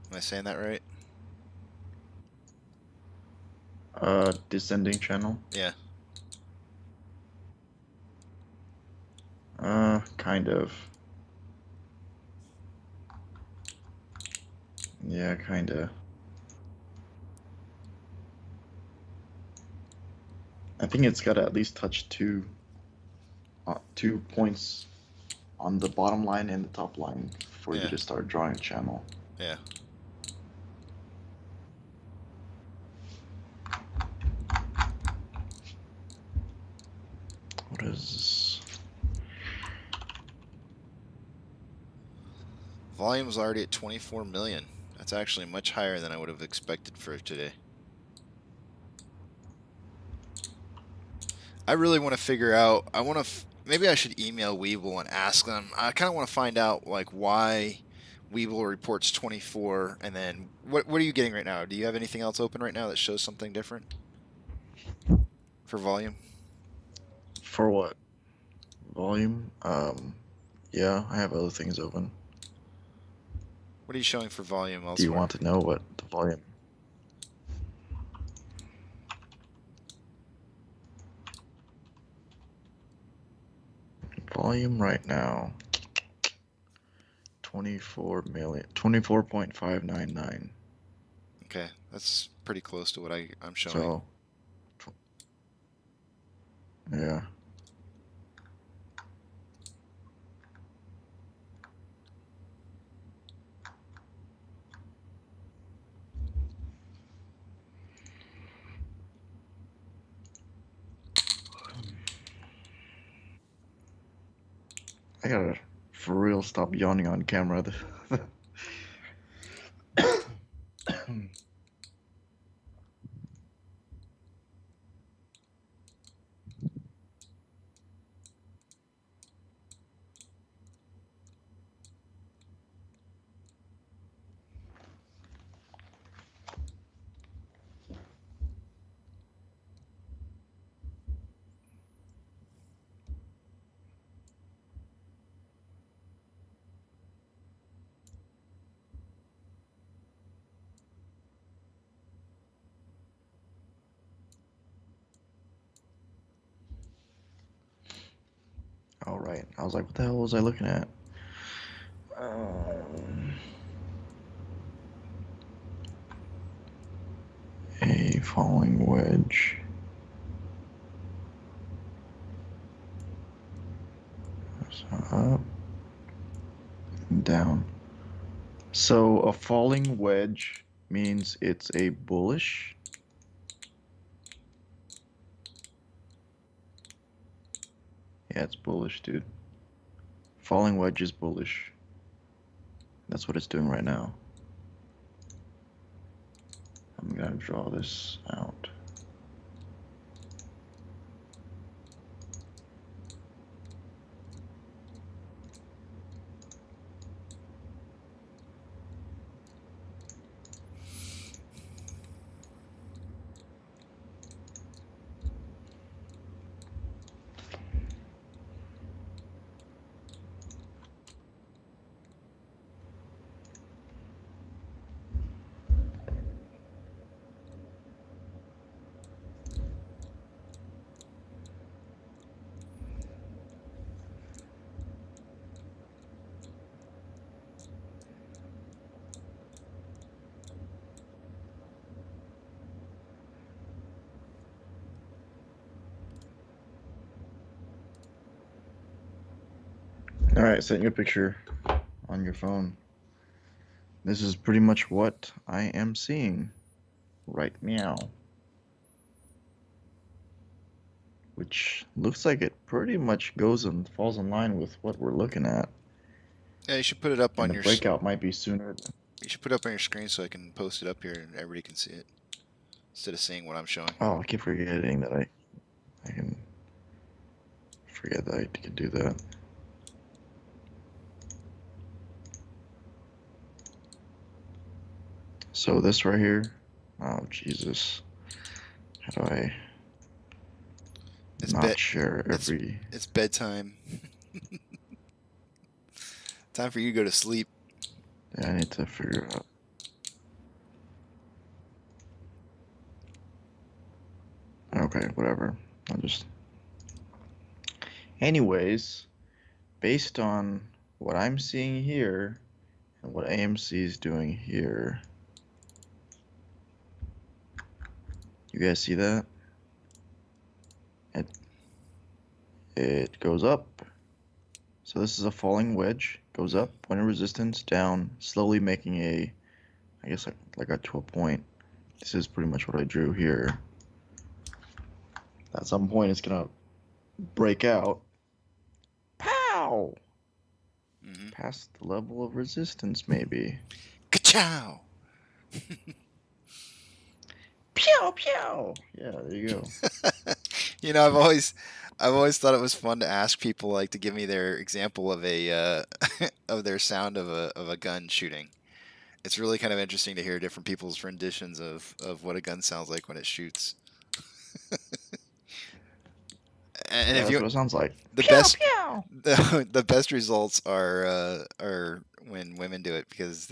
Am I saying that right? Descending channel? Yeah. Kind of. Yeah, kinda. I think it's gotta at least touch 2 points on the bottom line and the top line for you Yeah. to start drawing a channel. Yeah. What is this? Volume was already at 24 million. That's actually much higher than I would have expected for today. I really want to figure out. Maybe I should email Weeble and ask them. I kind of want to find out like why Weeble reports 24, and then what are you getting right now? Do you have anything else open right now that shows something different for volume? For what? Volume? Yeah, I have other things open. What are you showing for volume elsewhere? Do you want to know what the volume? Volume right now. 24.599. Okay, that's pretty close to what I'm showing. So, yeah. I gotta, for real, stop yawning on camera. All right. I was like, what the hell was I looking at? A falling wedge. So up and down. So a falling wedge means it's a bullish. Yeah, it's bullish, dude. Falling wedge is bullish. That's what it's doing right now. I'm gonna draw this out. All right, send you a picture on your phone. This is pretty much what I am seeing right now. Which looks like it pretty much goes and falls in line with what we're looking at. Yeah, you should put it up And on the your. breakout might be sooner. You should put it up on your screen so I can post it up here and everybody can see it instead of seeing what I'm showing. Oh, I keep forgetting that I can forget that I can do that. So this right here, oh Jesus, how do I not share every? It's bedtime. Time for you to go to sleep. Yeah, I need to figure out. Okay, whatever. I'll just. Anyways, based on what I'm seeing here and what AMC is doing here, You guys see that? It goes up. So this is a falling wedge. Goes up, point of resistance, down, slowly making a, I guess like to a point. This is pretty much what I drew here. At some point, it's gonna break out. Pow! Mm-hmm. Past the level of resistance, maybe. Ka-chow! Pew pew. Yeah, there you go. You know, I've always thought it was fun to ask people like to give me their example of a of their sound of a gun shooting. It's really kind of interesting to hear different people's renditions of what a gun sounds like when it shoots. And Yeah, if that's you what it sounds like. the Pew best pew. the best results are when women do it because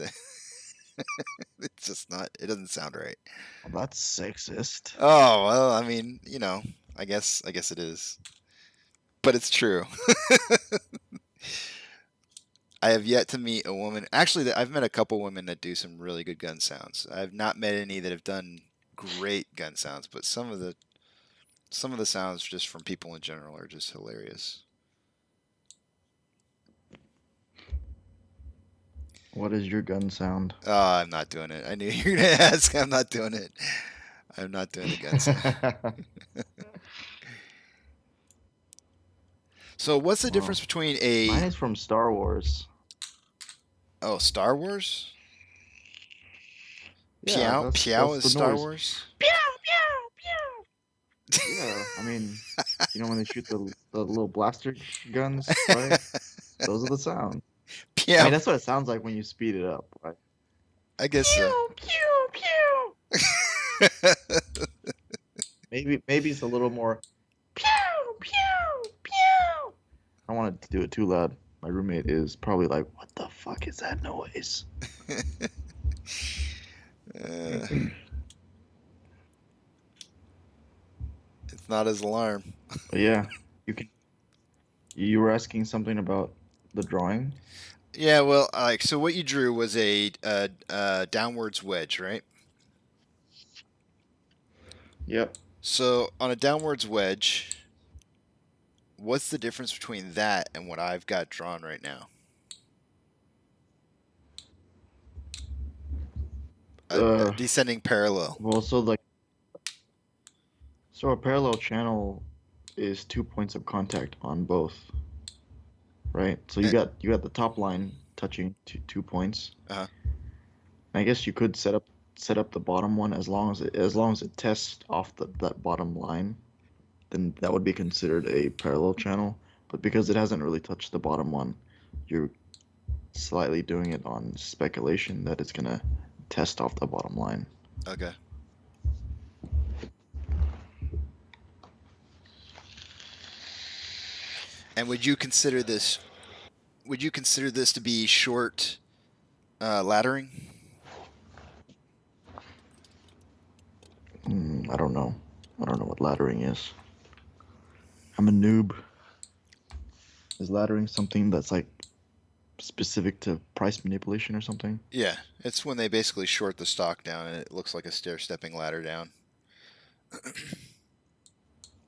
it's just not, it doesn't sound right. Well, that's sexist. Oh, well, I mean, you know, I guess it is. But it's true. I have yet to meet a woman. Actually, I've met a couple women that do some really good gun sounds. I've not met any that have done great gun sounds, but some of the sounds just from people in general are just hilarious. What is your gun sound? Oh, I'm not doing it. I knew you were going to ask. I'm not doing it. I'm not doing the gun sound. So, what's the difference between Mine a is from Star Wars. Star Wars? Yeah, Piao that's is the Star noise. Wars. Pew pew pew. Yeah, I mean, you know when they shoot the little blaster guns, right? Those are the sound. I Piao. mean, that's what it sounds like when you speed it up, right? I guess so. Pew pew. Maybe it's a little more. Pew pew pew. I don't want to do it too loud. My roommate is probably like, "What the fuck is that noise?" It's not his alarm. But yeah, you were asking something about the drawing. Yeah, well, like, so what you drew was a downwards wedge, right? Yep. So on a downwards wedge, what's the difference between that and what I've got drawn right now? A descending parallel. Well, so a parallel channel is 2 points of contact on both, right? So you got the top line touching 2 points. Uh-huh. I guess you could set up the bottom one as long as it tests off that bottom line, then that would be considered a parallel channel. But because it hasn't really touched the bottom one, you're slightly doing it on speculation that it's gonna test off the bottom line. Okay. And would you consider this to be short laddering? I don't know. I don't know what laddering is. I'm a noob. Is laddering something that's like specific to price manipulation or something? Yeah, it's when they basically short the stock down and it looks like a stair-stepping ladder down.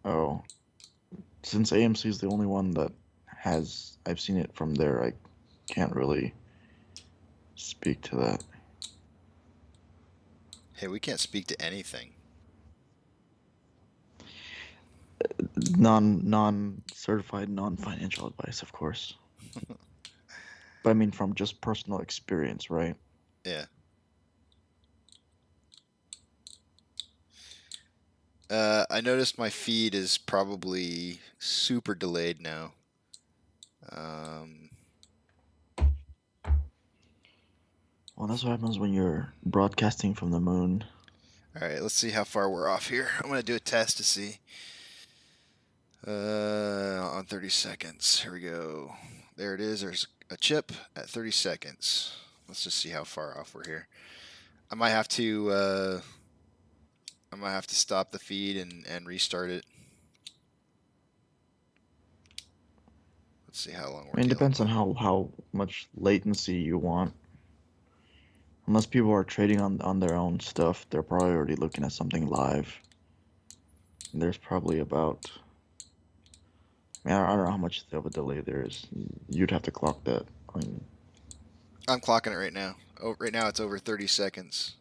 Oh. Since AMC is the only one that I've seen it from there, I can't really speak to that. Hey, we can't speak to anything. Non-certified, non-financial advice, of course. But I mean from just personal experience, right? Yeah. I noticed my feed is probably super delayed now. Well, that's what happens when you're broadcasting from the moon. All right, let's see how far we're off here. I'm going to do a test to see. On 30 seconds. Here we go. There it is. There's a chip at 30 seconds. Let's just see how far off we're here. I might have to stop the feed and restart it. Let's see how long we're I mean, it depends on how much latency you want. Unless people are trading on their own stuff, they're probably already looking at something live. there's probably about. I mean, I don't know how much of a delay there is. You'd have to clock that. I mean, I'm clocking it right now. Oh, right now it's over 30 seconds.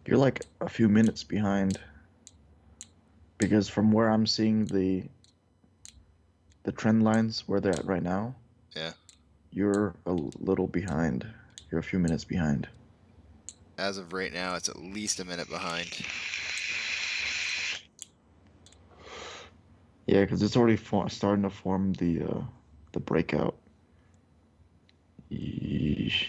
you're like a few minutes behind. Because from where I'm seeing the trend lines where they're at right now, Yeah. you're a little behind. You're a few minutes behind. As of right now, it's at least a minute behind. Yeah, because it's already starting to form the breakout. Yeesh.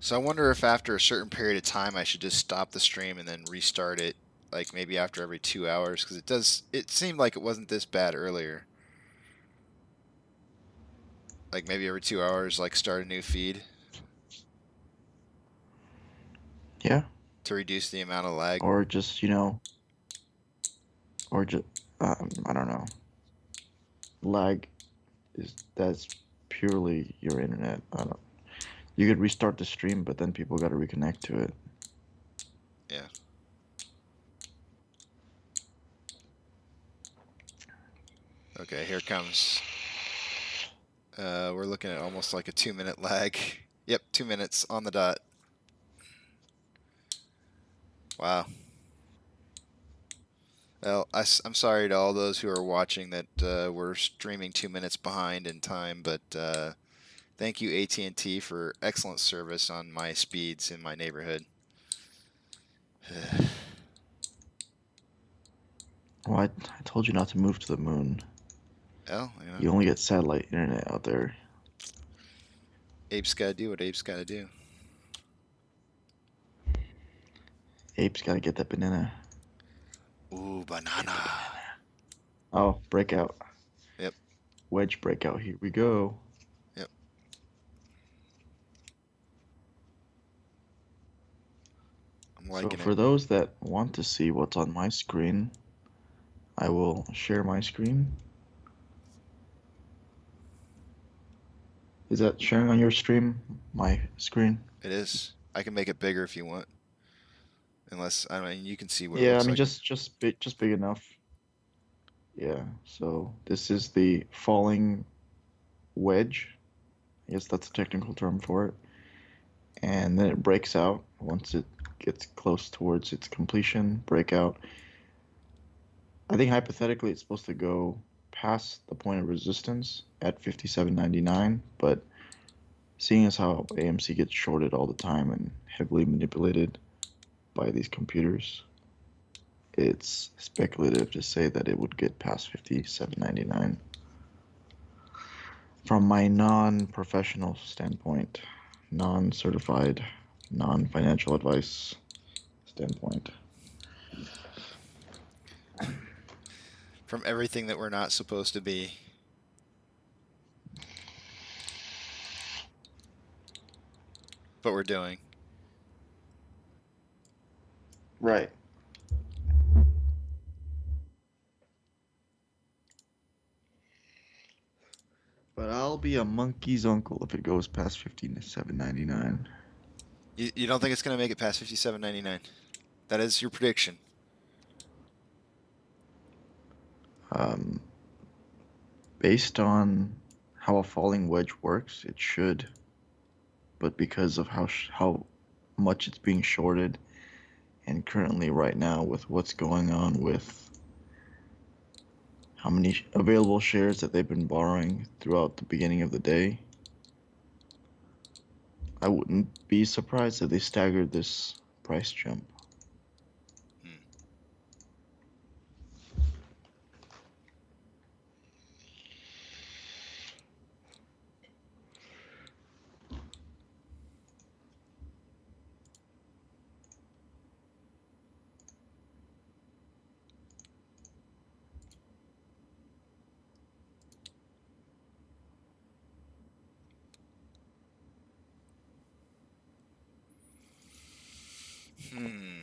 So I wonder if after a certain period of time I should just stop the stream and then restart it, like maybe after every 2 hours, because it seemed like it wasn't this bad earlier. Like maybe every 2 hours, like start a new feed Yeah, to reduce the amount of lag. or just or just I don't know. Lag that's purely your internet. I don't. You could restart the stream, but then people got to reconnect to it. Yeah. Okay, here comes. We're looking at almost like a 2-minute lag. Yep, 2 minutes on the dot. Wow. Well, I'm sorry to all those who are watching that we're streaming 2 minutes behind in time, but thank you AT&T for excellent service on my speeds in my neighborhood. Well, I told you not to move to the moon. Well, You only get satellite internet out there. apes gotta do what apes gotta do. Apes got to get that banana. Ooh, banana. Oh, breakout. Yep. Wedge breakout. Here we go. Yep. I'm So liking for it. those that want to see what's on my screen, I will share my screen. Is that sharing on your stream? My screen? It is. I can make it bigger if you want. Unless, I mean, you can see what it Yeah, I looks mean like. just big enough. Yeah. So this is the falling wedge. I guess that's a technical term for it. And then it breaks out once it gets close towards its completion, breakout. I think hypothetically it's supposed to go past the point of resistance at 57.99, but seeing as how AMC gets shorted all the time and heavily manipulated by these computers, it's speculative to say that it would get past 57.99. From my non-professional standpoint, non-certified, non-financial advice standpoint. From everything that we're not supposed to be. But we're doing. Right. But I'll be a monkey's uncle if it goes past 57.99. You don't think it's going to make it past 57.99? That is your prediction. Based on how a falling wedge works, it should. But because of how much it's being shorted, and currently right now with what's going on with how many available shares that they've been borrowing throughout the beginning of the day, I wouldn't be surprised if they staggered this price jump. Hmm.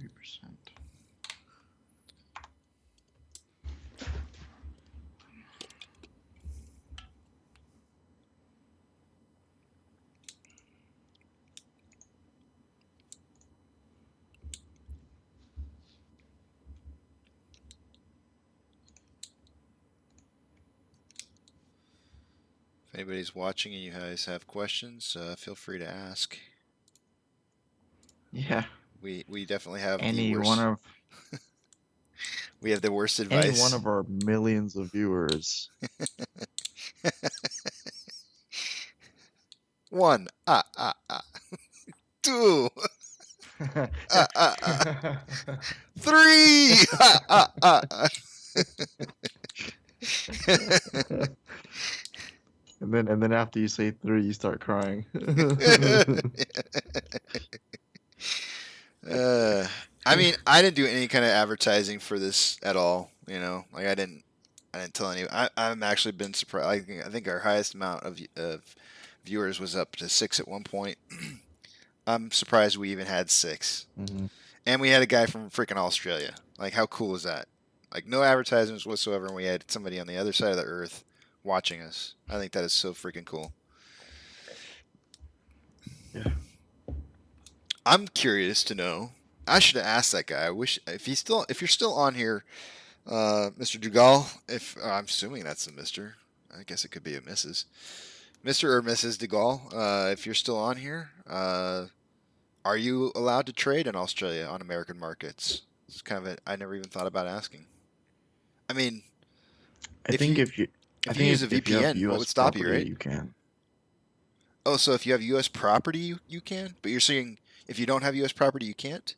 3%. If anybody's watching and you guys have questions, feel free to ask. Yeah. We definitely have the Any worst. one of We have the worst any advice. one of our millions of viewers. One. Two. Three. And then after you say 3, you start crying. I mean, I didn't do any kind of advertising for this at all. You know, like I didn't tell any. I'm actually been surprised. I think our highest amount of viewers was up to 6 at one point. I'm surprised we even had 6. Mhm. And we had a guy from freaking Australia. Like, how cool is that? Like, no advertisements whatsoever, and we had somebody on the other side of the earth watching us. I think that is so freaking cool. Yeah. I'm curious to know. I should have asked that guy. I wish if you're still on here, Mr. Dugal. If I'm assuming that's a Mister. I guess it could be a Mrs. Mr. or Mrs. Dugal. If you're still on here, are you allowed to trade in Australia on American markets? It's kind of I never even thought about asking. I mean, I think if you use a if you have VPN, what US would stop you, property, right? you can. Oh, so if you have U.S. property, you can. But you're saying if you don't have U.S. property, you can't.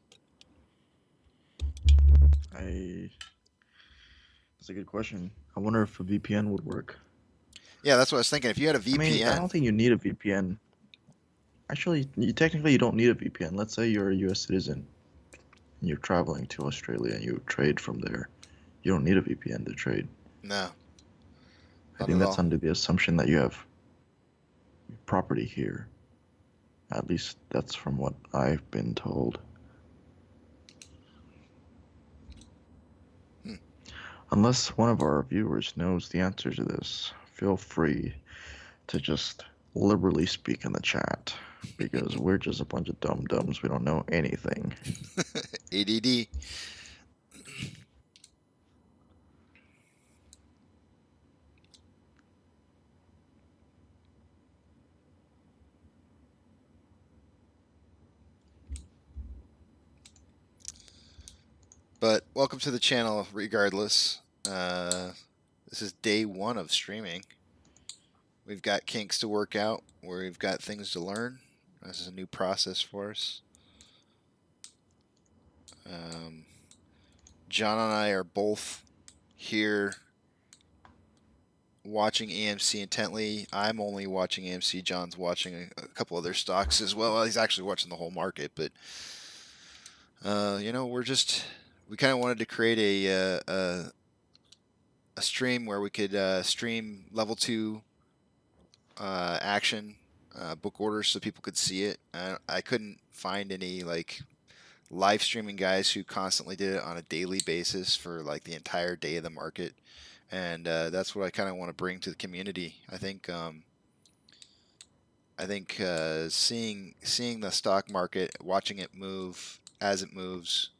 That's a good question. I wonder if a VPN would work. Yeah, that's what I was thinking. If you had a VPN, I mean, I don't think you need a VPN. Actually, technically you don't need a VPN. Let's say you're a US citizen and you're traveling to Australia and you trade from there. You don't need a VPN to trade. no. I Not think at that's all. under the assumption that you have property here. At least that's from what I've been told. Unless one of our viewers knows the answer to this, feel free to just liberally speak in the chat, because we're just a bunch of dum-dums. We don't know anything. ADD. But welcome to the channel, regardless. This is day 1 of streaming. We've got kinks to work out, where we've got things to learn. This is a new process for us. John and I are both here watching AMC intently. I'm only watching AMC. John's watching a couple other stocks as well. He's actually watching the whole market, but you know, we kind of wanted to create a stream where we could stream level 2 action book orders so people could see it. I couldn't find any like live streaming guys who constantly did it on a daily basis for like the entire day of the market, and that's what I kind of want to bring to the community. I think seeing the stock market, watching it move as it moves,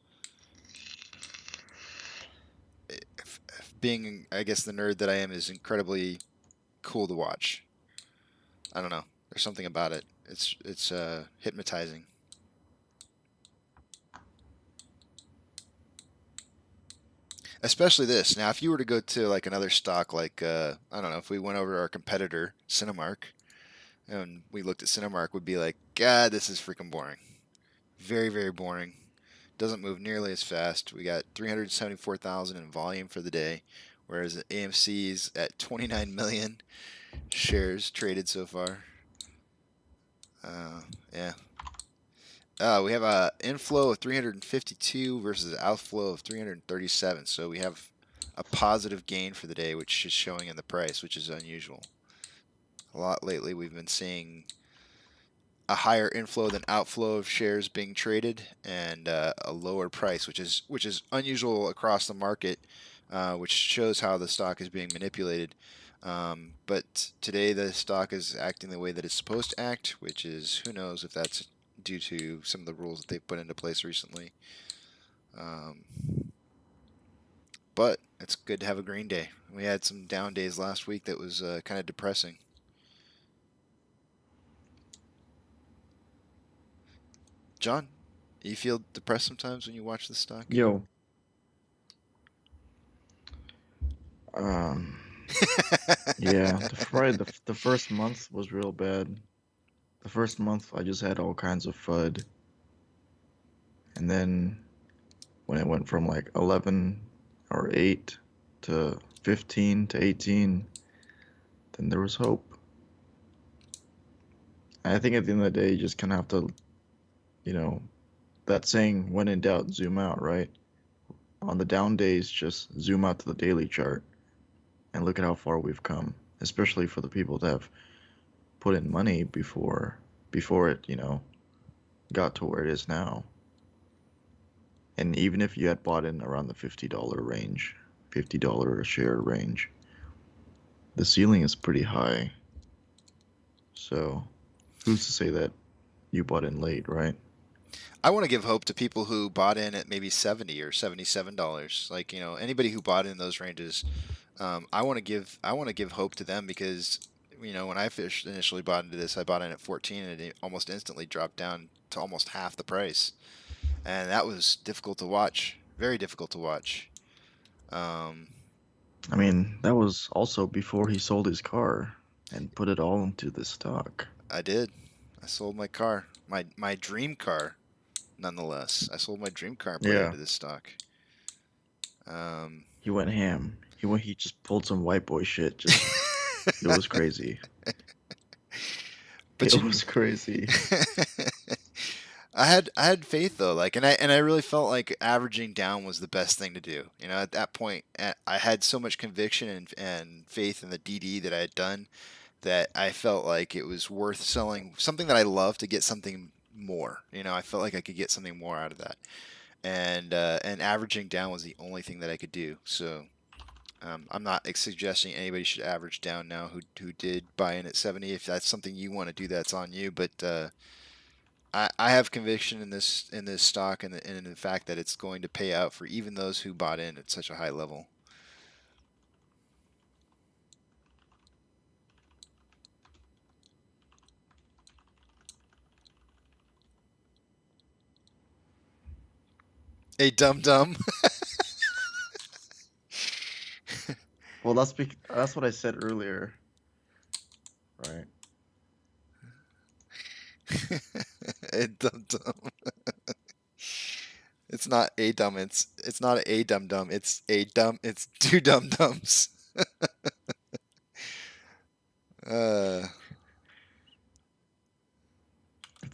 being, I guess, the nerd that I am, is incredibly cool to watch. I don't know. There's something about it. It's hypnotizing. Especially this. Now, if you were to go to like another stock, like I don't know, if we went over to our competitor Cinemark, and we looked at Cinemark, we'd be like, God, this is freaking boring. Very, very boring. Doesn't move nearly as fast. We got 374,000 in volume for the day, whereas AMC's at 29 million shares traded so far. Yeah. We have a inflow of 352 versus an outflow of 337. So we have a positive gain for the day, which is showing in the price, which is unusual. A lot lately we've been seeing a higher inflow than outflow of shares being traded, and a lower price, which is unusual across the market, which shows how the stock is being manipulated. But today the stock is acting the way that it's supposed to act, which is, who knows if that's due to some of the rules that they've put into place recently. But it's good to have a green day. We had some down days last week that was kind of depressing. John, you feel depressed sometimes when you watch the stock? Yo. Yeah, probably the first month was real bad. The first month I just had all kinds of FUD. And then when it went from like 11 or 8 to 15 to 18, then there was hope. And I think at the end of the day, you just kind of have to, you know, that saying, when in doubt, zoom out, right? On the down days, just zoom out to the daily chart and look at how far we've come, especially for the people that have put in money before it, got to where it is now. And even if you had bought in around the $50 range, $50 a share range, the ceiling is pretty high. So who's to say that you bought in late, right? I want to give hope to people who bought in at maybe $70 or $77. Like, anybody who bought in those ranges, I want to give hope to them, because when I initially bought into this, I bought in at 14 and it almost instantly dropped down to almost half the price, and that was difficult to watch, very difficult to watch. I mean, that was also before he sold his car and put it all into this stock. I did. I sold my car, my dream car. Nonetheless, I sold my dream car and put it into this stock. He went ham. He just pulled some white boy shit. It was crazy. But it was crazy. I had faith though, and I really felt like averaging down was the best thing to do. At that point, I had so much conviction and faith in the DD that I had done, that I felt like it was worth selling something that I love to get something more. I felt like I could get something more out of that, and averaging down was the only thing that I could do. So I'm not suggesting anybody should average down now who did buy in at 70. If that's something you want to do, that's on you. But I have conviction in this stock, and in the fact that it's going to pay out for even those who bought in at such a high level. A dum-dum. Well, that's what I said earlier, right? A dum-dum. It's not a dumb. It's not a dum-dum. It's a dumb. It's two dum-dums. It's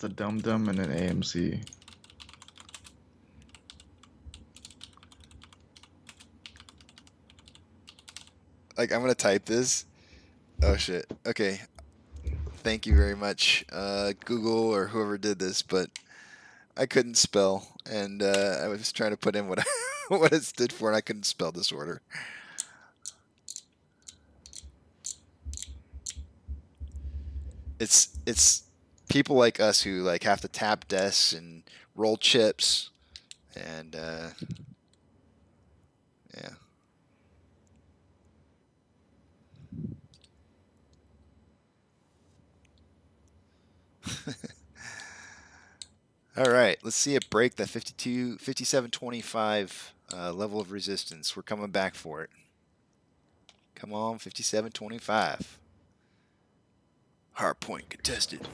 a dum-dum and an AMC. Like, I'm gonna type this. Oh shit. Okay. Thank you very much, Google or whoever did this, but I couldn't spell, and I was trying to put in what what it stood for, and I couldn't spell disorder. It's people like us who have to tap desks and roll chips, and yeah. All right, let's see it break the 57.25 level of resistance. We're coming back for it. Come on, 57.25. Hard point contested.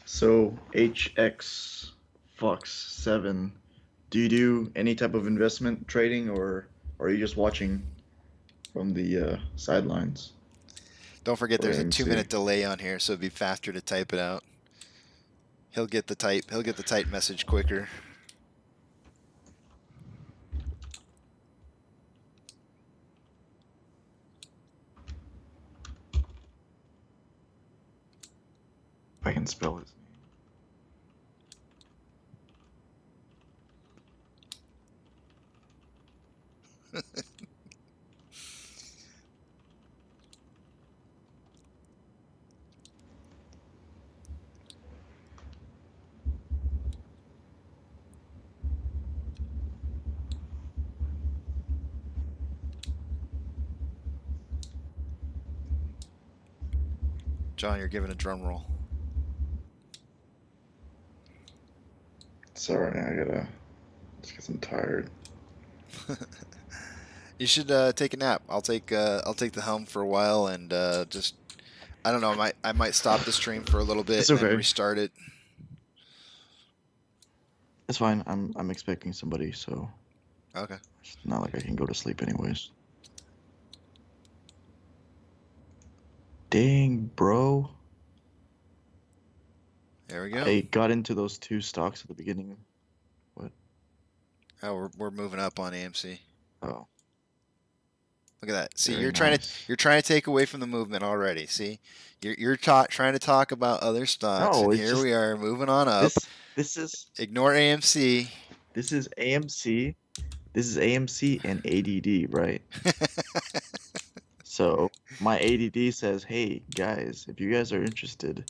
So HX Fox 7, do you do any type of investment trading, or are you just watching from the sidelines? Don't forget there's a AMC? 2-minute delay on here, so it'd be faster to type it out. He'll get the type message quicker. can spell it. John, you're giving a drum roll. Sorry, I gotta. Just because I'm tired. You should take a nap. I'll take the helm for a while and just I don't know. I might stop the stream for a little bit It's and then okay. restart it. It's fine. I'm expecting somebody, so Okay. it's not like I can go to sleep anyways. Dang, bro. There we go. I got into those 2 stocks at the beginning. What? Oh, we're moving up on AMC. Oh. Look at that. See, Very you're nice. trying to take away from the movement already. See, you're trying to talk about other stocks, No, and it's here just we are moving on up. this is Ignore AMC. this is AMC. This is AMC and ADD, right? So my ADD says, hey guys, if you guys are interested,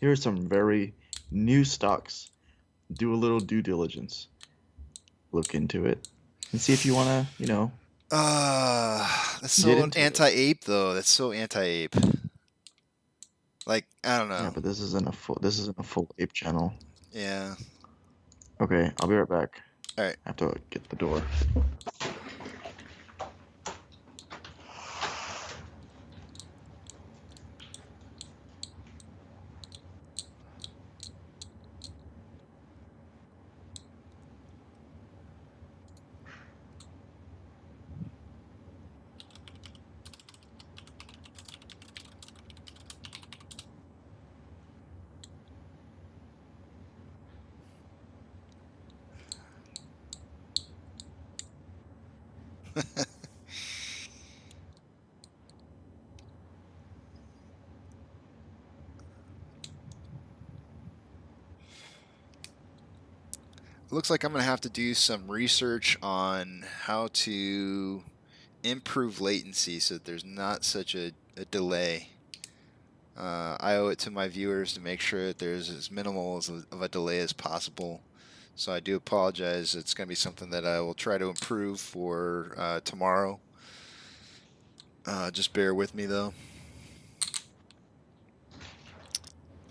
here are some very new stocks. Do a little due diligence. Look into it and see if you want to, That's Get so into it. anti-ape though. That's so anti-ape. Like, I don't know. Yeah, but this isn't a full ape channel. Yeah. Okay, I'll be right back. All right. I have to get the door. Looks like I'm going to have to do some research on how to improve latency so that there's not such a delay. I owe it to my viewers to make sure that there's as minimal of a delay as possible. So I do apologize. It's going to be something that I will try to improve for tomorrow. Just bear with me, though.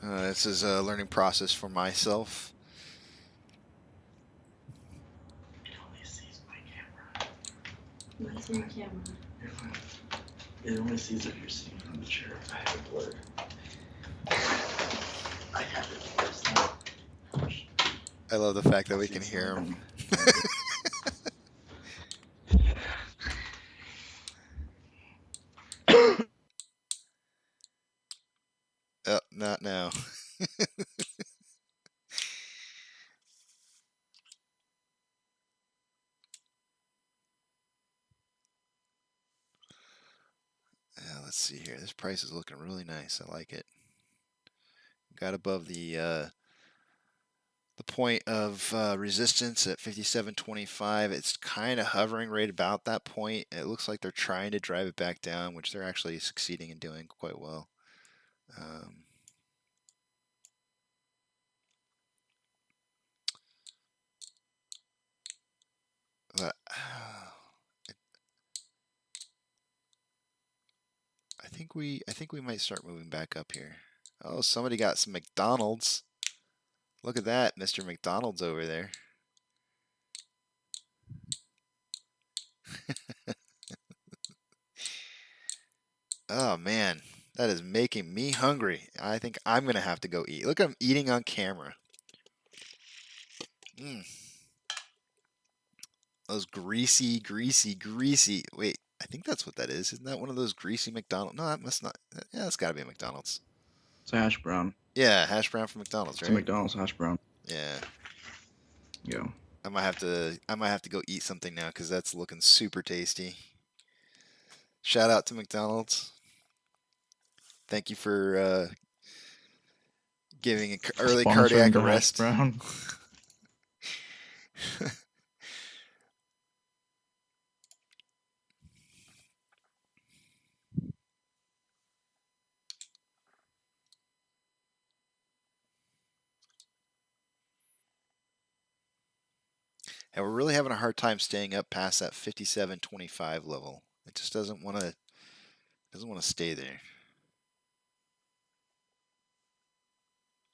This is a learning process for myself. It only sees my camera. What's your camera? It only sees if you're sitting on the chair. I have it blurred. I have it blurred. I love the fact that we can hear him. Oh, not now. Let's see here. This price is looking really nice. I like it. Got above the point of resistance at 57.25. It's kind of hovering right about that point. It looks like they're trying to drive it back down, which they're actually succeeding in doing quite well. But I think we might start moving back up here. Oh, somebody got some McDonald's. Look at that, Mr. McDonald's over there. Oh man, that is making me hungry. I think I'm gonna have to go eat. Look, I'm eating on camera. Those greasy. Wait, I think that's what that is. Isn't that one of those greasy McDonald's? No, that must not. Yeah, that's got to be a McDonald's. It's a hash brown. Yeah, hash brown from McDonald's, right? It's a McDonald's hash brown. Yeah. Yeah. I might have to go eat something now because that's looking super tasty. Shout out to McDonald's. Thank you for giving early Sponsoring cardiac the hash arrest. brown. And we're really having a hard time staying up past that 57.25 level. It just doesn't want to stay there.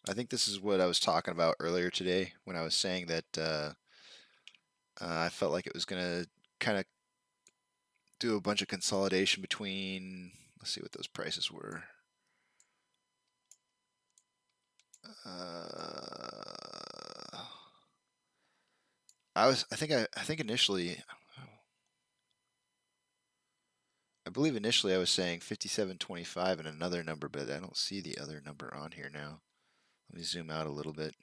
I think this is what I was talking about earlier today when I was saying that I felt like it was going to kind of do a bunch of consolidation between, let's see what those prices were. I think initially, I believe initially I was saying 57.25 and another number, but I don't see the other number on here now. Let me zoom out a little bit.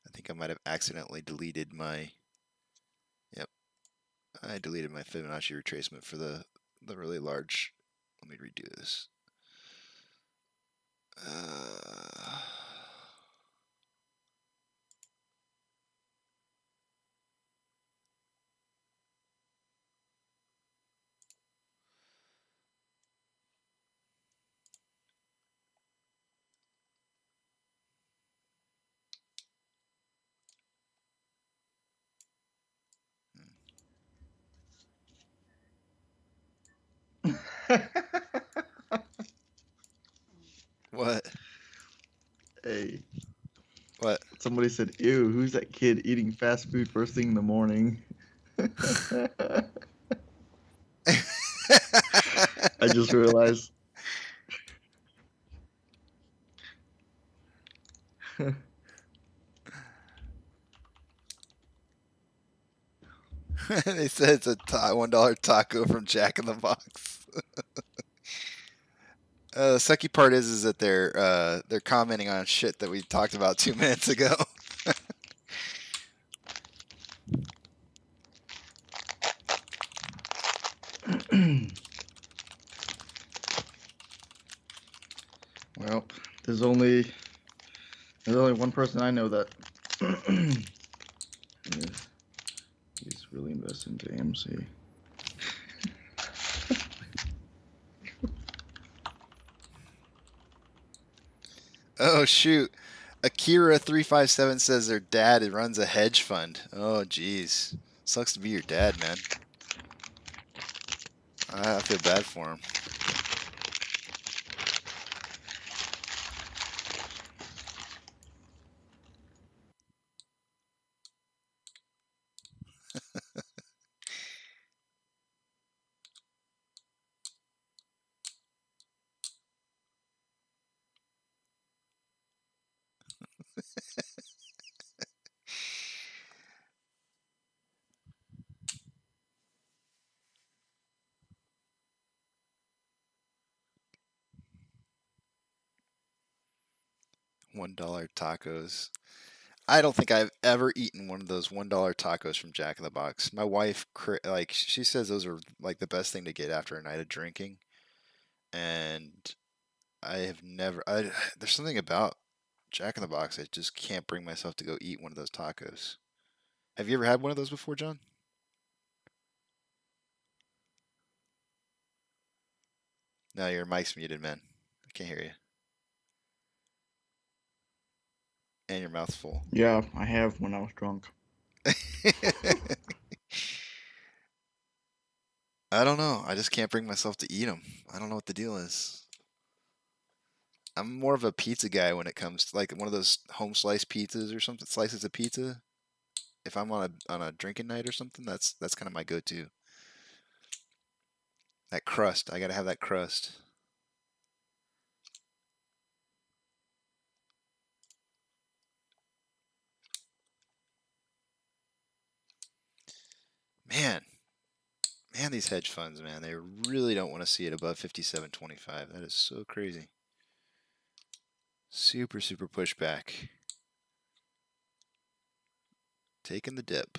I think I might have accidentally deleted my, yep, I deleted my Fibonacci retracement for the really large. Let me redo this. What? Hey, What? somebody said, "Ew, who's that kid eating fast food first thing in the morning?" I just realized. They said it's a $1 taco from Jack in the Box. The sucky part is that they're commenting on shit that we talked about 2 minutes ago. Well, there's only one person I know that he's really invested into AMC. Oh shoot. Akira357 says their dad runs a hedge fund. Oh geez. Sucks to be your dad, man. I feel bad for him. $1 tacos. I don't think I've ever eaten one of those $1 tacos from Jack in the Box. My wife, like, she says those are like the best thing to get after a night of drinking, and I have never. There's something about Jack in the Box I just can't bring myself to go eat one of those tacos. Have you ever had one of those before, John? No, your mic's muted, man. I can't hear you. And your mouth's full. Yeah, I have when I was drunk. I don't know. I just can't bring myself to eat them. I don't know what the deal is. I'm more of a pizza guy when it comes to like one of those home slice pizzas or something, slices of pizza. If I'm on a drinking night or something, that's kind of my go-to. That crust, I gotta have that crust. Man, these hedge funds, man, they really don't want to see it above 57.25. That is so crazy. Super pushback. Taking the dip.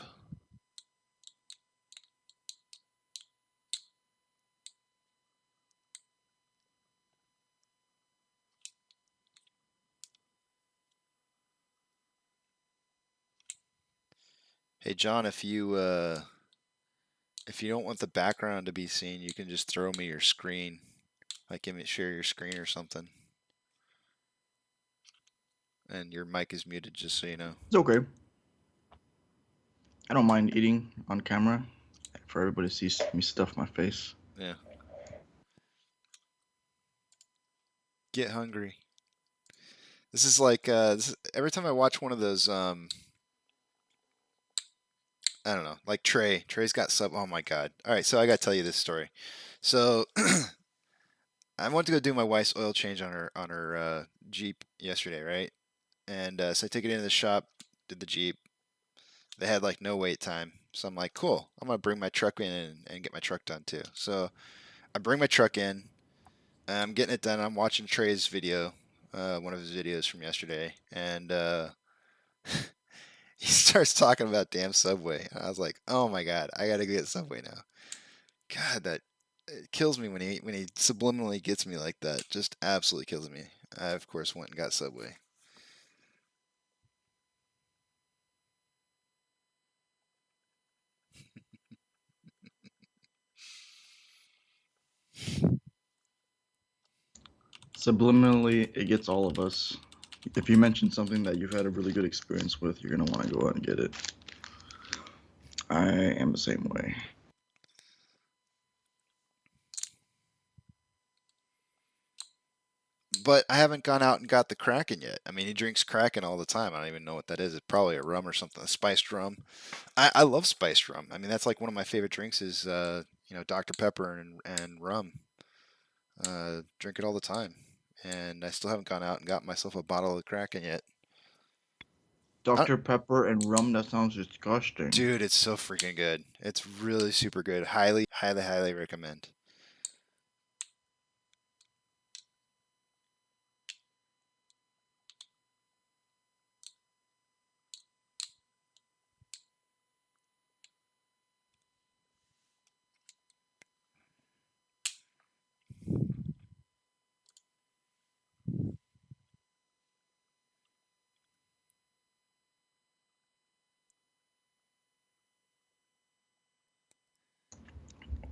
Hey John, if you don't want the background to be seen, you can just throw me your screen, like share your screen or something. And your mic is muted, just so you know. It's okay. I don't mind eating on camera for everybody to see me stuff my face. Yeah. Get hungry. This is like every time I watch one of those I don't know, like Trey. Trey's got sub. Oh my god! All right, so I got to tell you this story. So I went to go do my wife's oil change on her Jeep yesterday, right? And so I took it into the shop, did the Jeep. They had like no wait time, so I'm like, cool. I'm gonna bring my truck in and get my truck done too. So I bring my truck in. I'm getting it done. I'm watching Trey's video, one of his videos from yesterday, and he starts talking about damn Subway. And I was like, oh my god, I gotta get Subway now. God, that it kills me when he subliminally gets me like that. Just absolutely kills me. I of course went and got Subway. Subliminally, it gets all of us. If you mention something that you've had a really good experience with, you're gonna want to go out and get it. I am the same way. But I haven't gone out and got the Kraken yet. I mean, he drinks Kraken all the time. I don't even know what that is. It's probably a rum or something, a spiced rum. I love spiced rum. I mean, that's like one of my favorite drinks is Dr. Pepper and rum. Drink it all the time, and I still haven't gone out and got myself a bottle of the Kraken yet. Dr. Pepper and rum, that sounds disgusting. Dude, it's so freaking good. It's really super good. Highly, highly, highly recommend.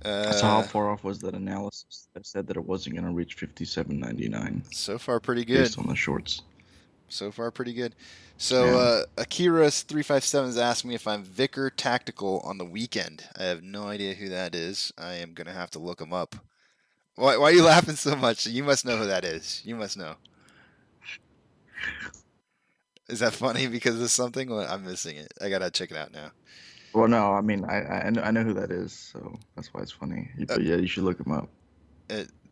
So how far off was that analysis that said that it wasn't gonna reach 57.99 So far, pretty good. based on the shorts? So far, pretty good. So Akira's357 has asked me if I'm Vicar Tactical on the weekend. I have no idea who that is. I am gonna have to look him up. Why are you laughing so much? You must know who that is. You must know. Is that funny because of something? Well, I'm missing it. I gotta check it out now. Well, no, I mean I know who that is, so that's why it's funny. But yeah, you should look him up.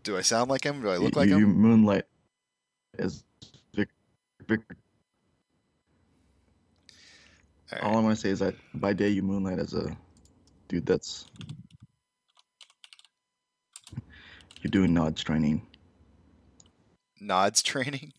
Do I sound like him? Do I look you, like you him? moonlight as Victor. All All right. I'm gonna say is that by day you moonlight as a dude that's you're doing nods training. Nods training.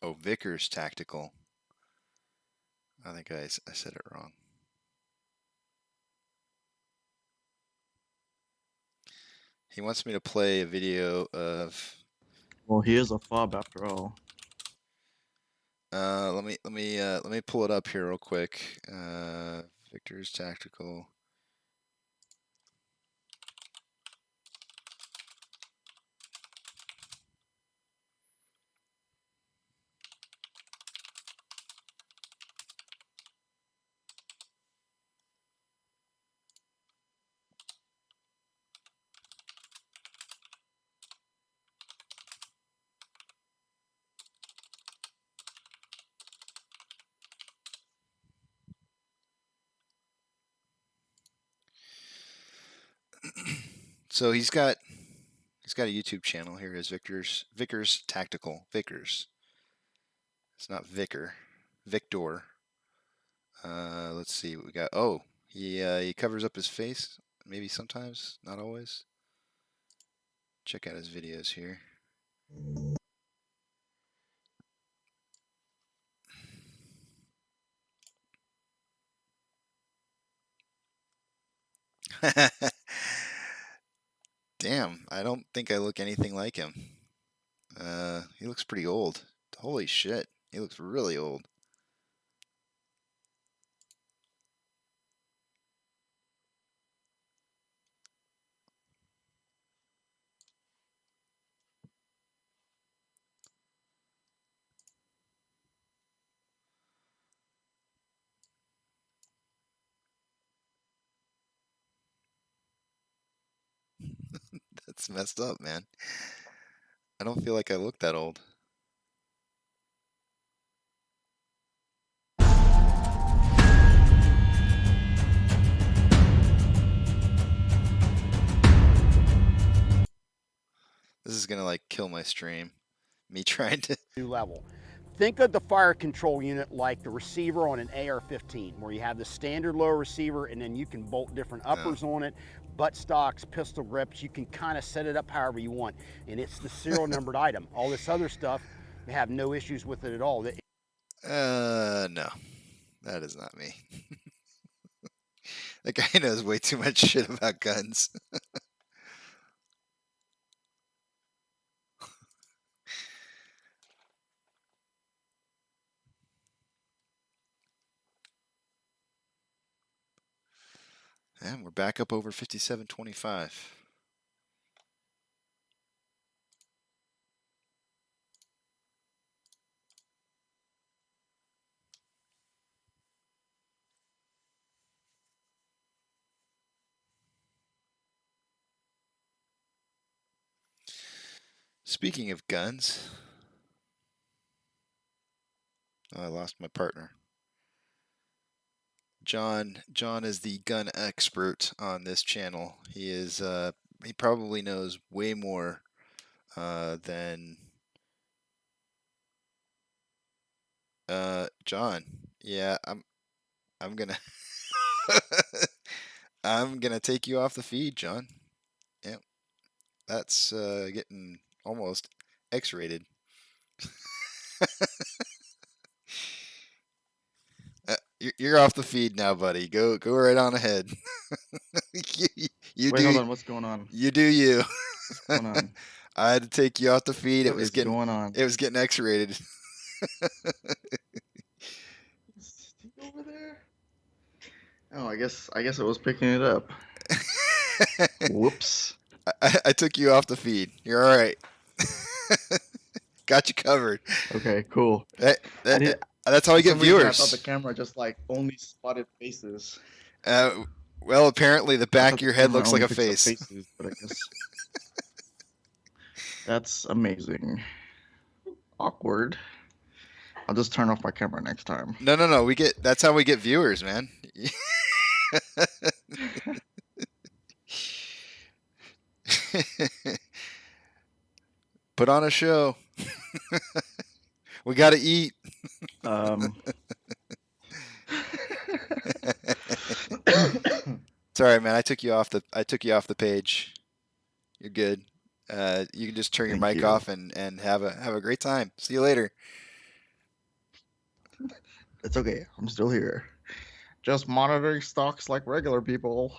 Oh, Vickers Tactical. I think I said it wrong. He wants me to play a video of. Well, he is a fob after all. Let me pull it up here real quick. Victor's Tactical. So he's got a YouTube channel here. Is Vickers Tactical. Vickers. It's not Vicar. Victor. Let's see what we got. Oh, he covers up his face. Maybe sometimes, not always. Check out his videos here. Damn, I don't think I look anything like him. He looks pretty old. Holy shit, he looks really old. That's messed up, man. I don't feel like I look that old. This is gonna like kill my stream. Me trying to. New level. Think of the fire control unit like the receiver on an AR-15, where you have the standard low receiver and then you can bolt different uppers on it, butt stocks, pistol grips. You can kind of set it up however you want. And it's the serial numbered item. All this other stuff, you have no issues with it at all. No, that is not me. That guy knows way too much shit about guns. And we're back up over 57.25. Speaking of guns, oh, I lost my partner. John is the gun expert on this channel. He is he probably knows way more than John. Yeah, I'm gonna I'm gonna take you off the feed, John. Yep. That's getting almost X-rated. You're off the feed now, buddy. Go right on ahead. you Wait, do. hold on. What's going on? You do you. What's going on? I had to take you off the feed. What is going on? It was getting X-rated. Is he over there? Oh, I guess it was picking it up. Whoops. I took you off the feed. You're all right. Got you covered. Okay, cool. That's how we get viewers. I thought the camera just like only spotted faces. Well, apparently the back of your head looks like a face. Faces, but I guess that's amazing. Awkward. I'll just turn off my camera next time. No. That's how we get viewers, man. Put on a show. We got to eat. Sorry, man. I took you off the page. You're good. You can just turn your mic off and have a great time. See you later. It's okay. I'm still here. Just monitoring stocks like regular people.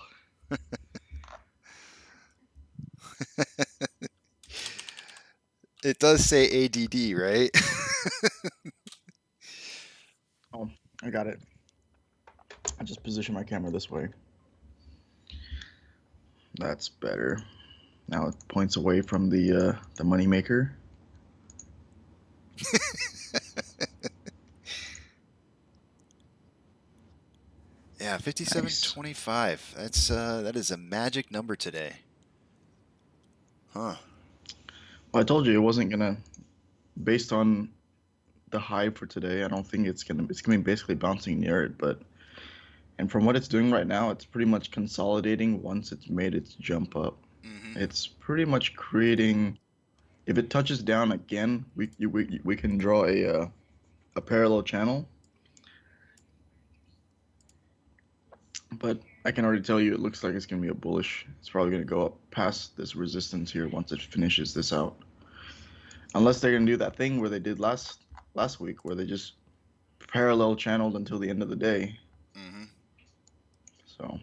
It does say ADD, right? Oh, I got it. I just position my camera this way. That's better. Now it points away from the money maker. Yeah, 57.25. That's that is a magic number today. Huh. Well, I told you it wasn't gonna, based on the high for today, I don't think it's gonna be basically bouncing near it, and from what it's doing right now, it's pretty much consolidating once it's made its jump up. Mm-hmm. It's pretty much creating, if it touches down again, we can draw a parallel channel. But I can already tell you it looks like it's going to be a bullish. It's probably going to go up past this resistance here once it finishes this out. Unless they're going to do that thing where they did last week, where they just parallel channeled until the end of the day. Mm-hmm. So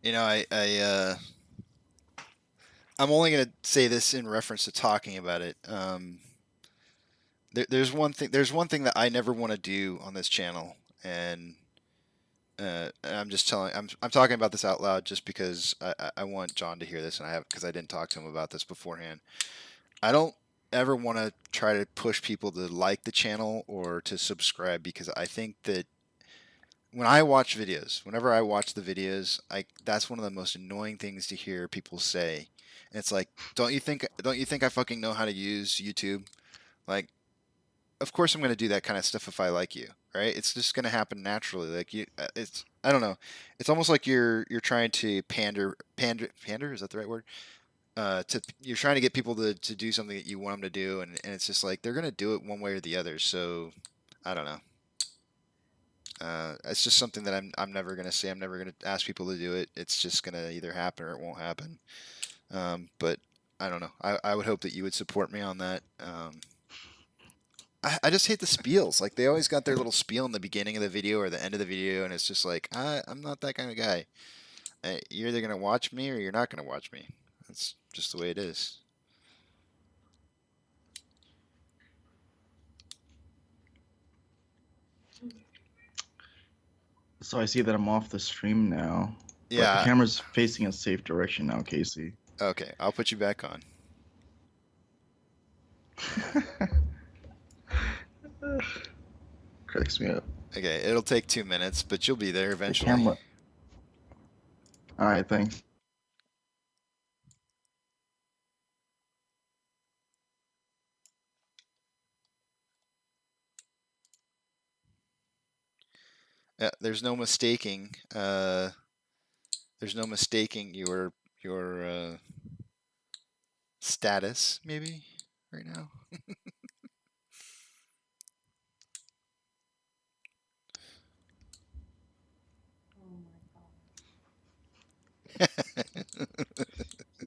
You know, I'm only gonna say this in reference to talking about it. There's one thing. There's one thing that I never want to do on this channel, and I'm just telling. I'm talking about this out loud just because I want John to hear this, and because I didn't talk to him about this beforehand. I don't ever want to try to push people to like the channel or to subscribe, because I think that when I watch videos, whenever I watch the videos, that's one of the most annoying things to hear people say. And it's like, don't you think I fucking know how to use YouTube? Like, of course I'm going to do that kind of stuff if I like you, right? It's just going to happen naturally. Like it's I don't know. It's almost like you're trying to pander, is that the right word? You're trying to get people to do something that you want them to do, and it's just like they're going to do it one way or the other. So I don't know. It's just something that I'm never gonna say. I'm never gonna ask people to do it. It's just gonna either happen or it won't happen. But I don't know. I would hope that you would support me on that. I just hate the spiels. Like, they always got their little spiel in the beginning of the video or the end of the video, and it's just like, I'm not that kind of guy. You're either gonna watch me or you're not gonna watch me. That's just the way it is. So I see that I'm off the stream now. But the Yeah. camera's facing a safe direction now, Casey. Okay, I'll put you back on. Cracks me up. Okay, it'll take 2 minutes, but you'll be there The eventually. camera. All right, thanks. There's no mistaking. There's no mistaking your status, maybe, right now.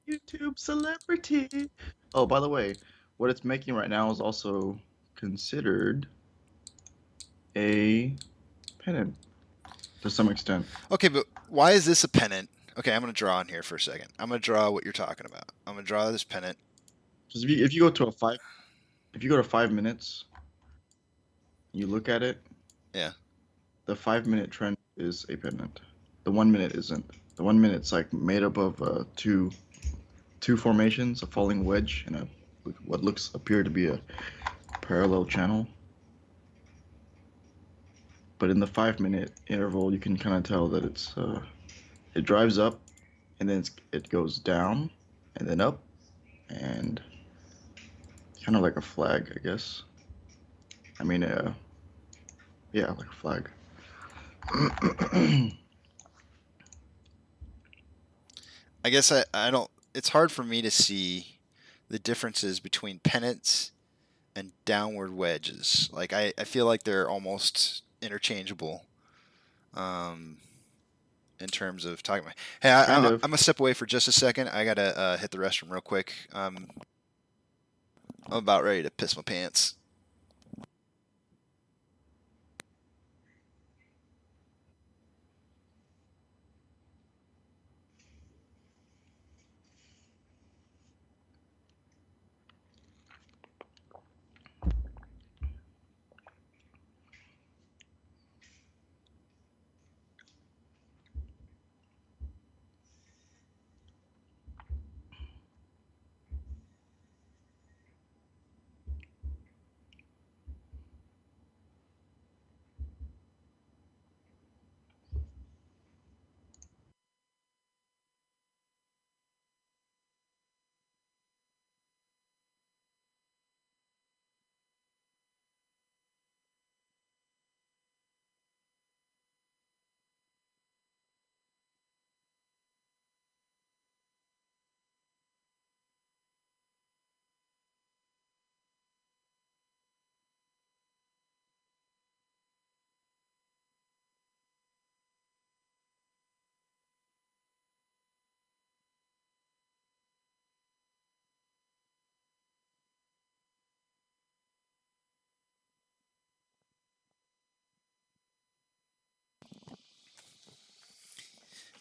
YouTube celebrity. Oh, by the way, what it's making right now is also considered a pennant to some extent. Okay, but why is this a pennant? Okay, I'm going to draw on here for a second. I'm going to draw what you're talking about. I'm going to draw this pennant. Just if you go to if you go to 5 minutes, you look at it. Yeah. The 5-minute trend is a pennant. The 1 minute isn't. The 1 minute's like made up of two formations, a falling wedge and what appear to be a parallel channel. But in the 5-minute interval, you can kind of tell that it drives up, and then it goes down, and then up, and kind of like a flag, I guess. I mean, yeah, like a flag. I guess I don't. It's hard for me to see the differences between pennants and downward wedges. Like, I feel like they're almost interchangeable. In terms of talking about. Hey, I'm gonna step away for just a second. I gotta hit the restroom real quick. I'm about ready to piss my pants.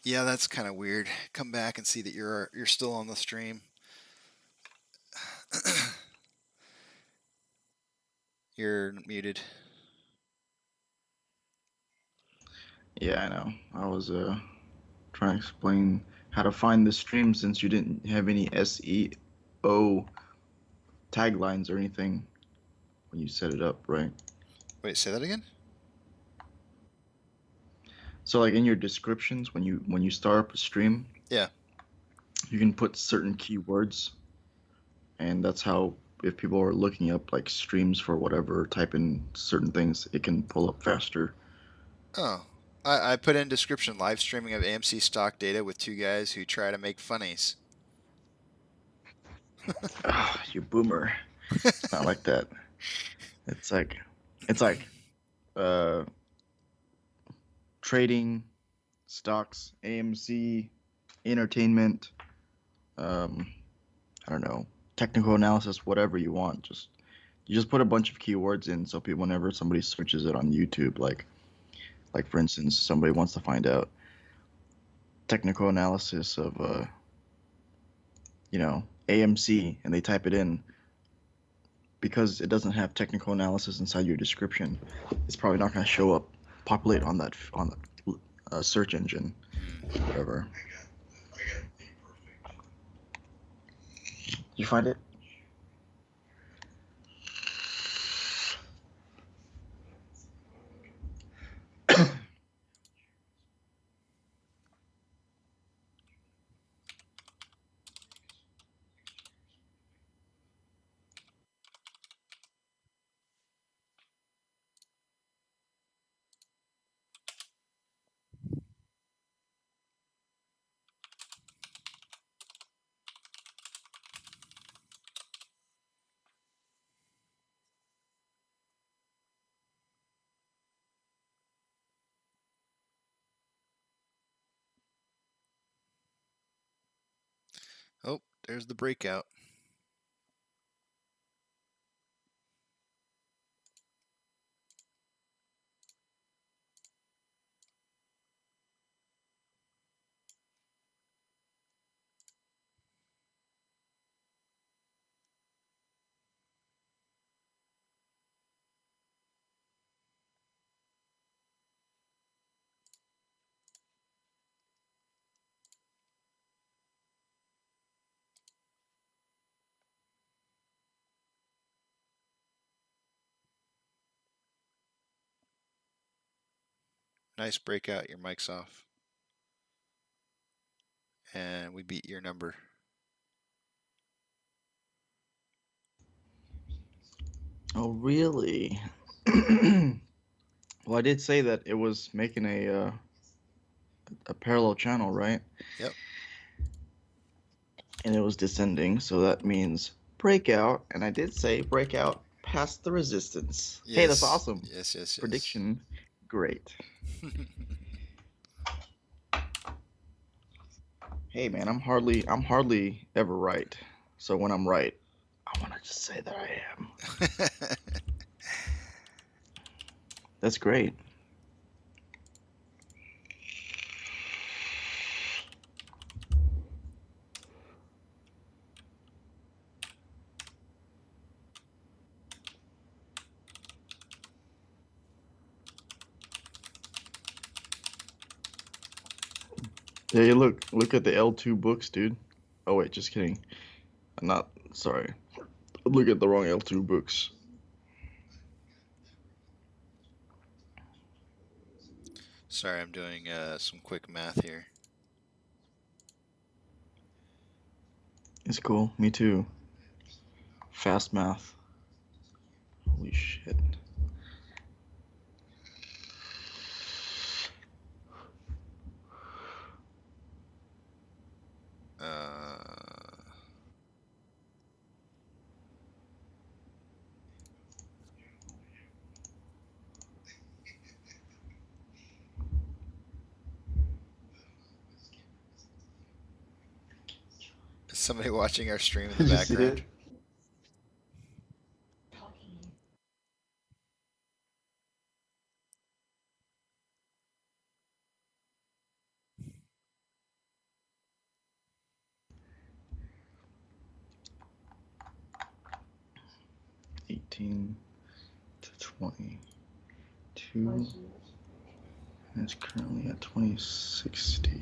Yeah, that's kind of weird. Come back and see that you're still on the stream. You're muted. Yeah, I know. I was trying to explain how to find the stream since you didn't have any SEO taglines or anything when you set it up, right? Wait, say that again? So like in your descriptions when you start up a stream, Yeah. you can put certain keywords, and that's how if people are looking up like streams for whatever, type in certain things, it can pull up faster. Oh. I put in description live streaming of AMC stock data with two guys who try to make funnies. Ah, you boomer. It's not like that. It's like uh trading, stocks, AMC, entertainment, um I don't know, technical analysis, whatever you want. You just put a bunch of keywords in so people whenever somebody searches it on YouTube, like for instance, somebody wants to find out technical analysis of AMC and they type it in, because it doesn't have technical analysis inside your description, it's probably not going to show up, populate on the search engine, whatever. You find it? Oh, there's the breakout. Nice breakout. Your mic's off. And we beat your number. Oh, really? Well, I did say that it was making a parallel channel, right? Yep. And it was descending, so that means breakout. And I did say breakout past the resistance. Yes. Hey, that's awesome. Yes. Prediction, great. Hey, man, I'm hardly ever right. So when I'm right, I want to just say that I am. That's great. Hey, look at the L2 books, dude. Oh wait, just kidding. I'm not sorry. Look at the wrong L2 books. Sorry, I'm doing some quick math here. It's cool. Me too. Fast math. Holy shit. Is somebody watching our stream in the Did you see background? it? 16 to 22. And it's currently at 2060.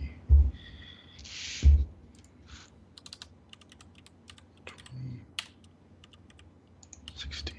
2060.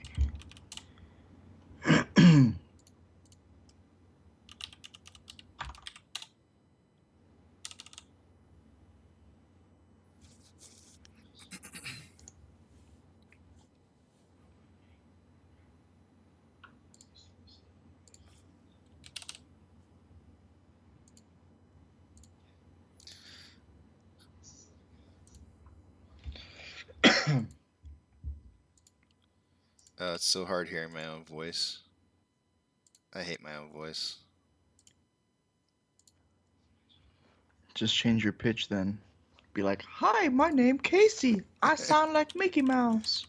It's so hard hearing my own voice. I hate my own voice. Just change your pitch then. Be like, "Hi, my name Casey. I sound like Mickey Mouse."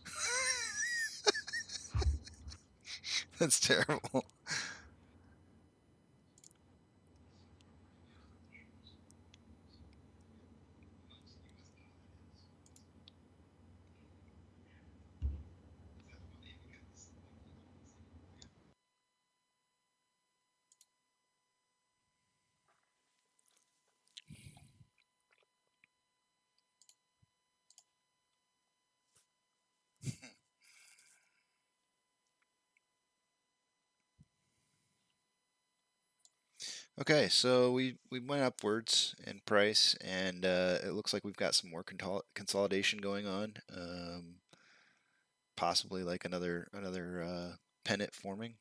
That's terrible. Okay, so we went upwards in price, and it looks like we've got some more consolidation going on. Possibly like another pennant forming.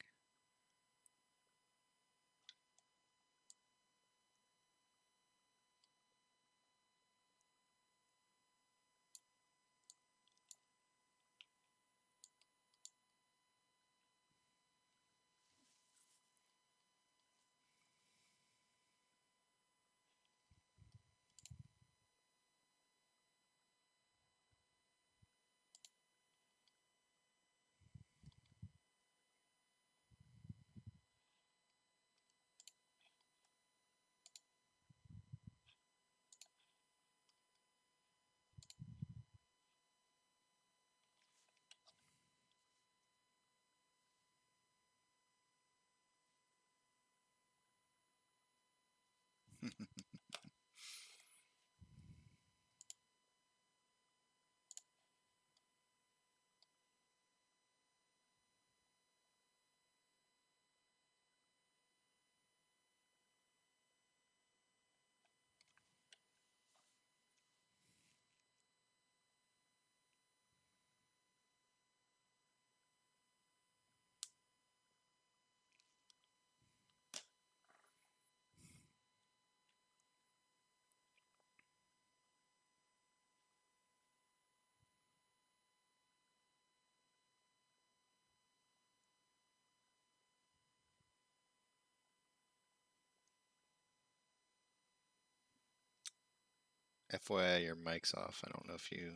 FYI, your mic's off. I don't know if you.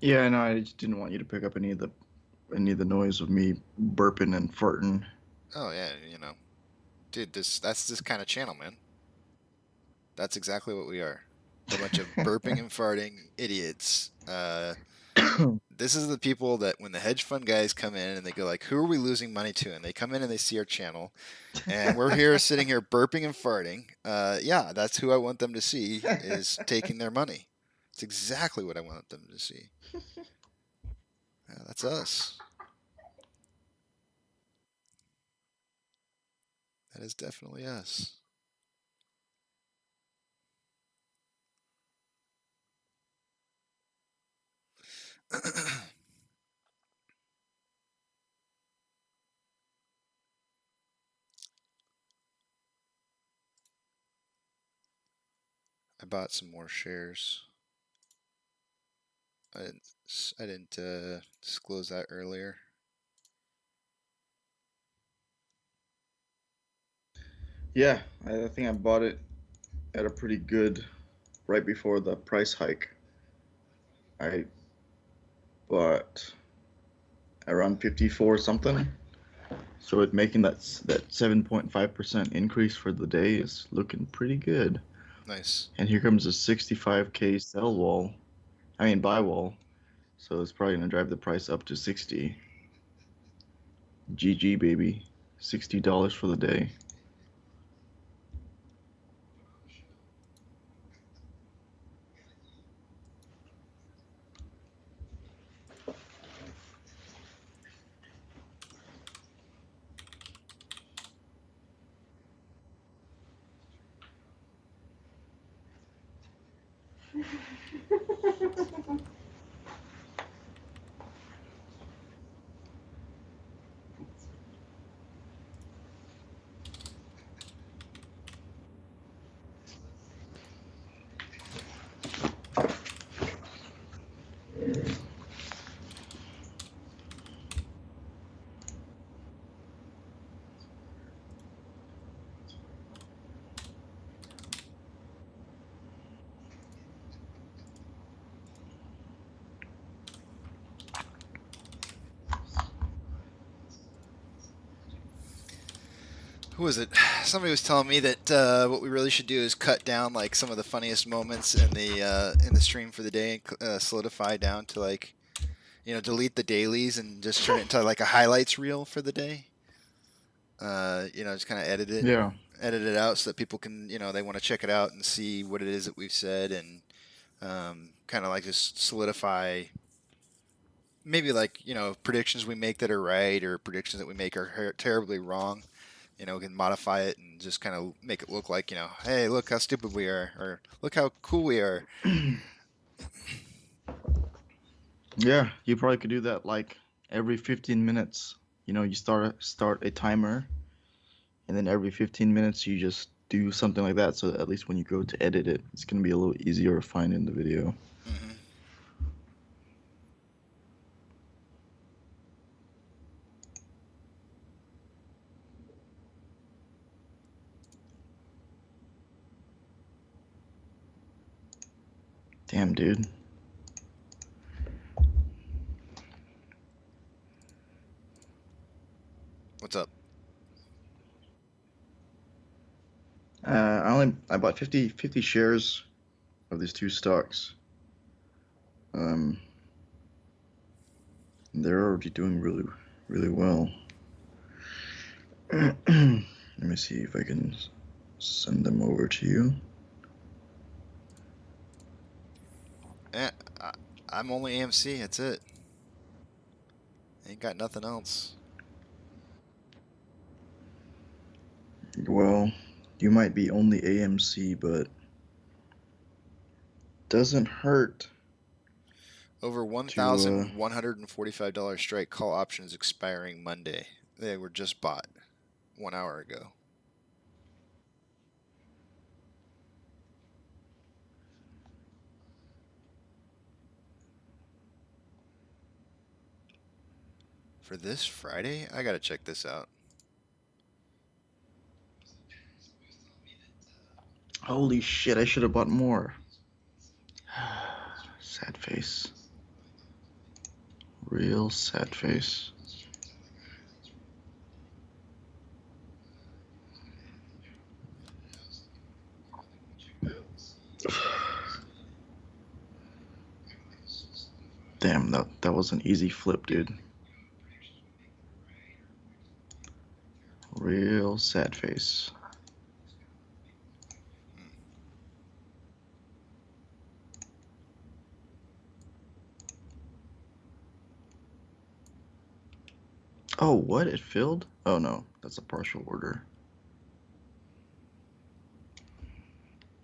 Yeah, no, I just didn't want you to pick up any of the noise of me burping and farting. Oh yeah, dude, that's this kind of channel, man. That's exactly what we are. A bunch of burping and farting idiots. This is the people that when the hedge fund guys come in and they go like, "Who are we losing money to?" and they come in and they see our channel, and we're here sitting here burping and farting. Yeah, that's who I want them to see is taking their money. It's exactly what I want them to see. Yeah, that's us. That is definitely us. I bought some more shares. I didn't disclose that earlier. Yeah, I think I bought it at a pretty good right before the price hike. I bought around 54 something. So it making that 7.5% increase for the day is looking pretty good. Nice. And here comes a 65K sell wall. I mean buy wall. So it's probably gonna drive the price up to 60. GG baby, $60 for the day. Who was it? Somebody was telling me that what we really should do is cut down like some of the funniest moments in the stream for the day and solidify down to like, delete the dailies and just turn it into like a highlights reel for the day. Just kind of edit it out so that people can, they want to check it out and see what it is that we've said and kind of like just solidify maybe like, predictions we make that are right or predictions that we make are terribly wrong. We can modify it and just kind of make it look like, hey, look how stupid we are, or look how cool we are. Yeah, you probably could do that like every 15 minutes. You start a timer, and then every 15 minutes you just do something like that. So that at least when you go to edit it, it's gonna be a little easier to find in the video. Mm-hmm. Damn, dude. What's up? I bought 50 shares of these two stocks. They're already doing really, really well. Let me see if I can send them over to you. I'm only AMC. That's it. Ain't got nothing else. Well, you might be only AMC, but doesn't hurt. Over $1,145 strike call options expiring Monday. They were just bought 1 hour ago. For this Friday, I gotta check this out. Holy shit, I should have bought more. Sad face. Real sad face. Damn, that was an easy flip, dude. Real sad face. Oh, what? It filled? Oh no, that's a partial order.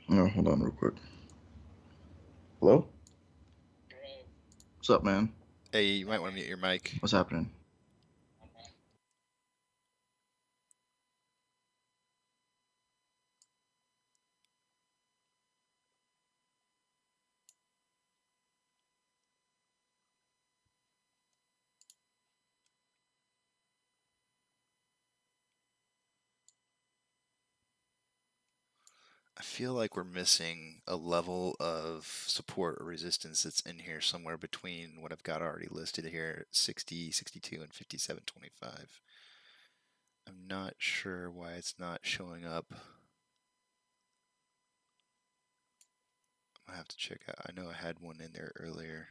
No, hold on real quick. Hello? What's up, man? Hey, you might want to mute your mic. What's happening? I feel like we're missing a level of support or resistance that's in here somewhere between what I've got already listed here at 60, 62, and 57.25. I'm not sure why it's not showing up. I have to check out. I know I had one in there earlier.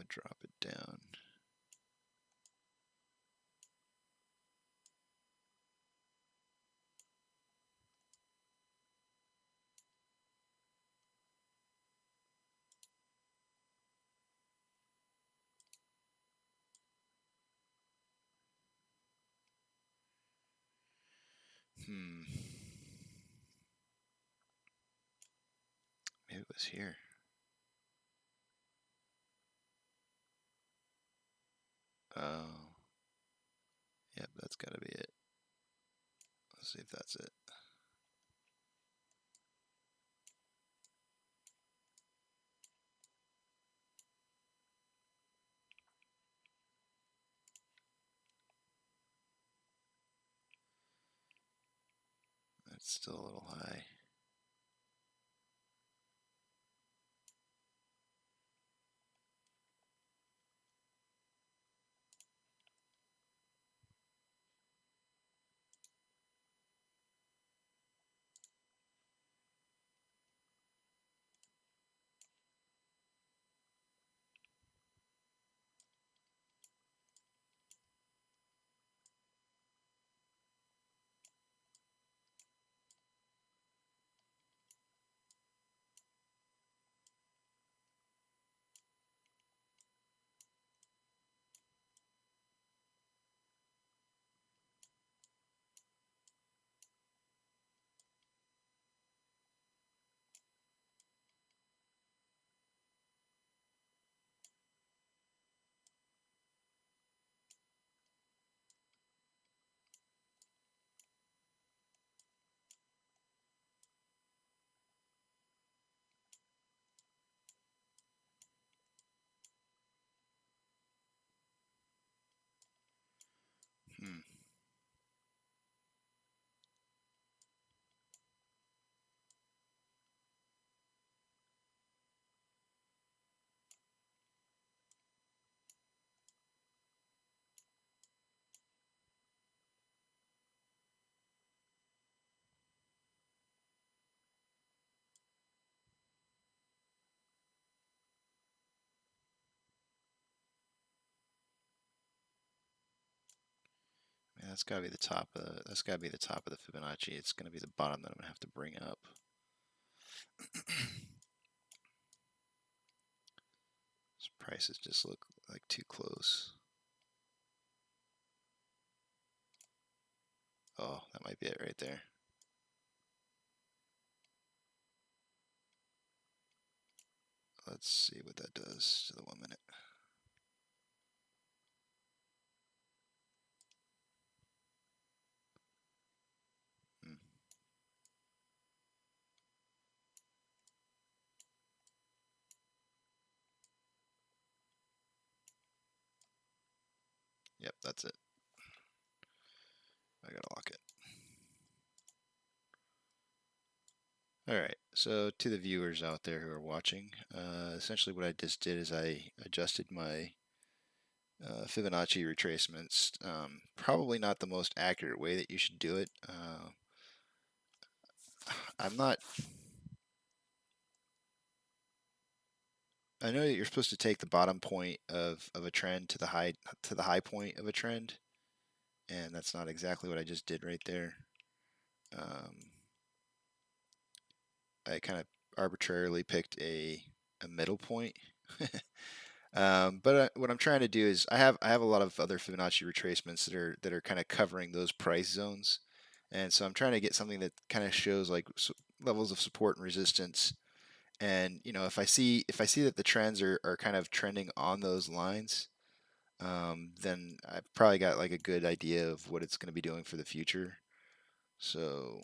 to drop it down. Maybe it was here. Oh. Yep, that's gotta be it. Let's see if that's it. That's still a little high. Yeah, that's gotta be the top of the, that's gotta be the top of the Fibonacci. It's gonna be the bottom that I'm gonna have to bring up. These prices just look like too close. Oh, that might be it right there. Let's see what that does to the 1 minute. Yep, that's it. I gotta lock it. Alright, so to the viewers out there who are watching, essentially what I just did is I adjusted my Fibonacci retracements. Probably not the most accurate way that you should do it. I'm not... I know that you're supposed to take the bottom point of a trend to the high point of a trend, and that's not exactly what I just did right there. I kind of arbitrarily picked a middle point. But what I'm trying to do is I have a lot of other Fibonacci retracements that are kind of covering those price zones, and so I'm trying to get something that kind of shows like levels of support and resistance. And you know, if I see that the trends are kind of trending on those lines, then I've probably got like a good idea of what it's going to be doing for the future. So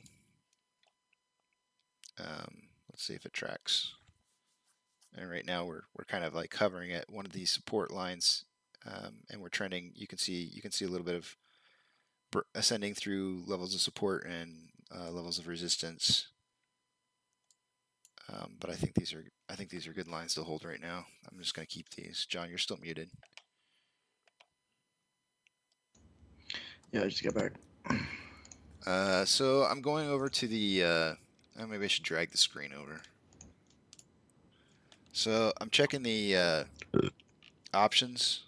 let's see if it tracks. And right now we're kind of like hovering at one of these support lines, and we're trending. You can see a little bit of ascending through levels of support and levels of resistance. But I think these are good lines to hold right now. I'm just going to keep these. John, you're still muted. Yeah, I just got back. So I'm going over to the. Maybe I should drag the screen over. So I'm checking the options.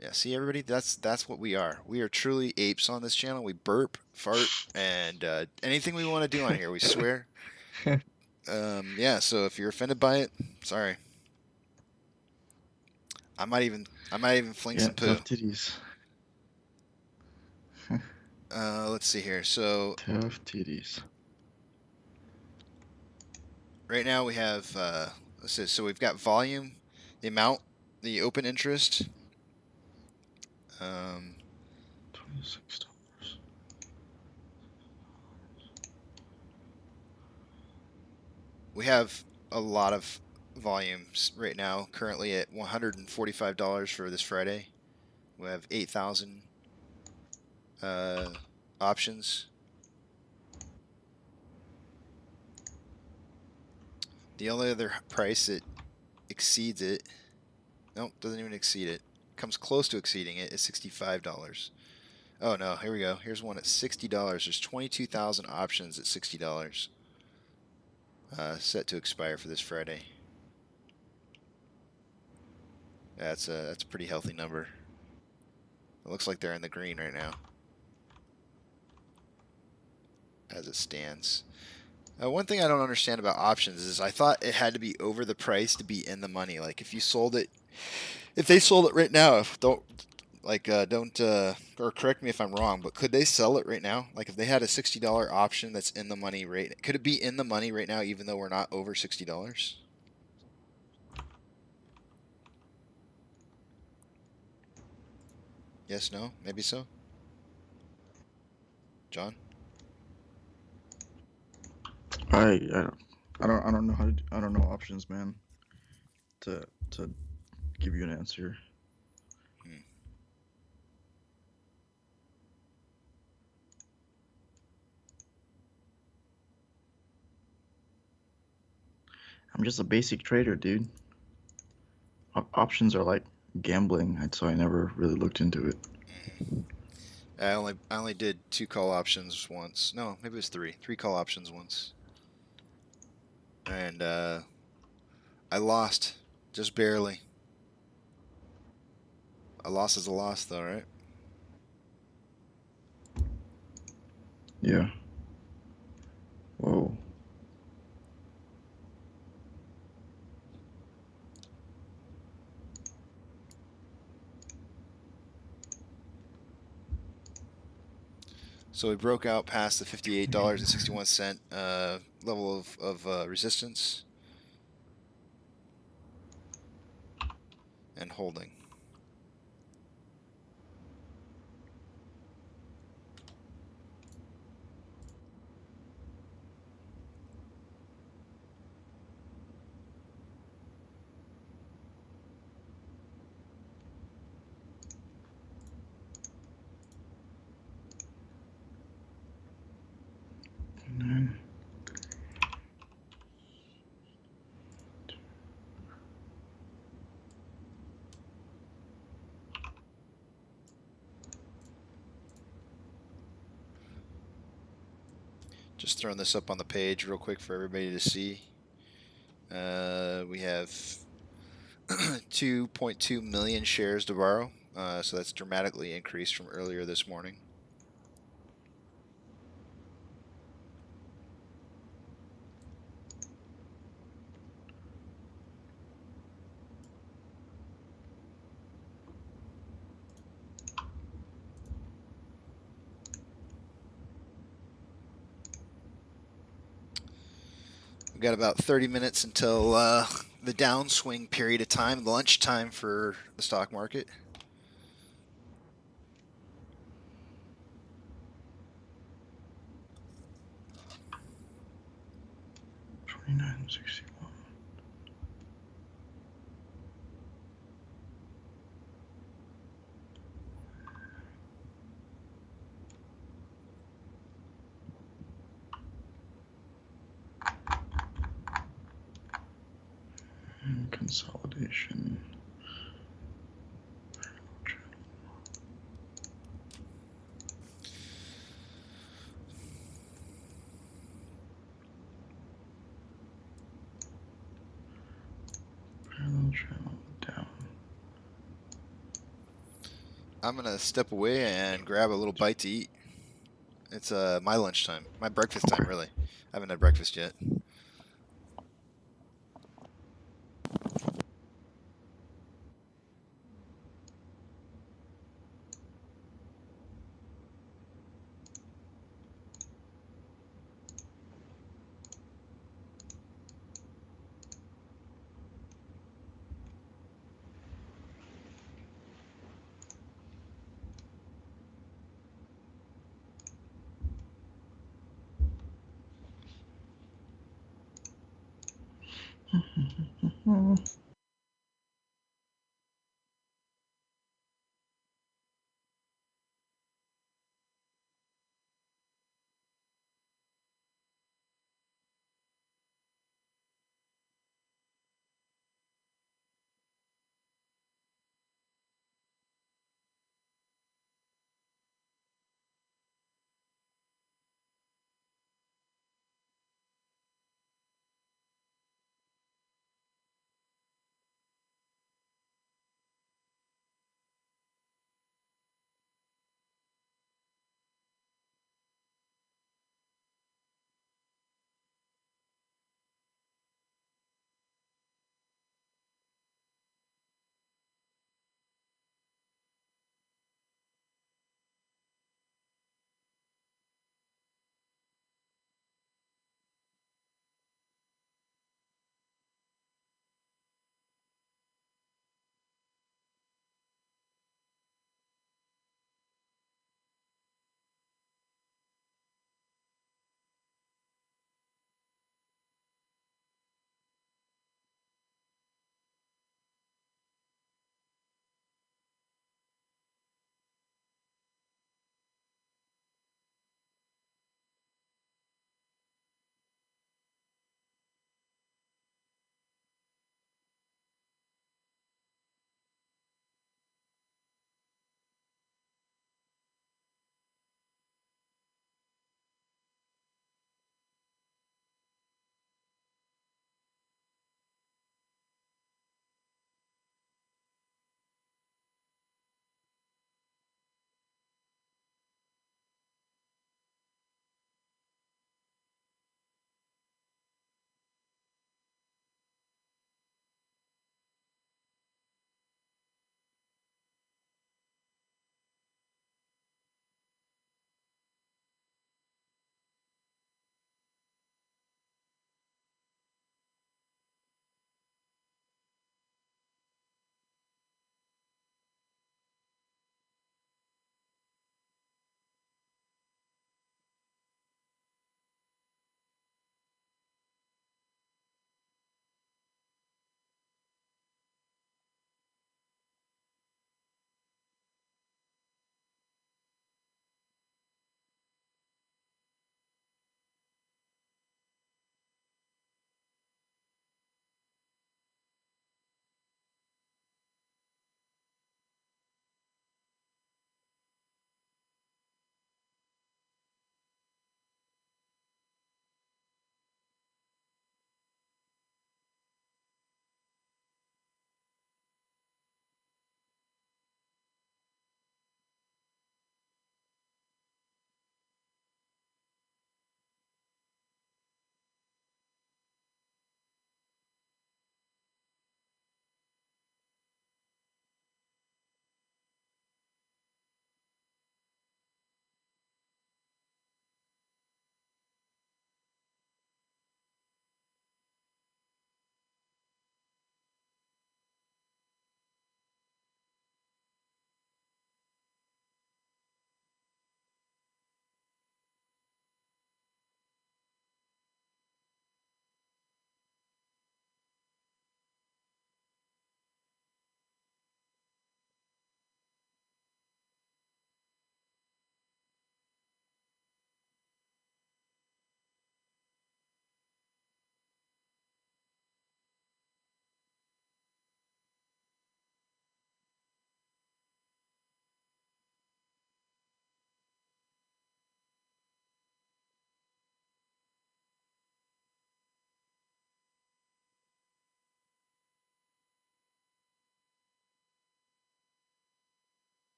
Yeah, see everybody, that's what we are. We are truly apes on this channel. We burp, fart, and anything we want to do on here, we swear. Yeah, so if you're offended by it, sorry. I might even fling some poo. Tough titties. Let's see here. So Tough titties. right now we have let's see, so we've got volume, the amount, the open interest. $26. We have a lot of volumes right now, currently at $145 for this Friday. We have 8,000 options. The only other price that exceeds it, nope, doesn't even exceed it, comes close to exceeding it, is $65. Oh no, here we go. Here's one at $60. There's 22,000 options at $60. Set to expire for this Friday. That's a pretty healthy number. It looks like they're in the green right now, as it stands. One thing I don't understand about options is I thought it had to be over the price to be in the money. Like if you sold it, if they sold it right now, or correct me if I'm wrong, but could they sell it right now? Like if they had a $60 option that's in the money rate, could it be in the money right now even though we're not over $60? Yes, no, maybe so. John? I don't know how to I don't know options, man. To give you an answer. I'm just a basic trader, dude. Options are like gambling, so I never really looked into it. I only did 2 call options once. No, maybe it was 3. 3 call options once. And I lost just barely. A loss is a loss though, right? Yeah. Whoa. So we broke out past the $58.61 level of resistance and holding. Just throwing this up on the page real quick for everybody to see. We have 2.2 million shares to borrow, so that's dramatically increased from earlier this morning. We've got about 30 minutes until the downswing period of time, lunchtime for the stock market. $29.61. Consolidation. Parallel channel down. I'm gonna step away and grab a little bite to eat. It's my lunchtime, my breakfast time, really. I haven't had breakfast yet.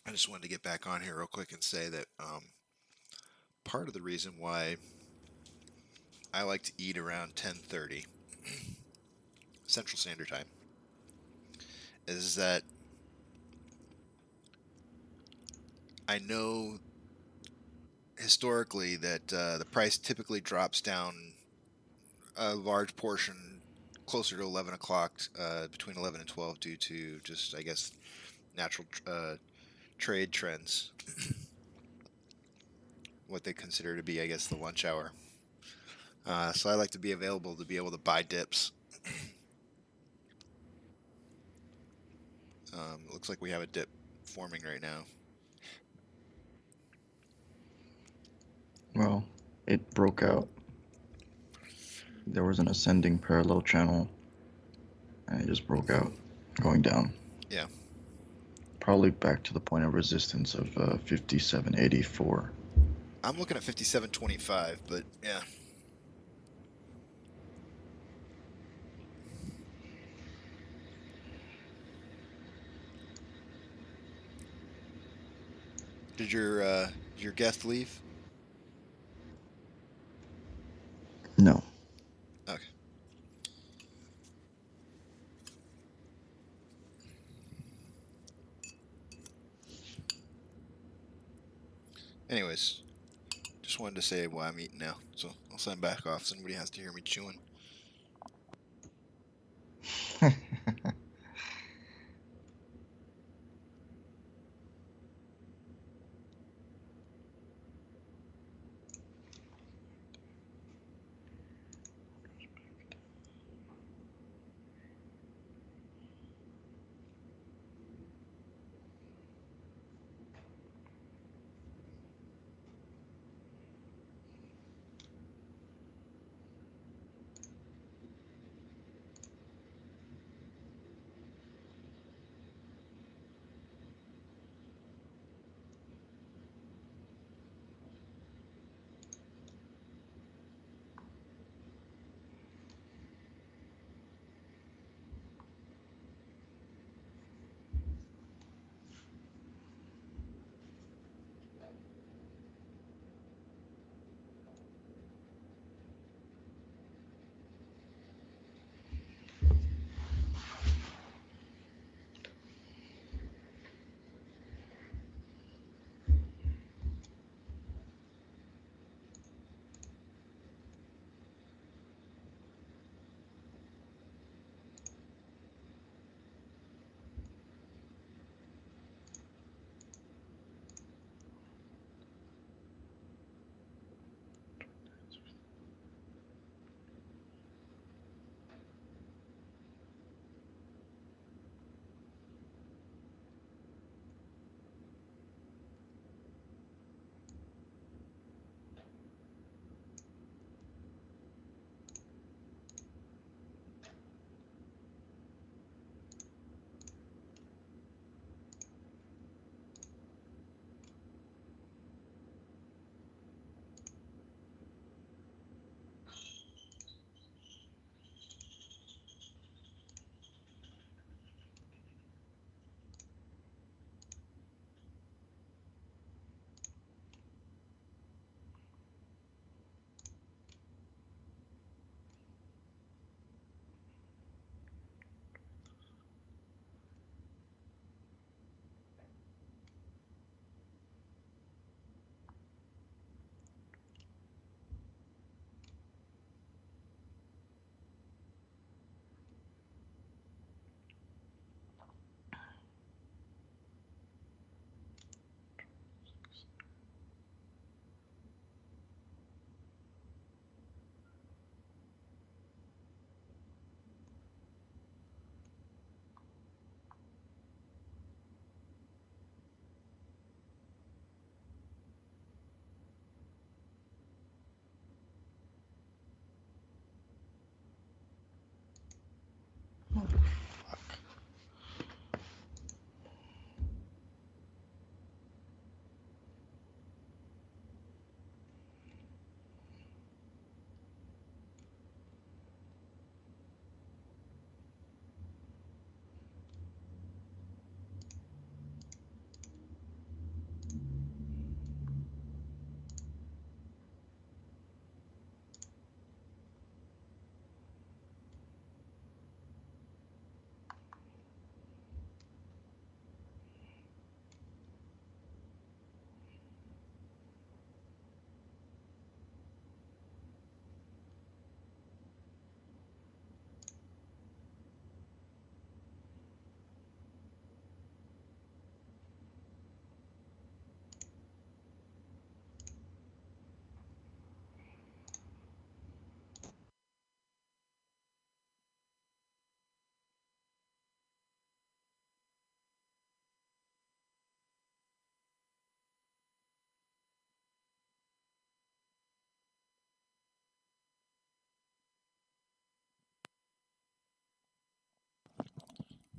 I just wanted to get back on here real quick and say that part of the reason why I like to eat around 10:30 Central Standard Time is that I know historically that the price typically drops down a large portion closer to 11 o'clock, between 11 and 12, due to just, I guess, natural trade trends. What they consider to be, I guess, the lunch hour. So I like to be available to be able to buy dips. It looks like we have a dip forming right now. Well, it broke out. There was an ascending parallel channel, and it just broke out, going down. Yeah. Probably back to the point of resistance of 57.84. I'm looking at 57.25, but yeah. Did your guest leave? No. Okay. Anyways, just wanted to say why I'm eating now, so I'll sign back off so nobody has to hear me chewing.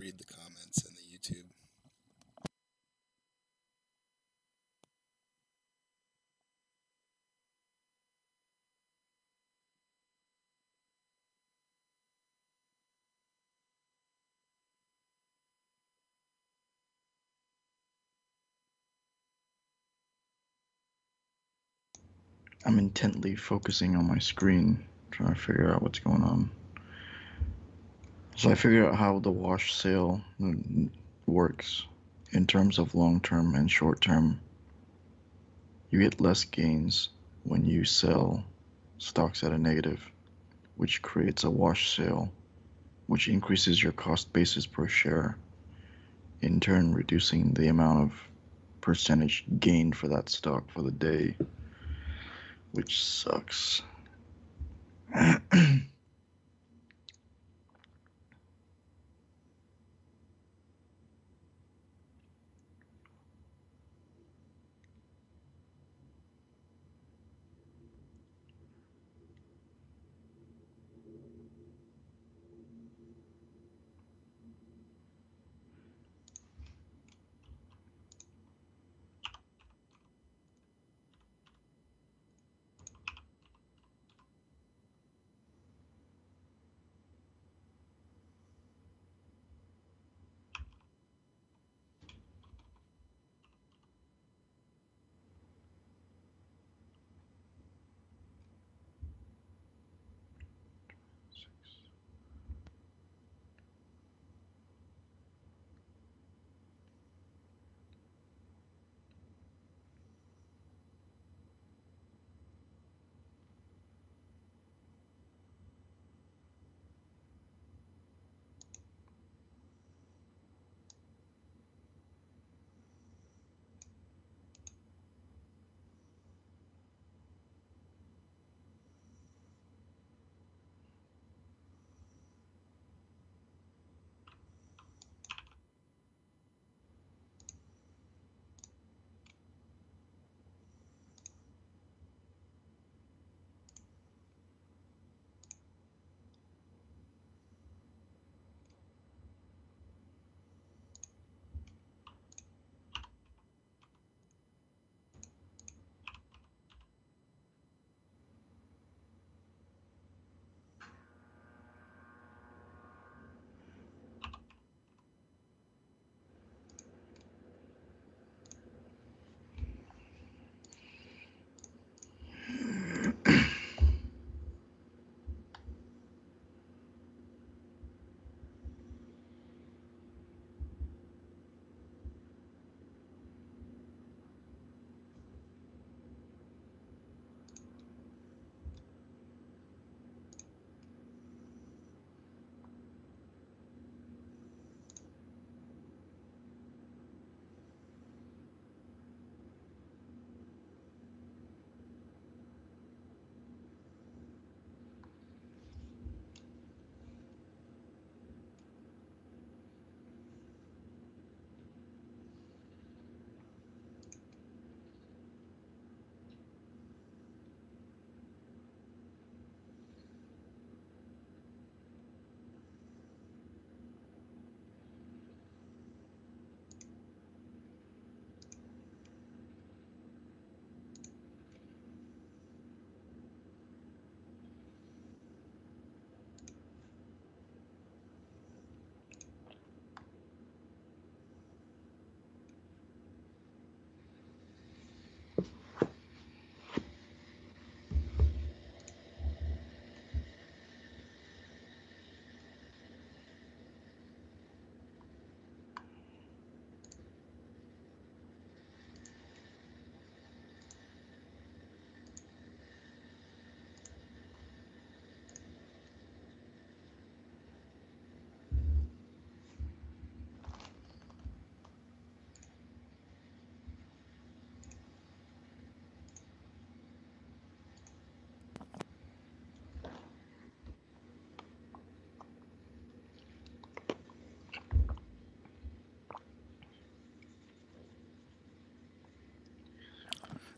read the comments in the YouTube. I'm intently focusing on my screen, trying to figure out what's going on. So I figured out how the wash sale works in terms of long-term and short-term. You get less gains when you sell stocks at a negative, which creates a wash sale, which increases your cost basis per share, in turn reducing the amount of percentage gain for that stock for the day, which sucks.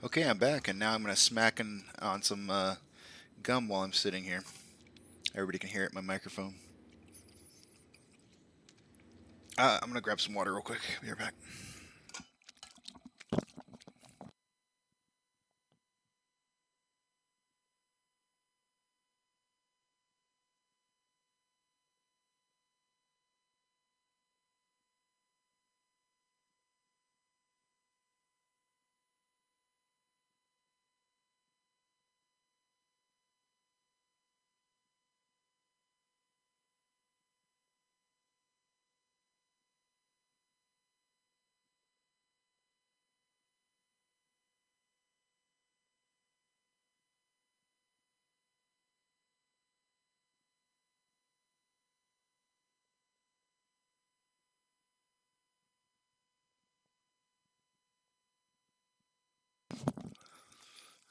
Okay, I'm back, and now I'm going to smack on some gum while I'm sitting here. Everybody can hear it in my microphone. I'm gonna grab some water real quick. Be right back.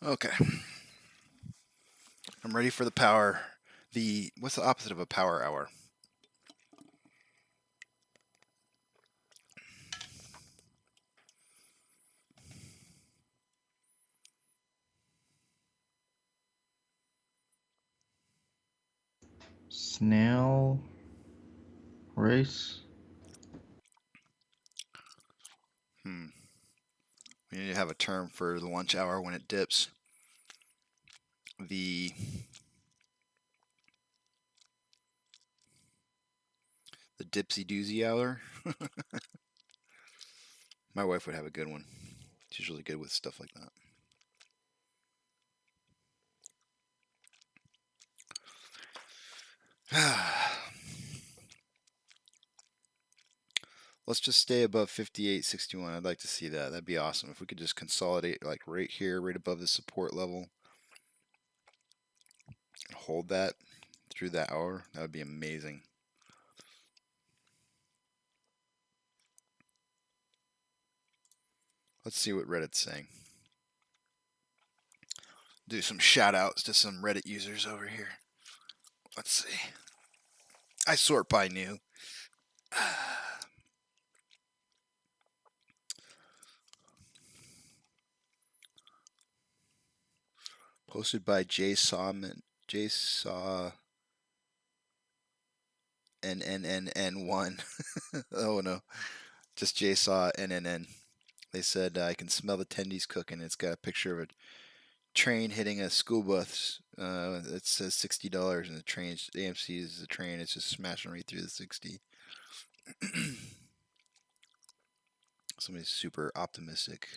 Okay. I'm ready for the power. What's the opposite of a power hour? Snail race. We need to have a term for the lunch hour when it dips. The dipsy doozy hour. My wife would have a good one. She's really good with stuff like that. Let's just stay above 58.61. I'd like to see that. That'd be awesome. If we could just consolidate like right here, right above the support level, and hold that through that hour, that would be amazing. Let's see what Reddit's saying. Do some shout outs to some Reddit users over here. Let's see. I sort by new. Posted by JSawman. JSaw NNNN1. Oh no. Just JSaw NNN. They said I can smell the tendies cooking. It's got a picture of a train hitting a school bus. It says $60, and the train's AMC is the train. It's just smashing right through the 60. Somebody's super optimistic.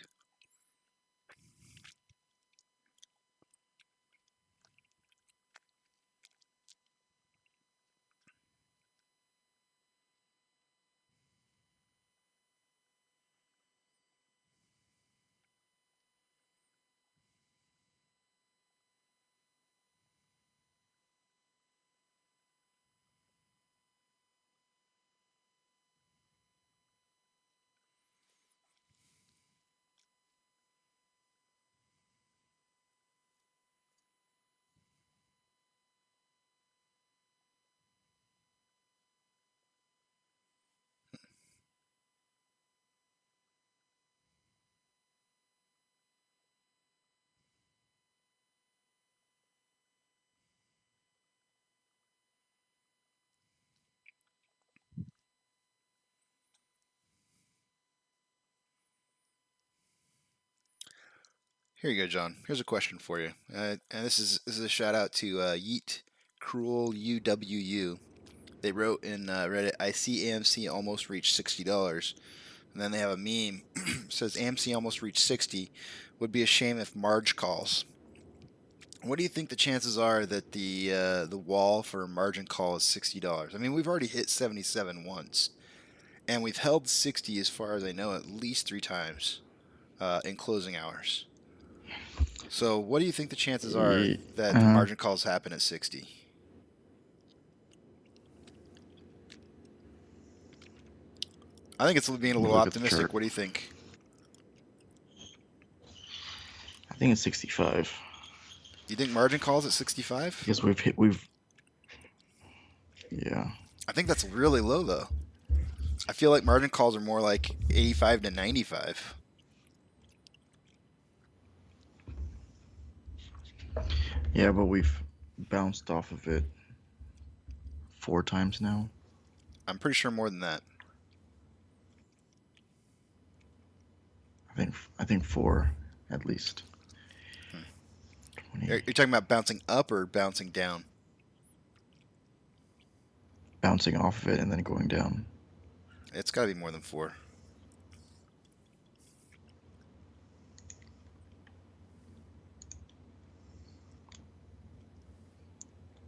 Here you go, John. Here's a question for you, and this is a shout out to Yeet Cruel UWU. They wrote in Reddit, "I see AMC almost reached $60," and then they have a meme says AMC almost reached 60. Would be a shame if Marge calls. What do you think the chances are that the wall for margin call is $60? I mean, we've already hit 77 once, and we've held 60 as far as I know at least 3 times in closing hours. So, what do you think the chances are that the margin calls happen at 60? I think it's being a little optimistic. What do you think? I think it's 65. You think margin calls at 65? Yes, yeah. I think that's really low, though. I feel like margin calls are more like 85 to 95. Yeah, but we've bounced off of it 4 times now. I'm pretty sure more than that. I think 4 at least. Hmm. 20. You're talking about bouncing up or bouncing down? Bouncing off of it and then going down. It's got to be more than 4.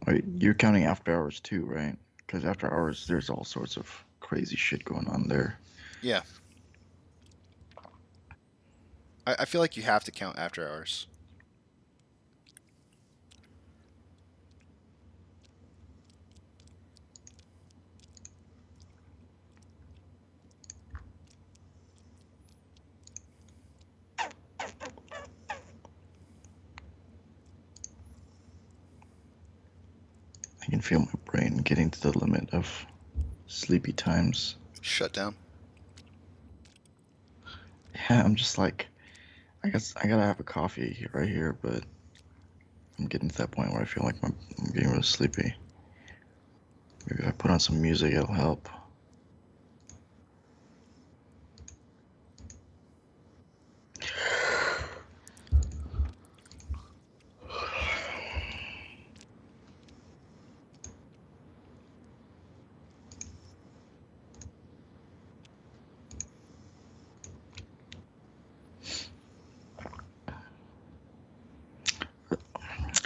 Wait, you're counting after hours too, right? Because after hours, there's all sorts of crazy shit going on there. Yeah. I feel like you have to count after hours. I can feel my brain getting to the limit of sleepy times. Shut down. Yeah, I'm just like, I guess I gotta have a coffee right here, but I'm getting to that point where I feel like I'm getting really sleepy. Maybe if I put on some music, it'll help.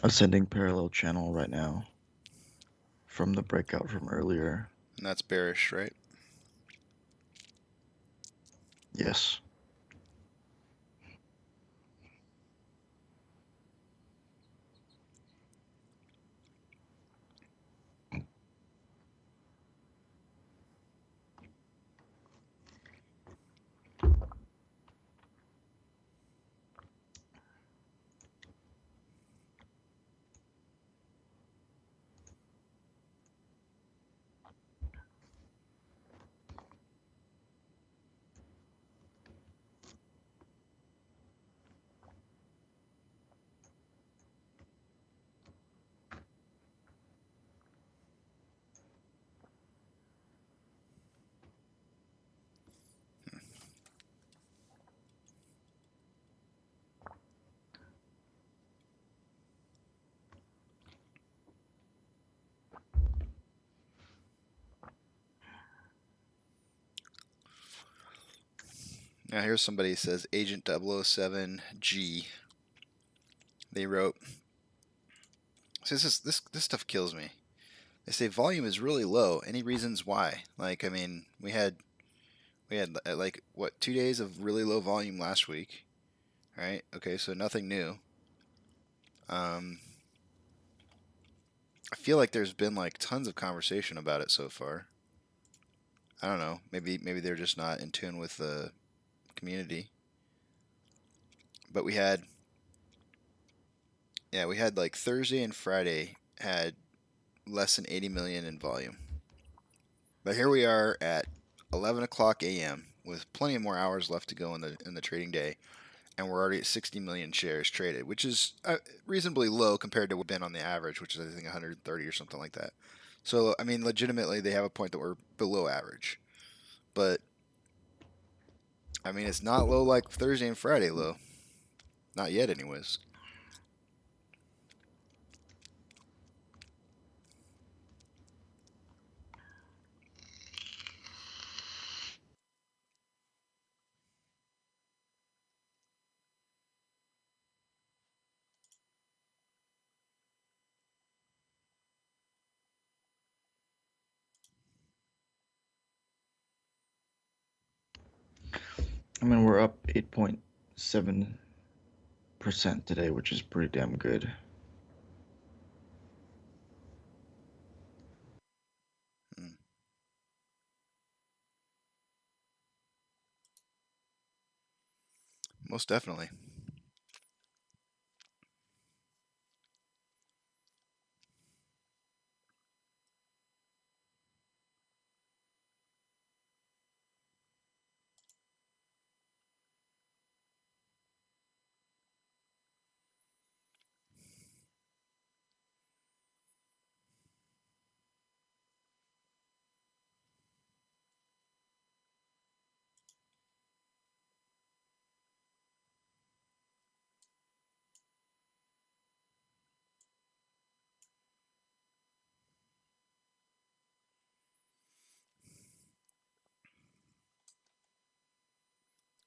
Ascending parallel channel right now from the breakout from earlier. And that's bearish, right? Yes. Now here's somebody who says Agent 007G. They wrote, so this stuff kills me. They say volume is really low. Any reasons why? Like, I mean, we had like what 2 days of really low volume last week, right? Okay, so nothing new. I feel like there's been like tons of conversation about it so far. I don't know. Maybe they're just not in tune with the community. But we had like Thursday and Friday had less than 80 million in volume. But here we are at 11 o'clock a.m. with plenty of more hours left to go in the trading day, and we're already at 60 million shares traded, which is reasonably low compared to what we've been on the average, which is I think 130 or something like that. So I mean, legitimately, they have a point that we're below average, but I mean, it's not low like Thursday and Friday low, not yet, anyways. I mean, we're up 8.7% today, which is pretty damn good. Most definitely.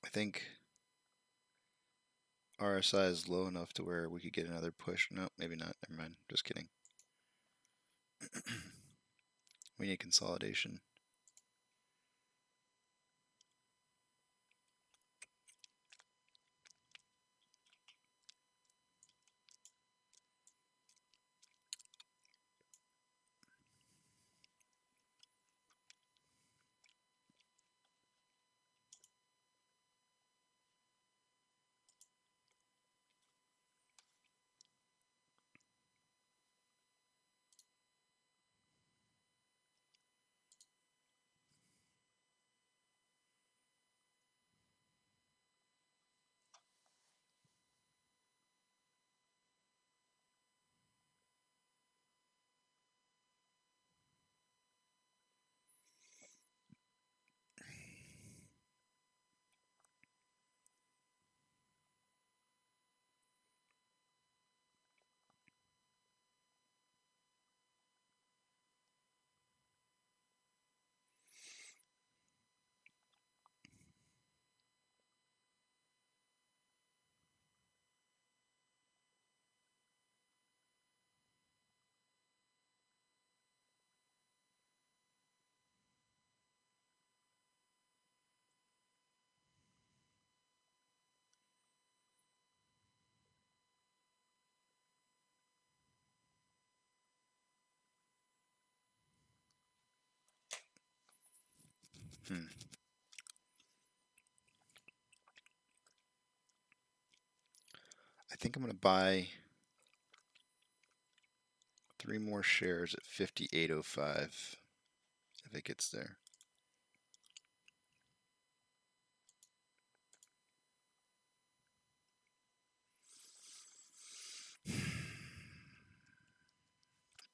I think RSI is low enough to where we could get another push. No, maybe not. Never mind. Just kidding. We need consolidation. I think I'm going to buy 3 more shares at 58.05 if it gets there.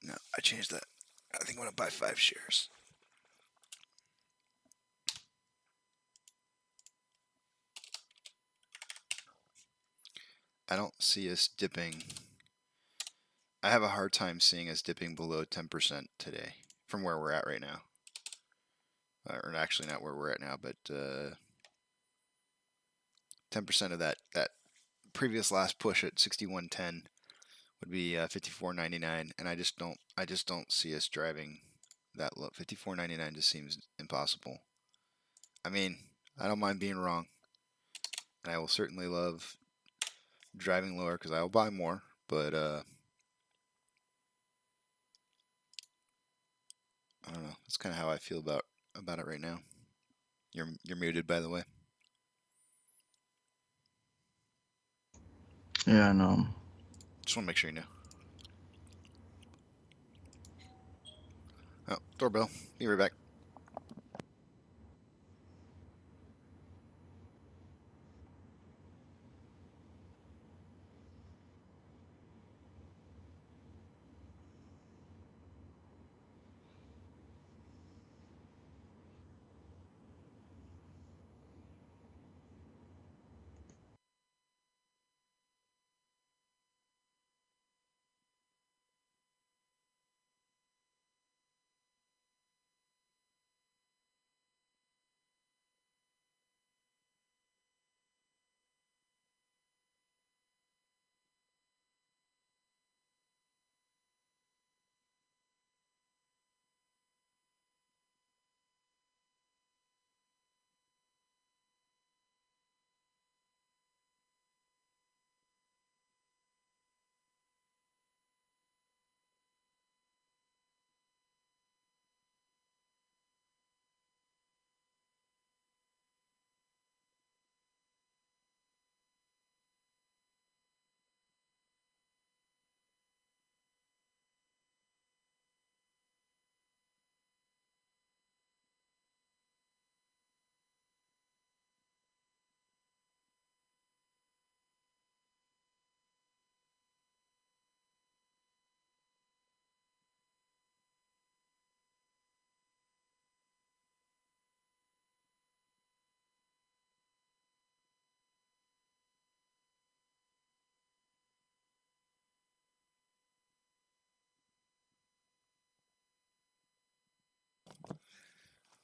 No, I changed that. I think I'm going to buy 5 shares. I don't see us dipping. I have a hard time seeing us dipping below 10% today from where we're at right now. Or actually not where we're at now, but 10% of that previous last push at 61.10 would be 54.99, and I just don't see us driving that low. 54.99 just seems impossible. I mean, I don't mind being wrong, and I will certainly love driving lower because I will buy more, but I don't know. That's kind of how I feel about it right now. You're muted, by the way. Yeah, no. Just want to make sure you know. Oh, doorbell. Be right back.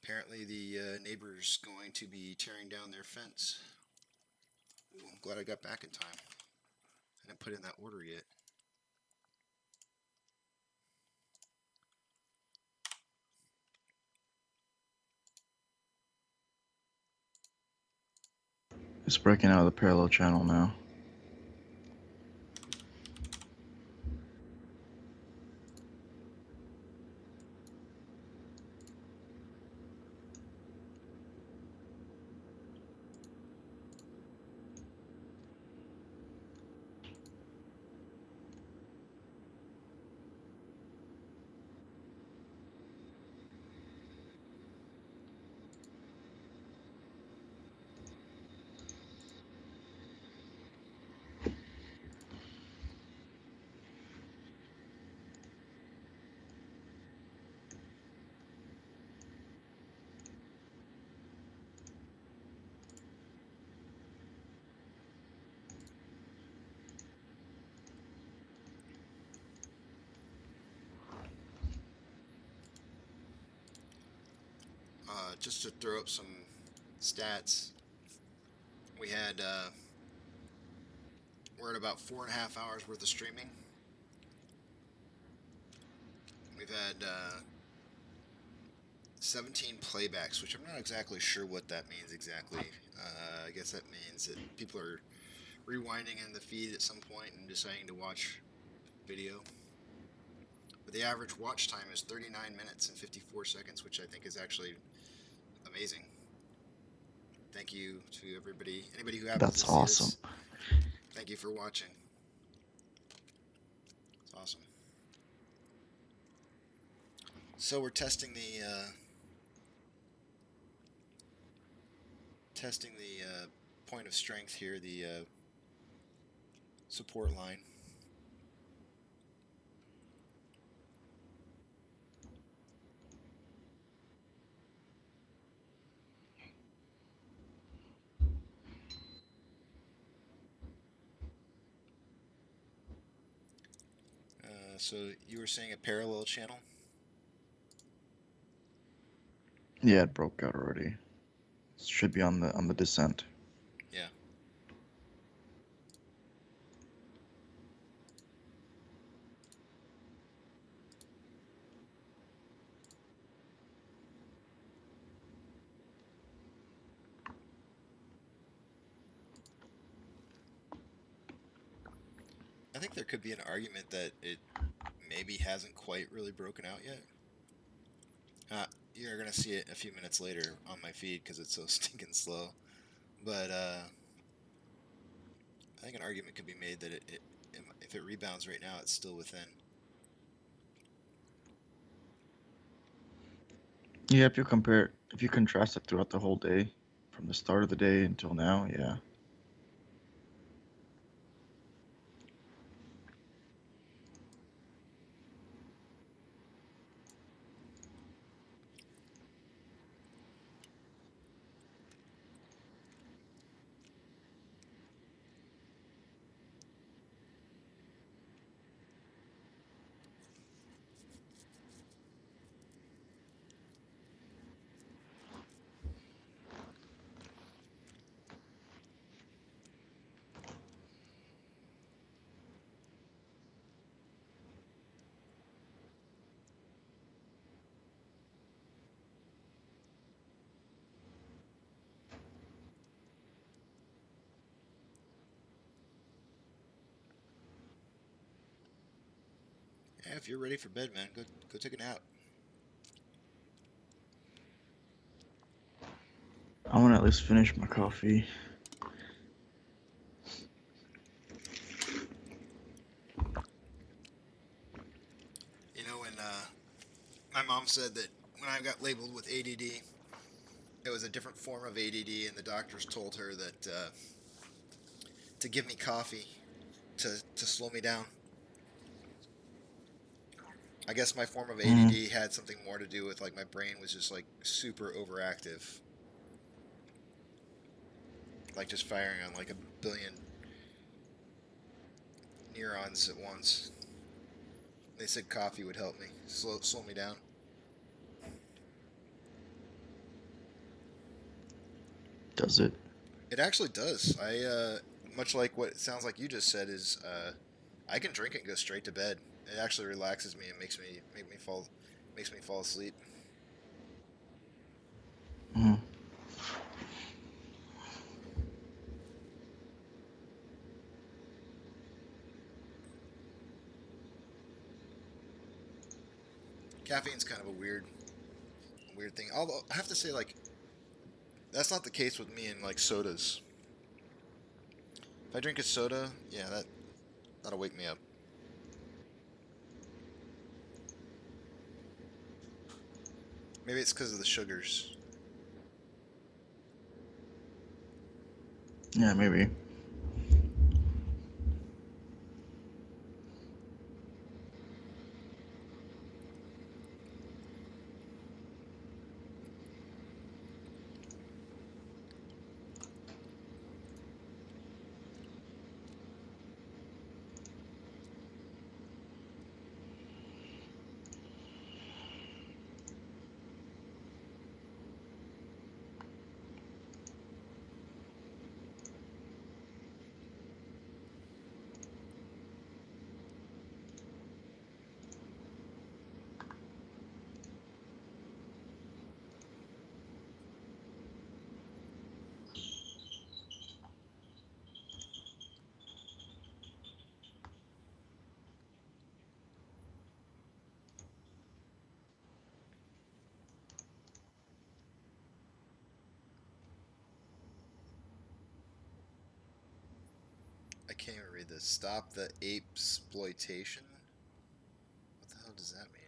Apparently the neighbor's going to be tearing down their fence. Ooh, I'm glad I got back in time. I didn't put in that order yet. It's breaking out of the parallel channel now. Just to throw up some stats, we had we're at about 4.5 hours worth of streaming. We've had 17 playbacks, which I'm not exactly sure what that means exactly. I guess that means that people are rewinding in the feed at some point and deciding to watch video. But the average watch time is 39 minutes and 54 seconds, which I think is actually amazing. Thank you to anybody who happens That's to see awesome. this. Thank you for watching. It's awesome. So we're testing the point of strength here, the support line. So you were saying a parallel channel? Yeah, it broke out already. It should be on the descent. Yeah. I think there could be an argument that it maybe hasn't quite really broken out yet. You're gonna see it a few minutes later on my feed because it's so stinking slow. But I think an argument could be made that if it rebounds right now, it's still within. Yeah, if you contrast it throughout the whole day, from the start of the day until now, yeah. Yeah, if you're ready for bed, man, go take a nap. I want to at least finish my coffee. You know, when my mom said that when I got labeled with ADD, it was a different form of ADD, and the doctors told her that to give me coffee to slow me down. I guess my form of ADD had something more to do with, like, my brain was just like super overactive, like just firing on like a billion neurons at once. They said coffee would help me slow me down. Does it? It actually does. Much like what it sounds like you just said, is I can drink it and go straight to bed. It actually relaxes me and makes me fall asleep. Mm. Caffeine's kind of a weird thing. Although I have to say, like, that's not the case with me and like sodas. If I drink a soda, yeah, that'll wake me up. Maybe it's because of the sugars. Yeah, maybe. I can't even read this. Stop the ape exploitation. What the hell does that mean?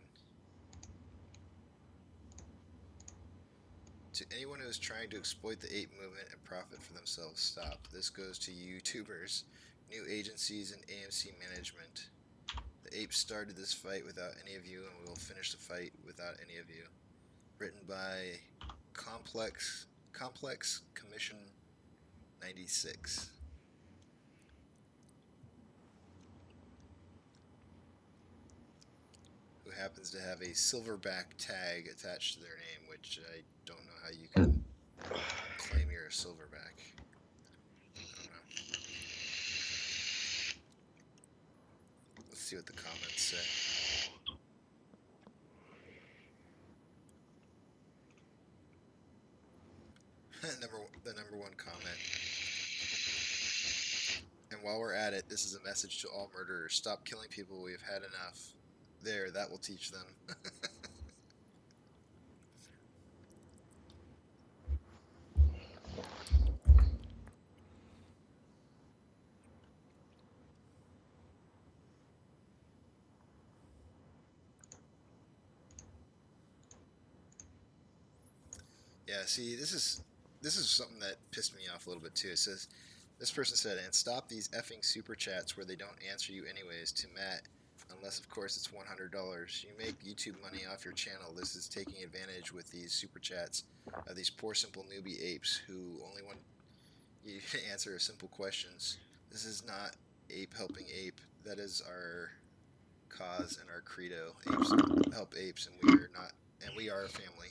To anyone who is trying to exploit the ape movement and profit for themselves, stop. This goes to YouTubers, new agencies, and AMC management. The apes started this fight without any of you, and we will finish the fight without any of you. Written by Complex Commission 96. Who happens to have a silverback tag attached to their name, which I don't know how you can claim you're a silverback. I don't know. Let's see what the comments say. The number one comment. And while we're at it, this is a message to all murderers. Stop killing people. We've had enough. There, that will teach them. Yeah, see, this is something that pissed me off a little bit too. It says, this person said, and stop these effing super chats where they don't answer you anyways to Matt, unless of course it's $100. You make YouTube money off your channel. This is taking advantage with these super chats of these poor simple newbie apes who only want you to answer simple questions. This is not ape helping ape. That is our cause and our credo. Apes help apes, and we are a family.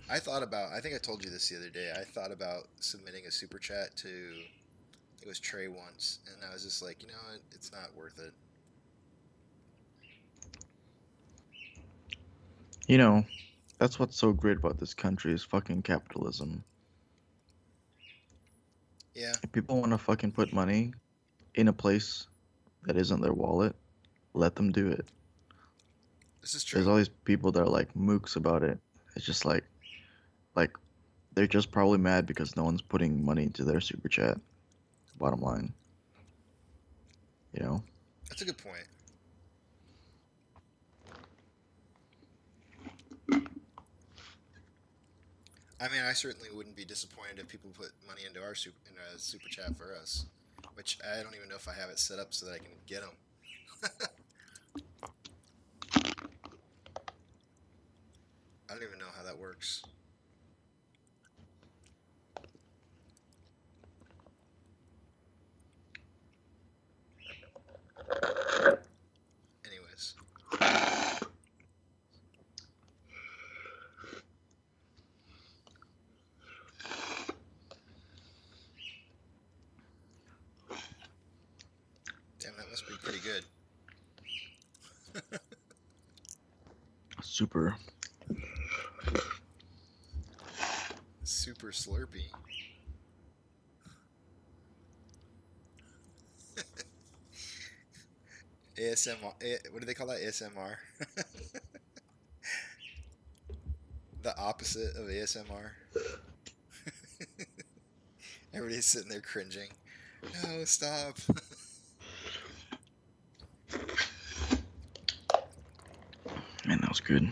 I thought about, I think I told you this the other day, I thought about submitting a super chat to, it was Trey once, and I was just like, you know what, it's not worth it. You know, that's what's so great about this country is fucking capitalism. Yeah, If people want to fucking put money in a place that isn't their wallet, let them do it. this is There's true. all these people that are like mooks about it. It's just like they're just probably mad because no one's putting money into their super chat. Bottom line, you know. That's a good point. I mean, I certainly wouldn't be disappointed if people put money into our super chat for us, which I don't even know if I have it set up so that I can get them. I don't even know how that works. Anyways. pretty good. Super. Super slurpy. ASMR. What do they call that? ASMR. The opposite of ASMR. Everybody's sitting there cringing. No, stop. Man, that was good.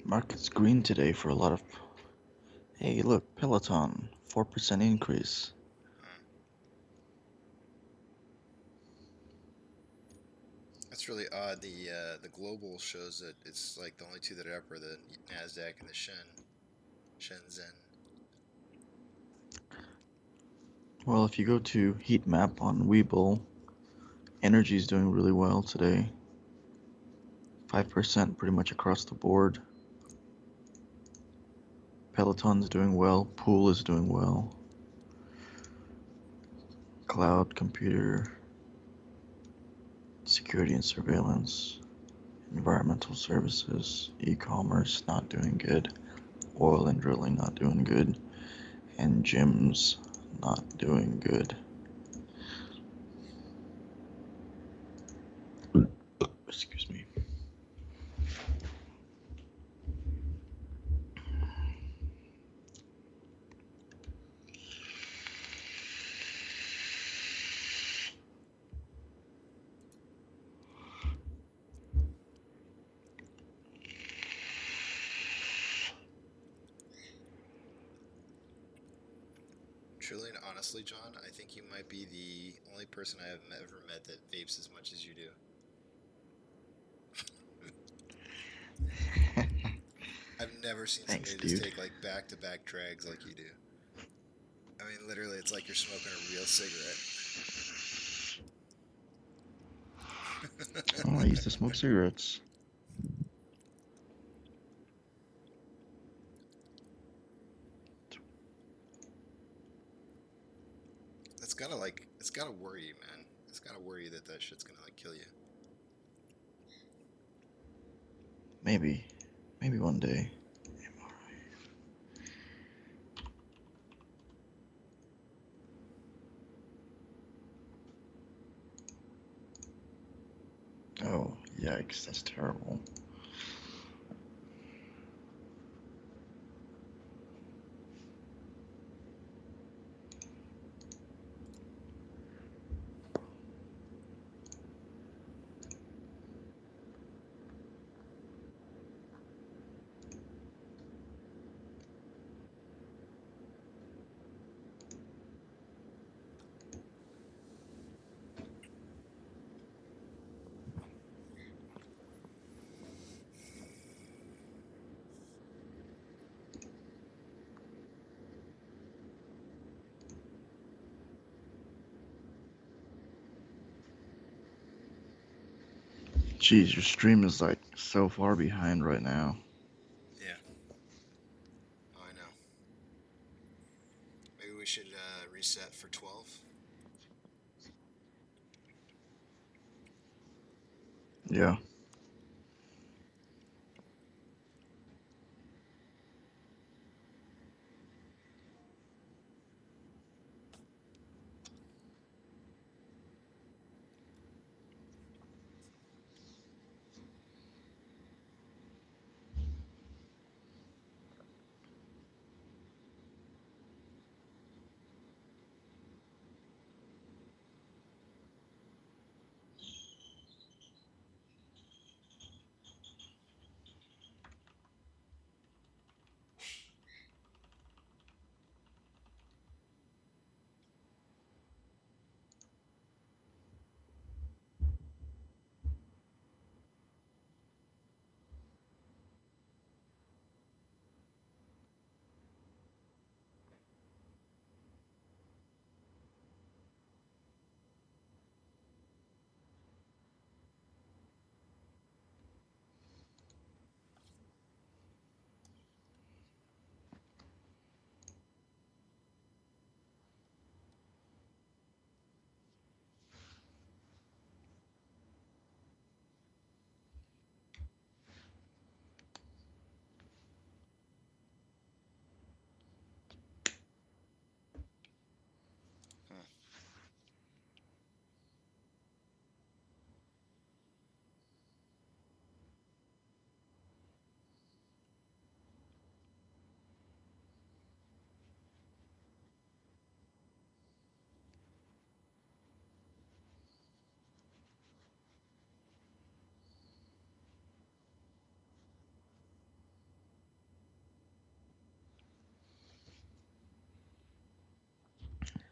Market's green today for a lot of. Hey, look, Peloton, 4% increase. That's really odd. The global shows that it's like the only two that are up are the Nasdaq and the Shenzhen. Well, if you go to heat map on Webull, energy's doing really well today. 5% pretty much across the board. Peloton's doing well. Pool is doing well. Cloud computer, security and surveillance, environmental services, e-commerce not doing good, oil and drilling not doing good, and gyms not doing good. Excuse me. Truly and honestly, John, I think you might be the only person I have ever met that vapes as much as you do. I've never seen Thanks, somebody just dude. take like back-to-back drags like you do. I mean, literally, it's like you're smoking a real cigarette. Oh, I used to smoke cigarettes. It's gotta worry you, man. It's gotta worry you that that shit's gonna like kill you. Maybe one day. Oh, yikes, that's terrible. Jeez, your stream is like so far behind right now. Yeah. Oh, I know. Maybe we should reset for 12. Yeah.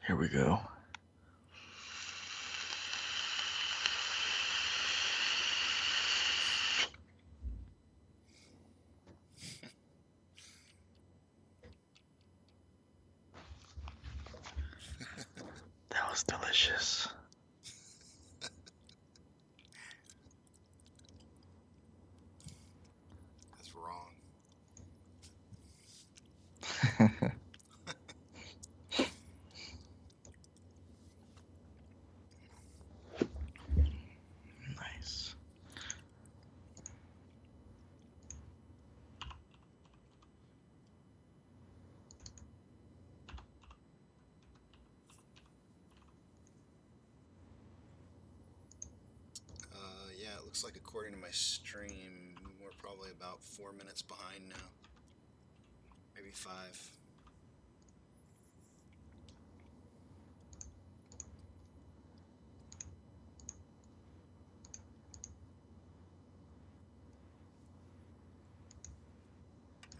Here we go. That was delicious. That's wrong. Nice. Yeah, it looks like according to my stream, we're probably about 4 minutes behind now. Maybe 5.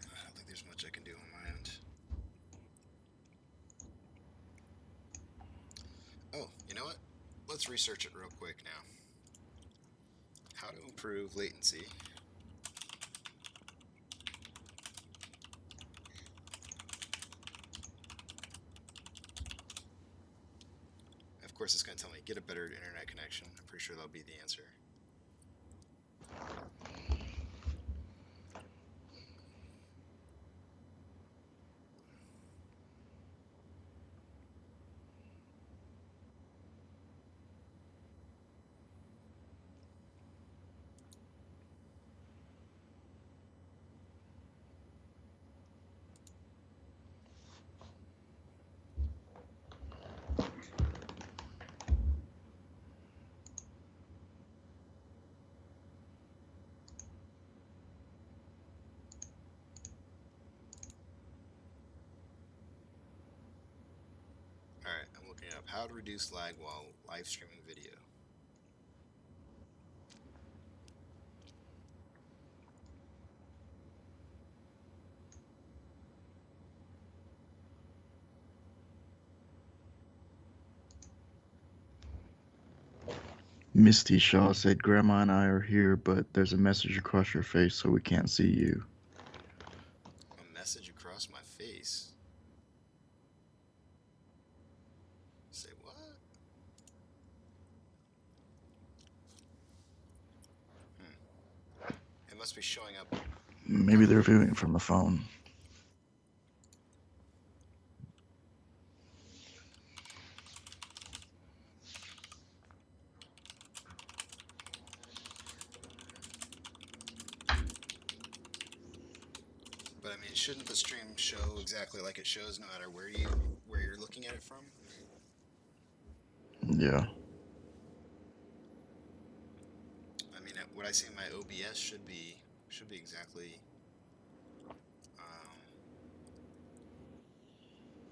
I don't think there's much I can do on my end. Oh, you know what? Let's research it real quick now. How to improve latency. Of course, it's going to tell me get a better internet connection. I'm pretty sure that'll be the answer. Alright, I'm looking up how to reduce lag while live streaming video. Misty Shaw said, Grandma and I are here, but there's a message across your face, so we can't see you. A message across my face. Say what? It must be showing up. Maybe they're viewing from the phone. mean, shouldn't the stream show exactly like it shows, no matter where you're looking at it from? Yeah. I mean, what I see in my OBS should be exactly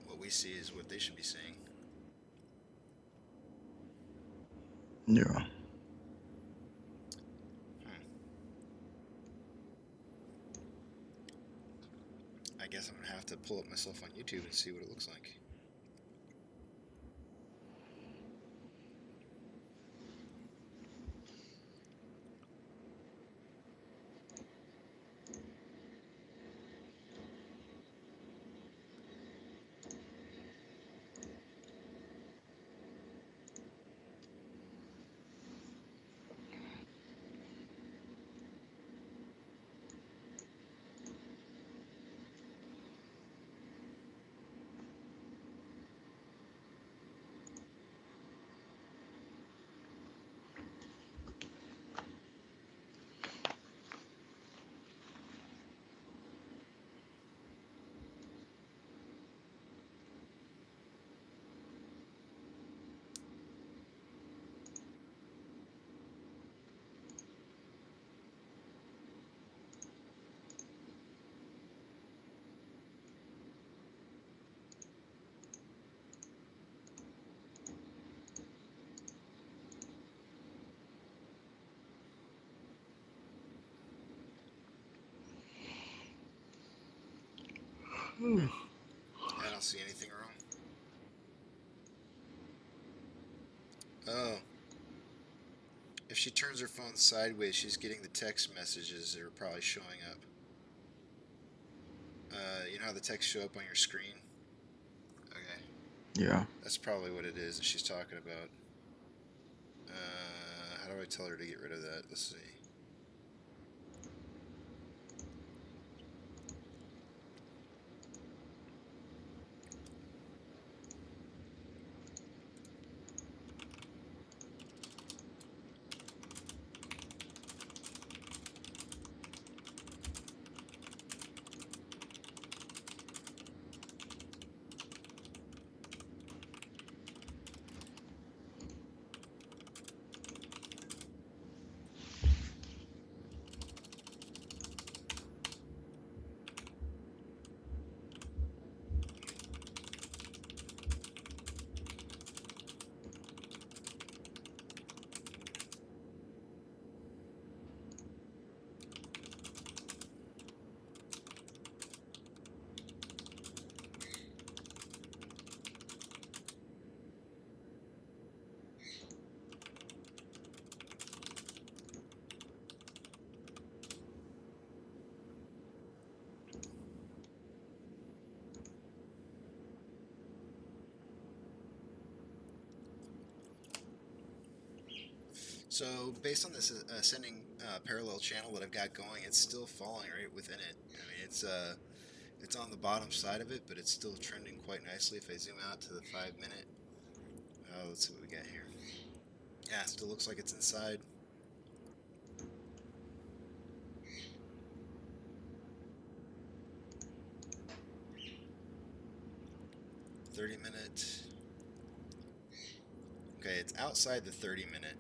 what we see is what they should be seeing. Yeah. I guess I'm gonna have to pull up myself on YouTube and see what it looks like. I don't see anything wrong. Oh. If she turns her phone sideways, she's getting the text messages that are probably showing up. You know how the text show up on your screen? Okay. Yeah. That's probably what it is that she's talking about. How do I tell her to get rid of that? Let's see. So based on this ascending parallel channel that I've got going, it's still falling right within it. I mean, it's on the bottom side of it, but it's still trending quite nicely. If I zoom out to the 5 minute, let's see what we got here. Yeah, it still looks like it's inside. .30-minute. Okay, it's outside the 30-minute.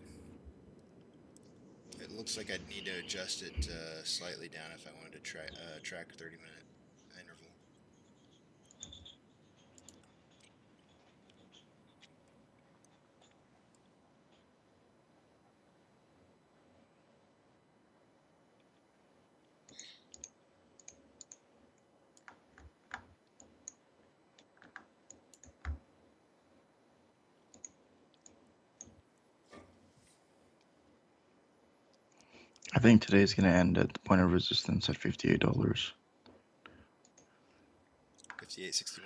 It looks like I'd need to adjust it slightly down if I wanted to track a 30-minute interval. I think today's going to end at the point of resistance at $58. 58.61.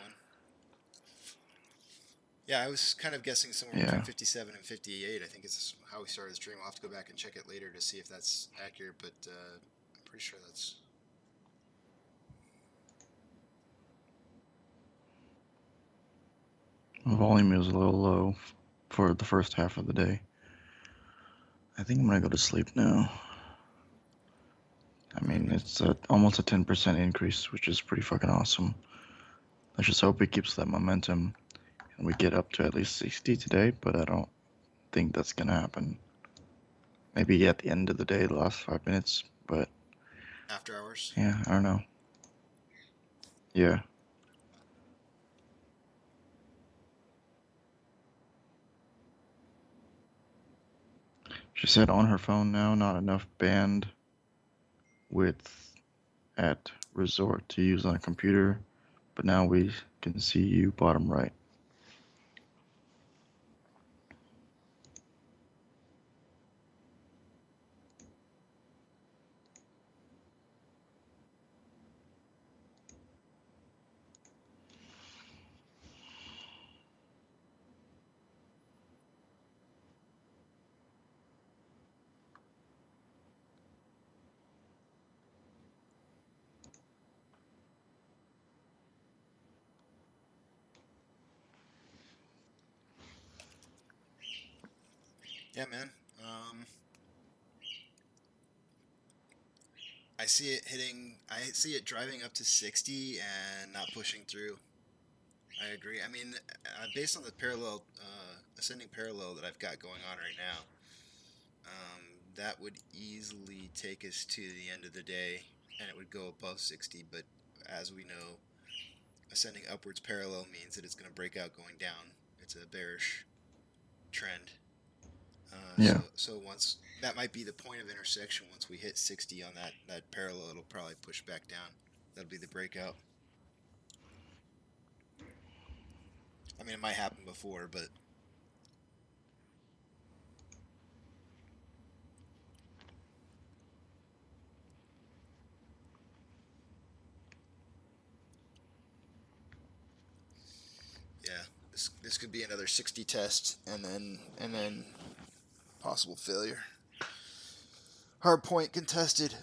Yeah, I was kind of guessing somewhere Yeah. between 57 and 58. I think it's how we started the stream. I'll have to go back and check it later to see if that's accurate, but I'm pretty sure that's... Volume is a little low for the first half of the day. I think I'm going to go to sleep now. I mean, it's almost a 10% increase, which is pretty fucking awesome. Let's just hope it keeps that momentum and we get up to at least 60 today, but I don't think that's gonna happen. Maybe at the end of the day, the last 5 minutes, but After hours. yeah, I don't know. Yeah. She said on her phone now, not enough band width at resort to use on a computer, but now we can see you bottom right. Yeah, man. I see it hitting. I see it driving up to 60 and not pushing through. I agree. I mean, based on the parallel, ascending parallel that I've got going on right now, that would easily take us to the end of the day, and it would go above 60. But as we know, ascending upwards parallel means that it's going to break out going down. It's a bearish trend. Yeah. So once that might be the point of intersection. Once we hit 60 on that parallel, it'll probably push back down. That'll be the breakout. I mean, it might happen before, but yeah, this could be another 60 test, and then possible failure. Hard point contested.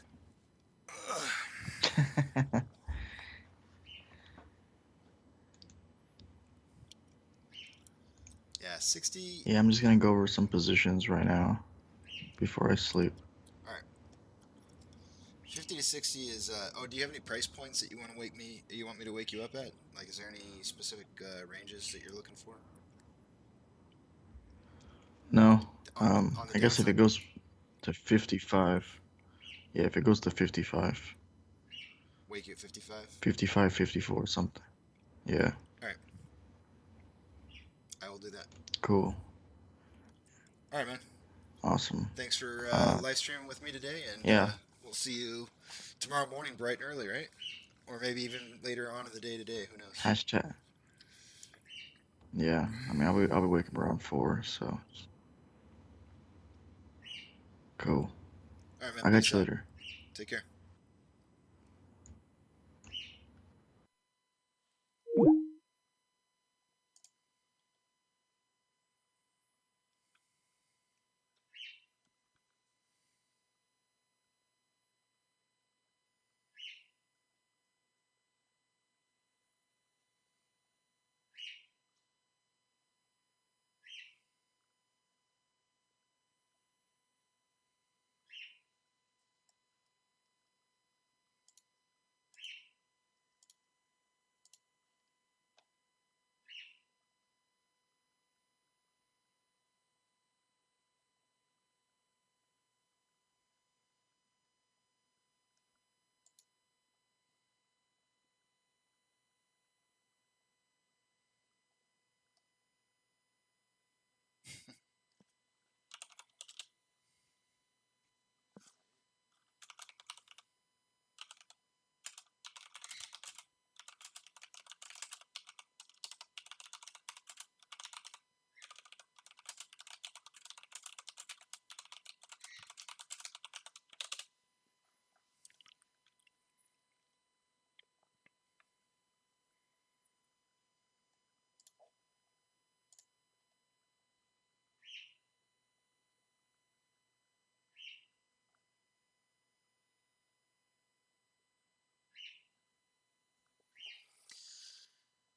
Yeah, 60. Yeah, I'm just gonna go over some positions right now before I sleep. All right. 50 to 60 is. Oh, do you have any price points that you want me to wake you up at? Like, is there any specific ranges that you're looking for? No. On the I guess if downside? it goes to 55, yeah, if it goes to 55, Wake you at 55? 55, 54, something. Yeah. All right. I will do that. Cool. All right, man. Awesome. Thanks for live streaming with me today, and Yeah. we'll see you tomorrow morning bright and early, right? Or maybe even later on in the day today. Who knows? Hashtag. Yeah. I mean, I'll be waking up around 4, so. Cool. All right, man. I'll catch Peace you out. later. Take care.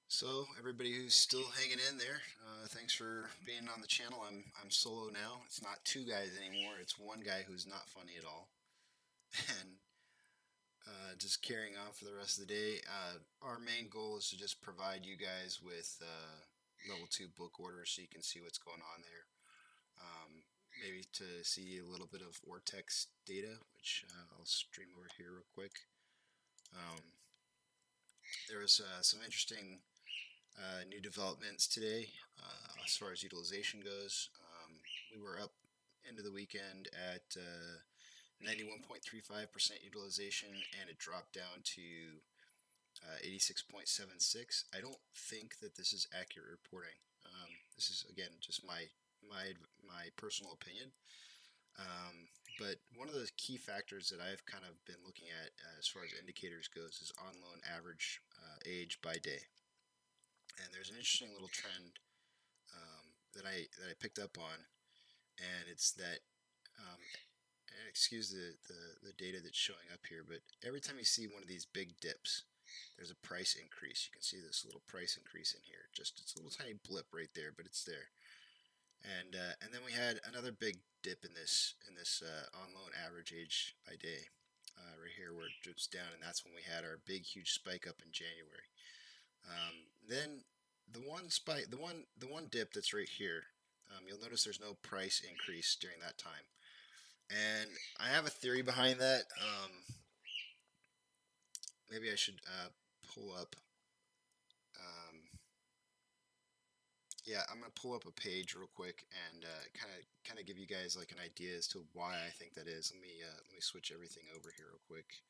So everybody who's still hanging in there, thanks for being on the channel. I'm solo now. It's not two guys anymore. It's one guy who's not funny at all, and just carrying on for the rest of the day. Our main goal is to just provide you guys with level 2 book orders so you can see what's going on there. Maybe to see a little bit of Vortex data, which I'll stream over here real quick. There was some interesting new developments today as far as utilization goes. We were up into the weekend at 91.35% utilization, and it dropped down to 86.76. I don't think that this is accurate reporting. This is again just my personal opinion. But one of the key factors that I've kind of been looking at as far as indicators goes is on loan average age by day. And there's an interesting little trend that I picked up on, and it's that excuse the data that's showing up here, but every time you see one of these big dips, there's a price increase. You can see this little price increase in here. Just it's a little tiny blip right there, but it's there. And then we had another big dip in this on loan average age by day right here where it drips down, and that's when we had our big huge spike up in January. Then the one dip that's right here, you'll notice there's no price increase during that time, and I have a theory behind that. Maybe I should pull up. Yeah, I'm gonna pull up a page real quick and kind of give you guys like an idea as to why I think that is. Let me switch everything over here real quick.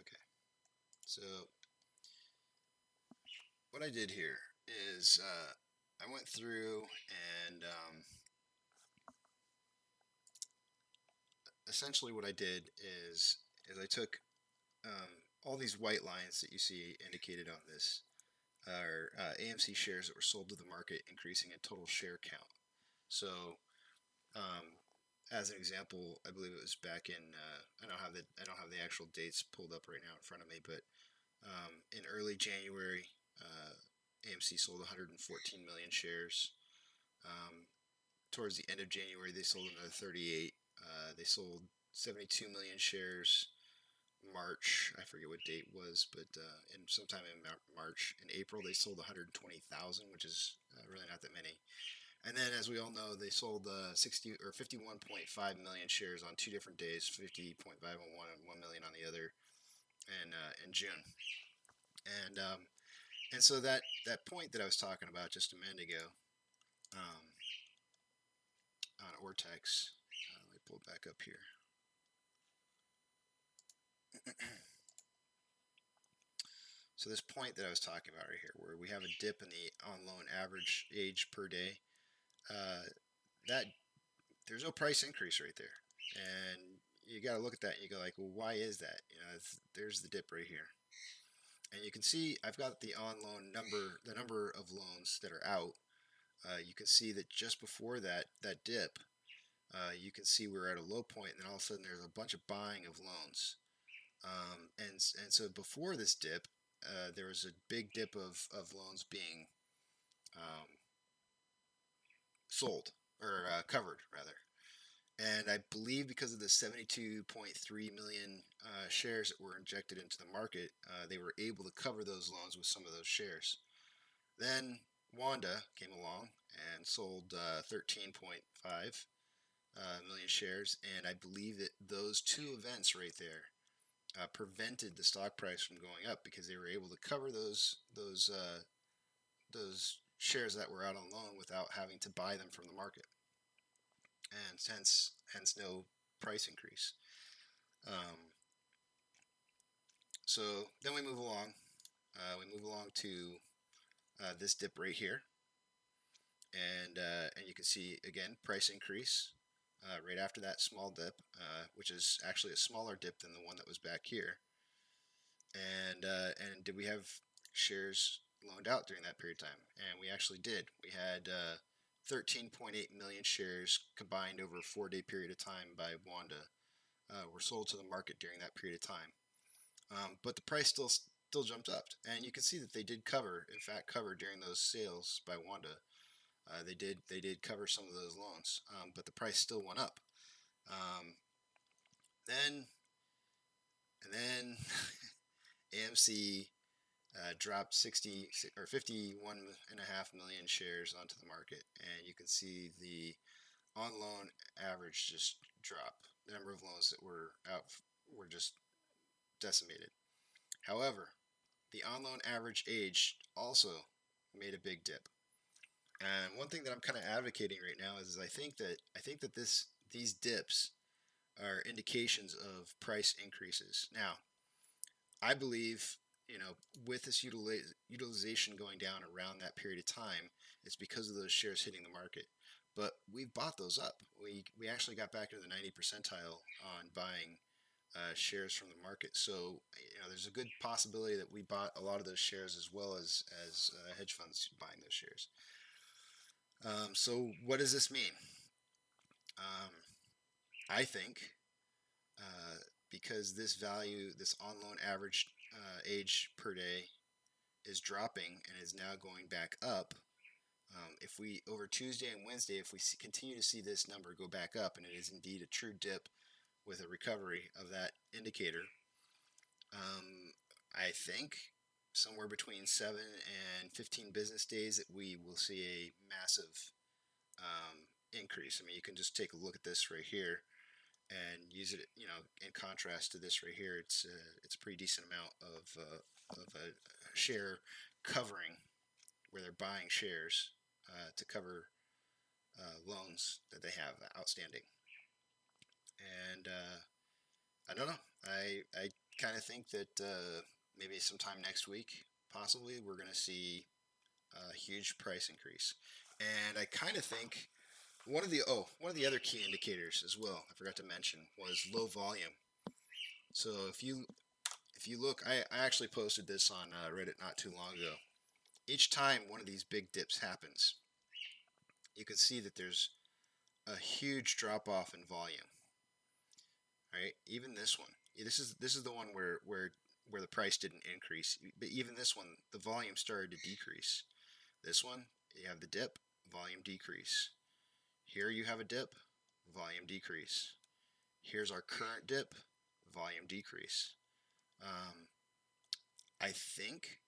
Okay, so what I did here is I went through and essentially what I did is I took all these white lines that you see indicated on this are AMC shares that were sold to the market, increasing in total share count. So, as an example, I believe it was back in I don't have the actual dates pulled up right now in front of me, but in early January, AMC sold 114 million shares. Towards the end of January, they sold another 38. They sold 72 million shares. March, I forget what date was, but sometime in March. In April, they sold 120,000, which is really not that many. And then, as we all know, they sold 51.5 million shares on 2 different days, 50.5 on one and 1 million on the other, in June. And so that point that I was talking about just a minute ago on Vortex, let me pull it back up here. So this point that I was talking about right here, where we have a dip in the on loan average age per day, that there's no price increase right there, and you got to look at that and you go like, well, why is that? You know, there's the dip right here, and you can see I've got the on loan number, the number of loans that are out. You can see that just before that dip, you can see we're at a low point, and then all of a sudden there's a bunch of buying of loans. And so before this dip, there was a big dip of loans being sold or covered rather, and I believe because of the 72.3 million shares that were injected into the market, they were able to cover those loans with some of those shares. Then Wanda came along and sold 13.5 million shares, and I believe that those two events right there prevented the stock price from going up because they were able to cover those shares that were out on loan without having to buy them from the market, and hence no price increase. So then we move along. We move along to this dip right here, and you can see again price increase right after that small dip, which is actually a smaller dip than the one that was back here. And did we have shares loaned out during that period of time? And we actually did. We had 13.8 million shares combined over a 4-day period of time by Wanda were sold to the market during that period of time. But the price still jumped up, and you can see that they did cover, in fact, cover during those sales by Wanda. They did cover some of those loans, but the price still went up. Then and then AMC dropped 60 or 51.5 million shares onto the market, and you can see the on loan average just drop. The number of loans that were out were just decimated. However, the on loan average age also made a big dip. And one thing that I'm kind of advocating right now is I think that these dips are indications of price increases. Now, I believe, with this utilization going down around that period of time, it's because of those shares hitting the market. But we've bought those up. We actually got back into the 90 percentile on buying shares from the market. So there's a good possibility that we bought a lot of those shares as well as hedge funds buying those shares. So what does this mean? I think because this on loan average age per day is dropping and is now going back up. If we over Tuesday and Wednesday, if we continue to see this number go back up, and it is indeed a true dip with a recovery of that indicator, I think somewhere between 7 and 15 business days that we will see a massive increase. I mean, you can just take a look at this right here and use it, in contrast to this right here. It's a pretty decent amount of a share covering, where they're buying shares to cover loans that they have outstanding. And I don't know. I kind of think that maybe sometime next week, possibly, we're going to see a huge price increase. And I kind of think one of the other key indicators as well, I forgot to mention, was low volume. So if you look, I actually posted this on Reddit not too long ago. Each time one of these big dips happens, you can see that there's a huge drop off in volume. Right? Even this one. This is the one where the price didn't increase, but even this one, the volume started to decrease. This one, you have the dip, volume decrease. Here you have a dip, volume decrease. Here's our current dip, volume decrease. I think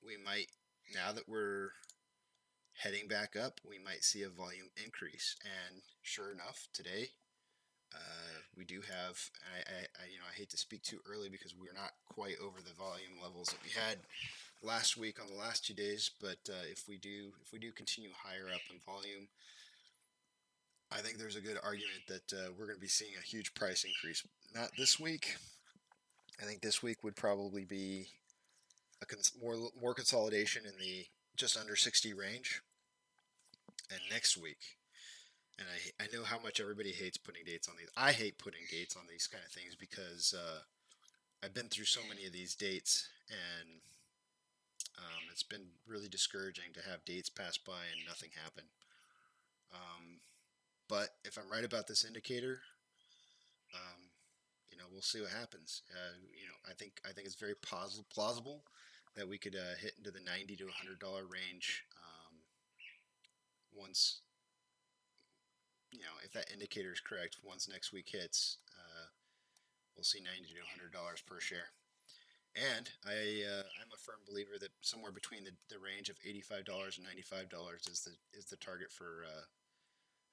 we might, now that we're heading back up, we might see a volume increase. And sure enough, today we do have. I hate to speak too early because we're not quite over the volume levels that we had last week on the last 2 days. But if we do continue higher up in volume, I think there's a good argument that we're going to be seeing a huge price increase. Not this week. I think this week would probably be more consolidation in the just under 60 range. And next week, and I know how much everybody hates putting dates on these. I hate putting dates on these kind of things because I've been through so many of these dates, and it's been really discouraging to have dates pass by and nothing happen. But if I'm right about this indicator, we'll see what happens. I think it's very plausible that we could hit into the $90 to $100 range once. If that indicator is correct, once next week hits, we'll see $90 to $100 per share. And I'm a firm believer that somewhere between the range of $85 and $95 is the target for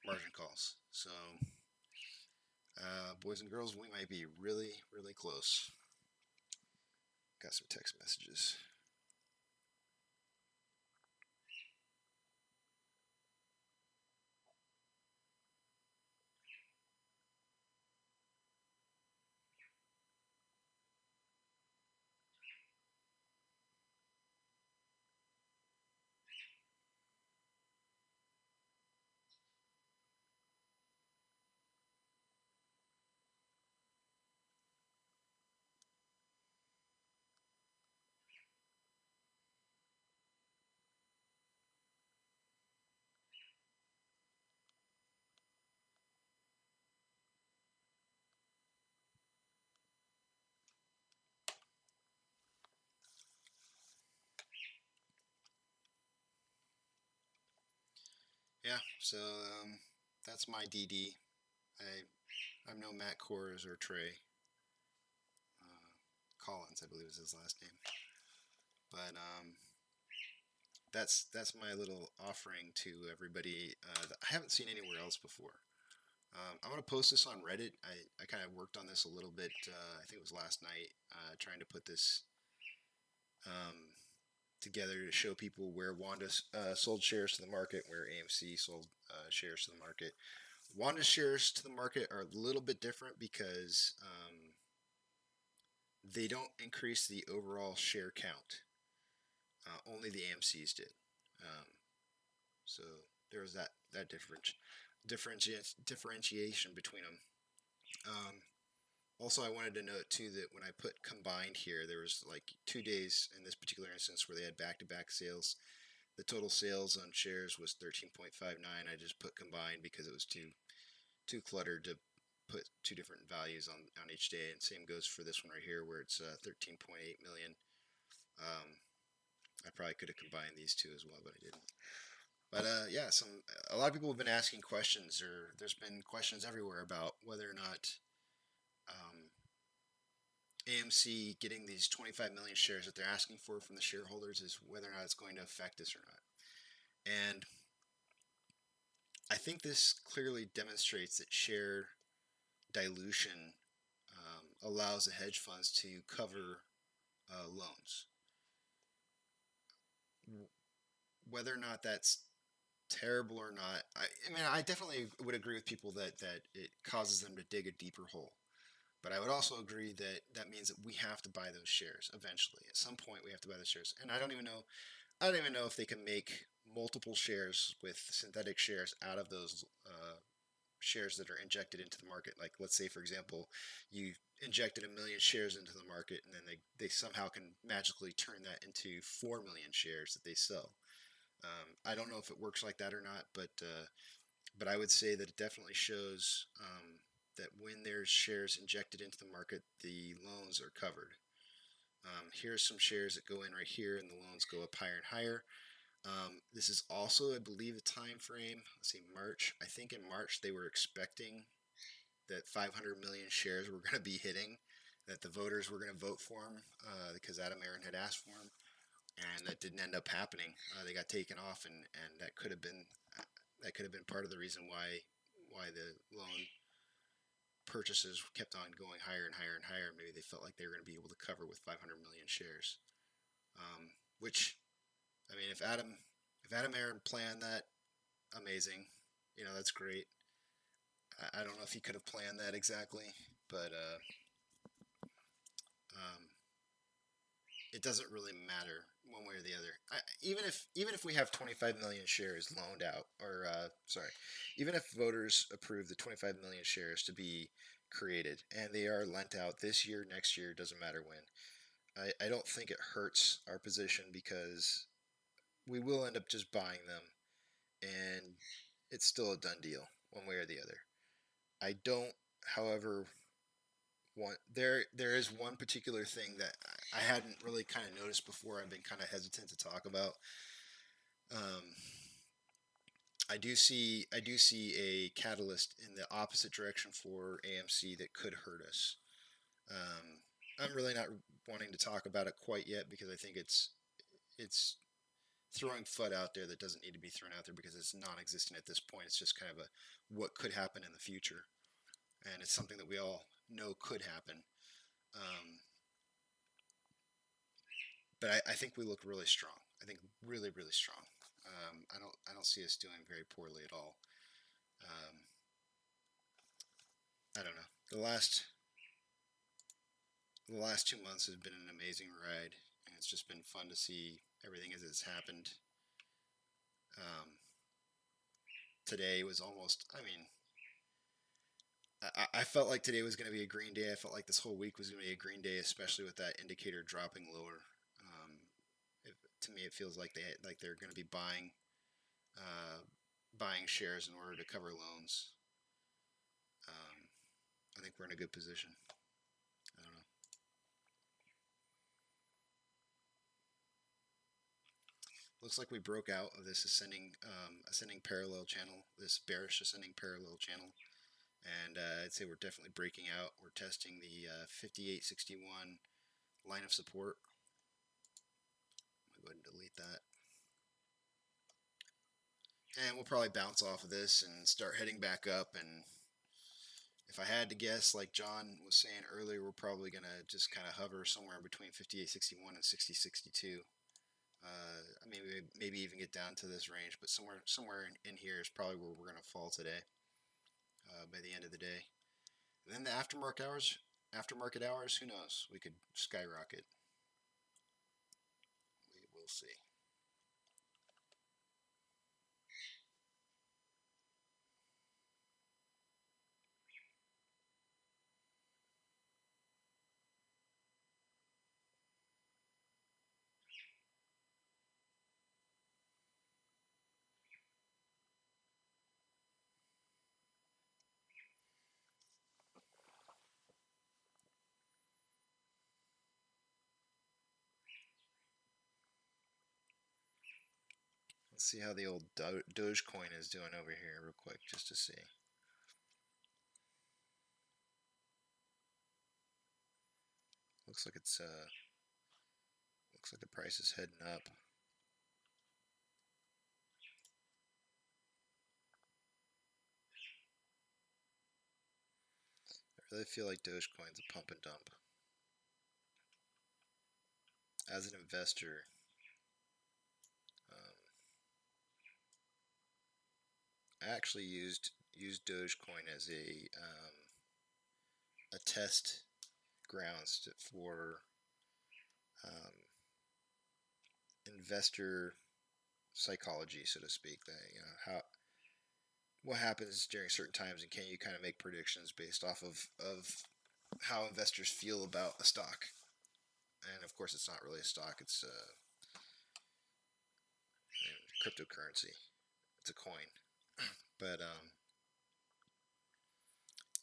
margin calls. So, boys and girls, we might be really, really close. Got some text messages. yeah, so that's my DD. I'm no Matt Kors or Trey Collins, I believe is his last name. But that's my little offering to everybody that I haven't seen anywhere else before. I'm gonna post this on Reddit. I kind of worked on this a little bit. I think it was last night, trying to put this um, together to show people where Wanda sold shares to the market, where AMC sold shares to the market. Wanda's shares to the market are a little bit different because they don't increase the overall share count. Only the AMCs did. Um, so there was that differentiation between them. Also, I wanted to note too that when I put combined here, there was like 2 days in this particular instance where they had back-to-back sales. The total sales on shares was 13.59. I just put combined because it was too cluttered to put two different values on each day. And same goes for this one right here where it's 13.8 million. I probably could have combined these two as well, but I didn't. But yeah, a lot of people have been asking questions, or there's been questions everywhere about whether or not um, AMC getting these 25 million shares that they're asking for from the shareholders is whether or not it's going to affect us or not. And I think this clearly demonstrates that share dilution allows the hedge funds to cover loans. Whether or not that's terrible or not, I mean, I definitely would agree with people that it causes them to dig a deeper hole. But I would also agree that that means that we have to buy those shares eventually. At some point, we have to buy the shares. And I don't even know if they can make multiple shares with synthetic shares out of those shares that are injected into the market. Like, let's say, for example, you injected 1 million shares into the market, and then they somehow can magically turn that into 4 million shares that they sell. I don't know if it works like that or not, but I would say that it definitely shows that when there's shares injected into the market, the loans are covered. Here's some shares that go in right here, and the loans go up higher and higher. This is also, I believe, a time frame. Let's see, March. I think in March they were expecting that 500 million shares were going to be hitting, that the voters were going to vote for them because Adam Aaron had asked for them, and that didn't end up happening. They got taken off, and that could have been part of the reason why the loan purchases kept on going higher and higher and higher. Maybe they felt like they were going to be able to cover with 500 million shares, which, I mean, if Adam Aaron planned that, amazing. That's great. I don't know if he could have planned that exactly, but um, it doesn't really matter one way or the other. Even if we have 25 million shares loaned out, or sorry, even if voters approve the 25 million shares to be created and they are lent out this year, next year, doesn't matter when. I don't think it hurts our position because we will end up just buying them, and it's still a done deal one way or the other. I don't, however, there is one particular thing that I hadn't really kind of noticed before. I've been kind of hesitant to talk about. Um, I do see a catalyst in the opposite direction for AMC that could hurt us. Um, I'm really not wanting to talk about it quite yet because I think it's throwing FUD out there that doesn't need to be thrown out there because it's non-existent at this point. It's just kind of a what could happen in the future, and it's something that we all know could happen. Um, but I think we look really strong. I think really, really strong. I don't see us doing very poorly at all. Um, I don't know. The last 2 months has been an amazing ride, and it's just been fun to see everything as it's happened. Um, Today was almost. I mean, I felt like today was going to be a green day. I felt like this whole week was going to be a green day, especially with that indicator dropping lower. To me, it feels like they're going to be uh, buying shares in order to cover loans. Um, I think we're in a good position. I don't Looks like we broke out of this ascending parallel channel, this bearish ascending parallel channel, and I'd say we're definitely breaking out. We're testing the 58.61 line of support. I'll go ahead and delete that. And we'll probably bounce off of this and start heading back up. And if I had to guess, like John was saying earlier, we're probably going to just kind of hover somewhere between 58.61 and 60.62. I mean, maybe even get down to this range, but somewhere in here is probably where we're going to fall today by the end of the day. And then the aftermarket hours, who knows? We could skyrocket. We will see. Let's see how the old Dogecoin is doing over here real quick, just to see. Looks like it's looks like the price is heading up. I really feel like Dogecoin's a pump and dump. As an investor, I actually used Dogecoin as a test grounds for investor psychology, so to speak. That, you know, what happens during certain times, and can you kind of make predictions based off of how investors feel about a stock? And of course, it's not really a stock; it's cryptocurrency. It's a coin, but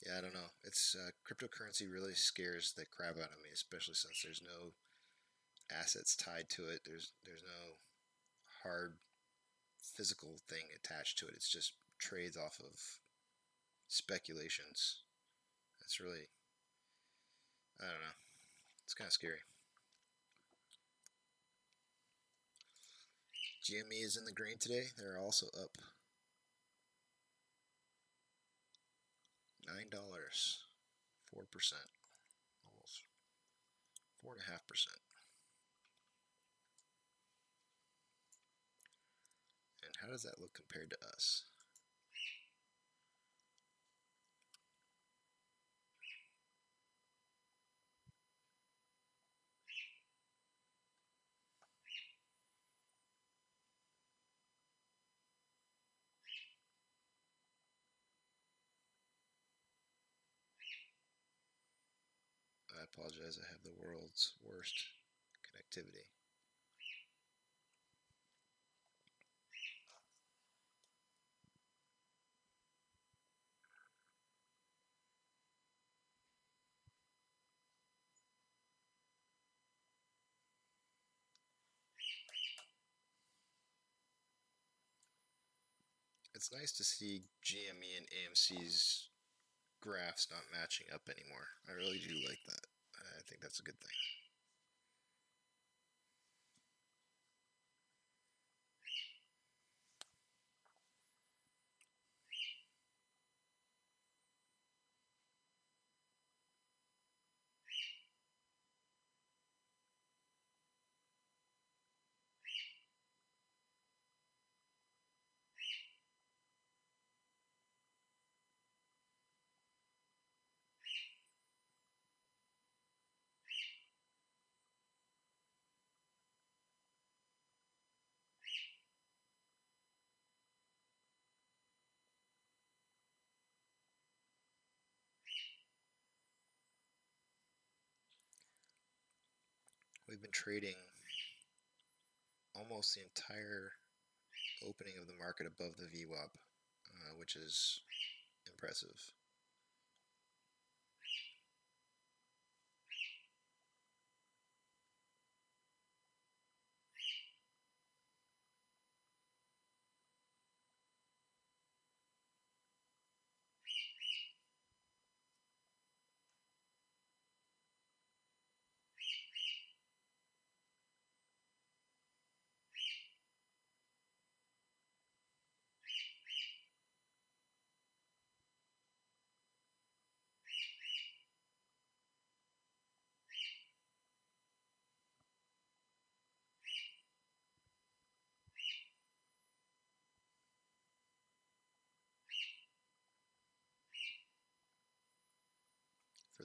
yeah, I don't know. It's cryptocurrency really scares the crap out of me, especially since there's no assets tied to it. There's no hard physical thing attached to it. It's just trades off of speculations. That's really, I don't know. It's kind of scary. GME is in the green today. They're also up $9, 4%, almost 4.5%. And how does that look compared to us? I apologize, I have the world's worst connectivity. It's nice to see GME and AMC's graphs not matching up anymore. I really do like that. I think that's a good thing. We've been trading almost the entire opening of the market above the VWAP, which is impressive.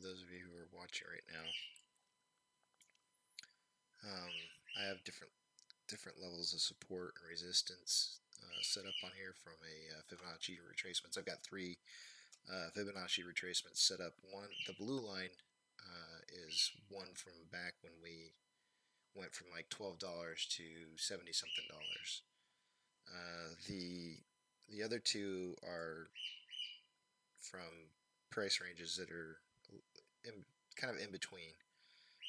those of you who are watching right now. I have different levels of support and resistance set up on here from a Fibonacci retracements. I've got 3 Fibonacci retracements set up. The blue line is one from back when we went from like $12 to 70 something dollars. The other 2 are from price ranges that are kind of in between,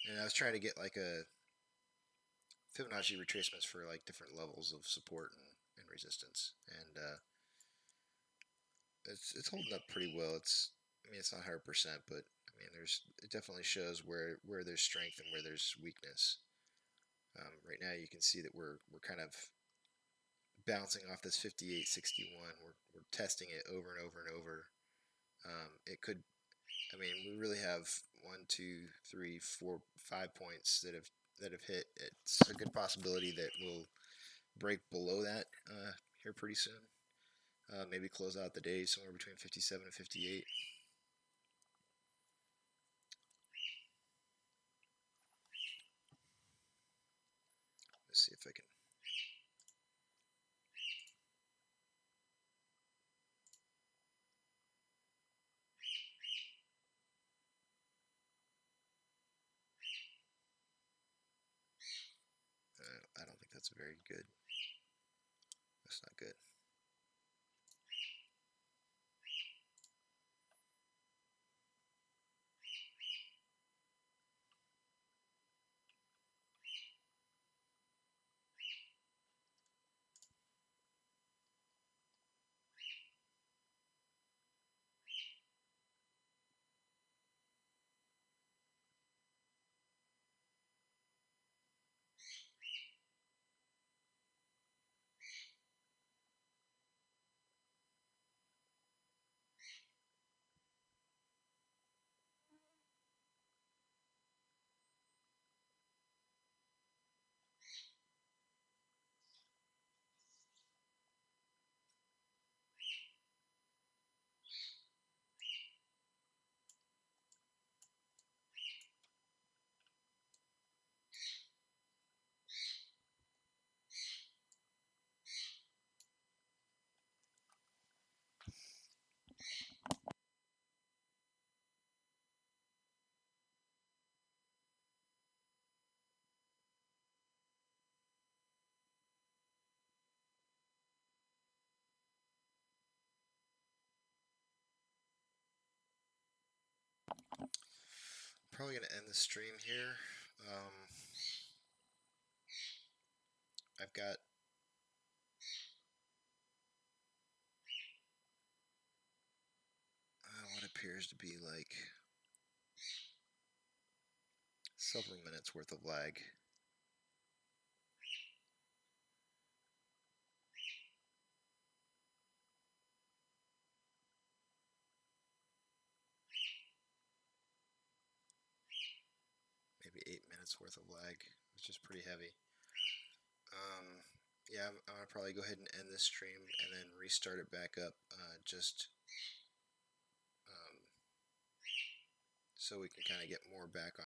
and I was trying to get like a Fibonacci retracements for like different levels of support and resistance, and it's holding up pretty well. I mean, it's not 100%, but I mean, it definitely shows where there's strength and where there's weakness. Right now, you can see that we're kind of bouncing off this 58.61. We're testing it over and over and over. It could, I mean, we really have 1, 2, 3, 4, 5 points that have hit. It's a good possibility that we'll break below that here pretty soon. Maybe close out the day somewhere between 57 and 58. Let's see if I can. I don't think that's very good. That's not good. Probably going to end the stream here. I've got what appears to be like several minutes worth of lag. Maybe 8 minutes worth of lag, which is pretty heavy. Yeah, I'm going to probably go ahead and end this stream and then restart it back up so we can kind of get more back on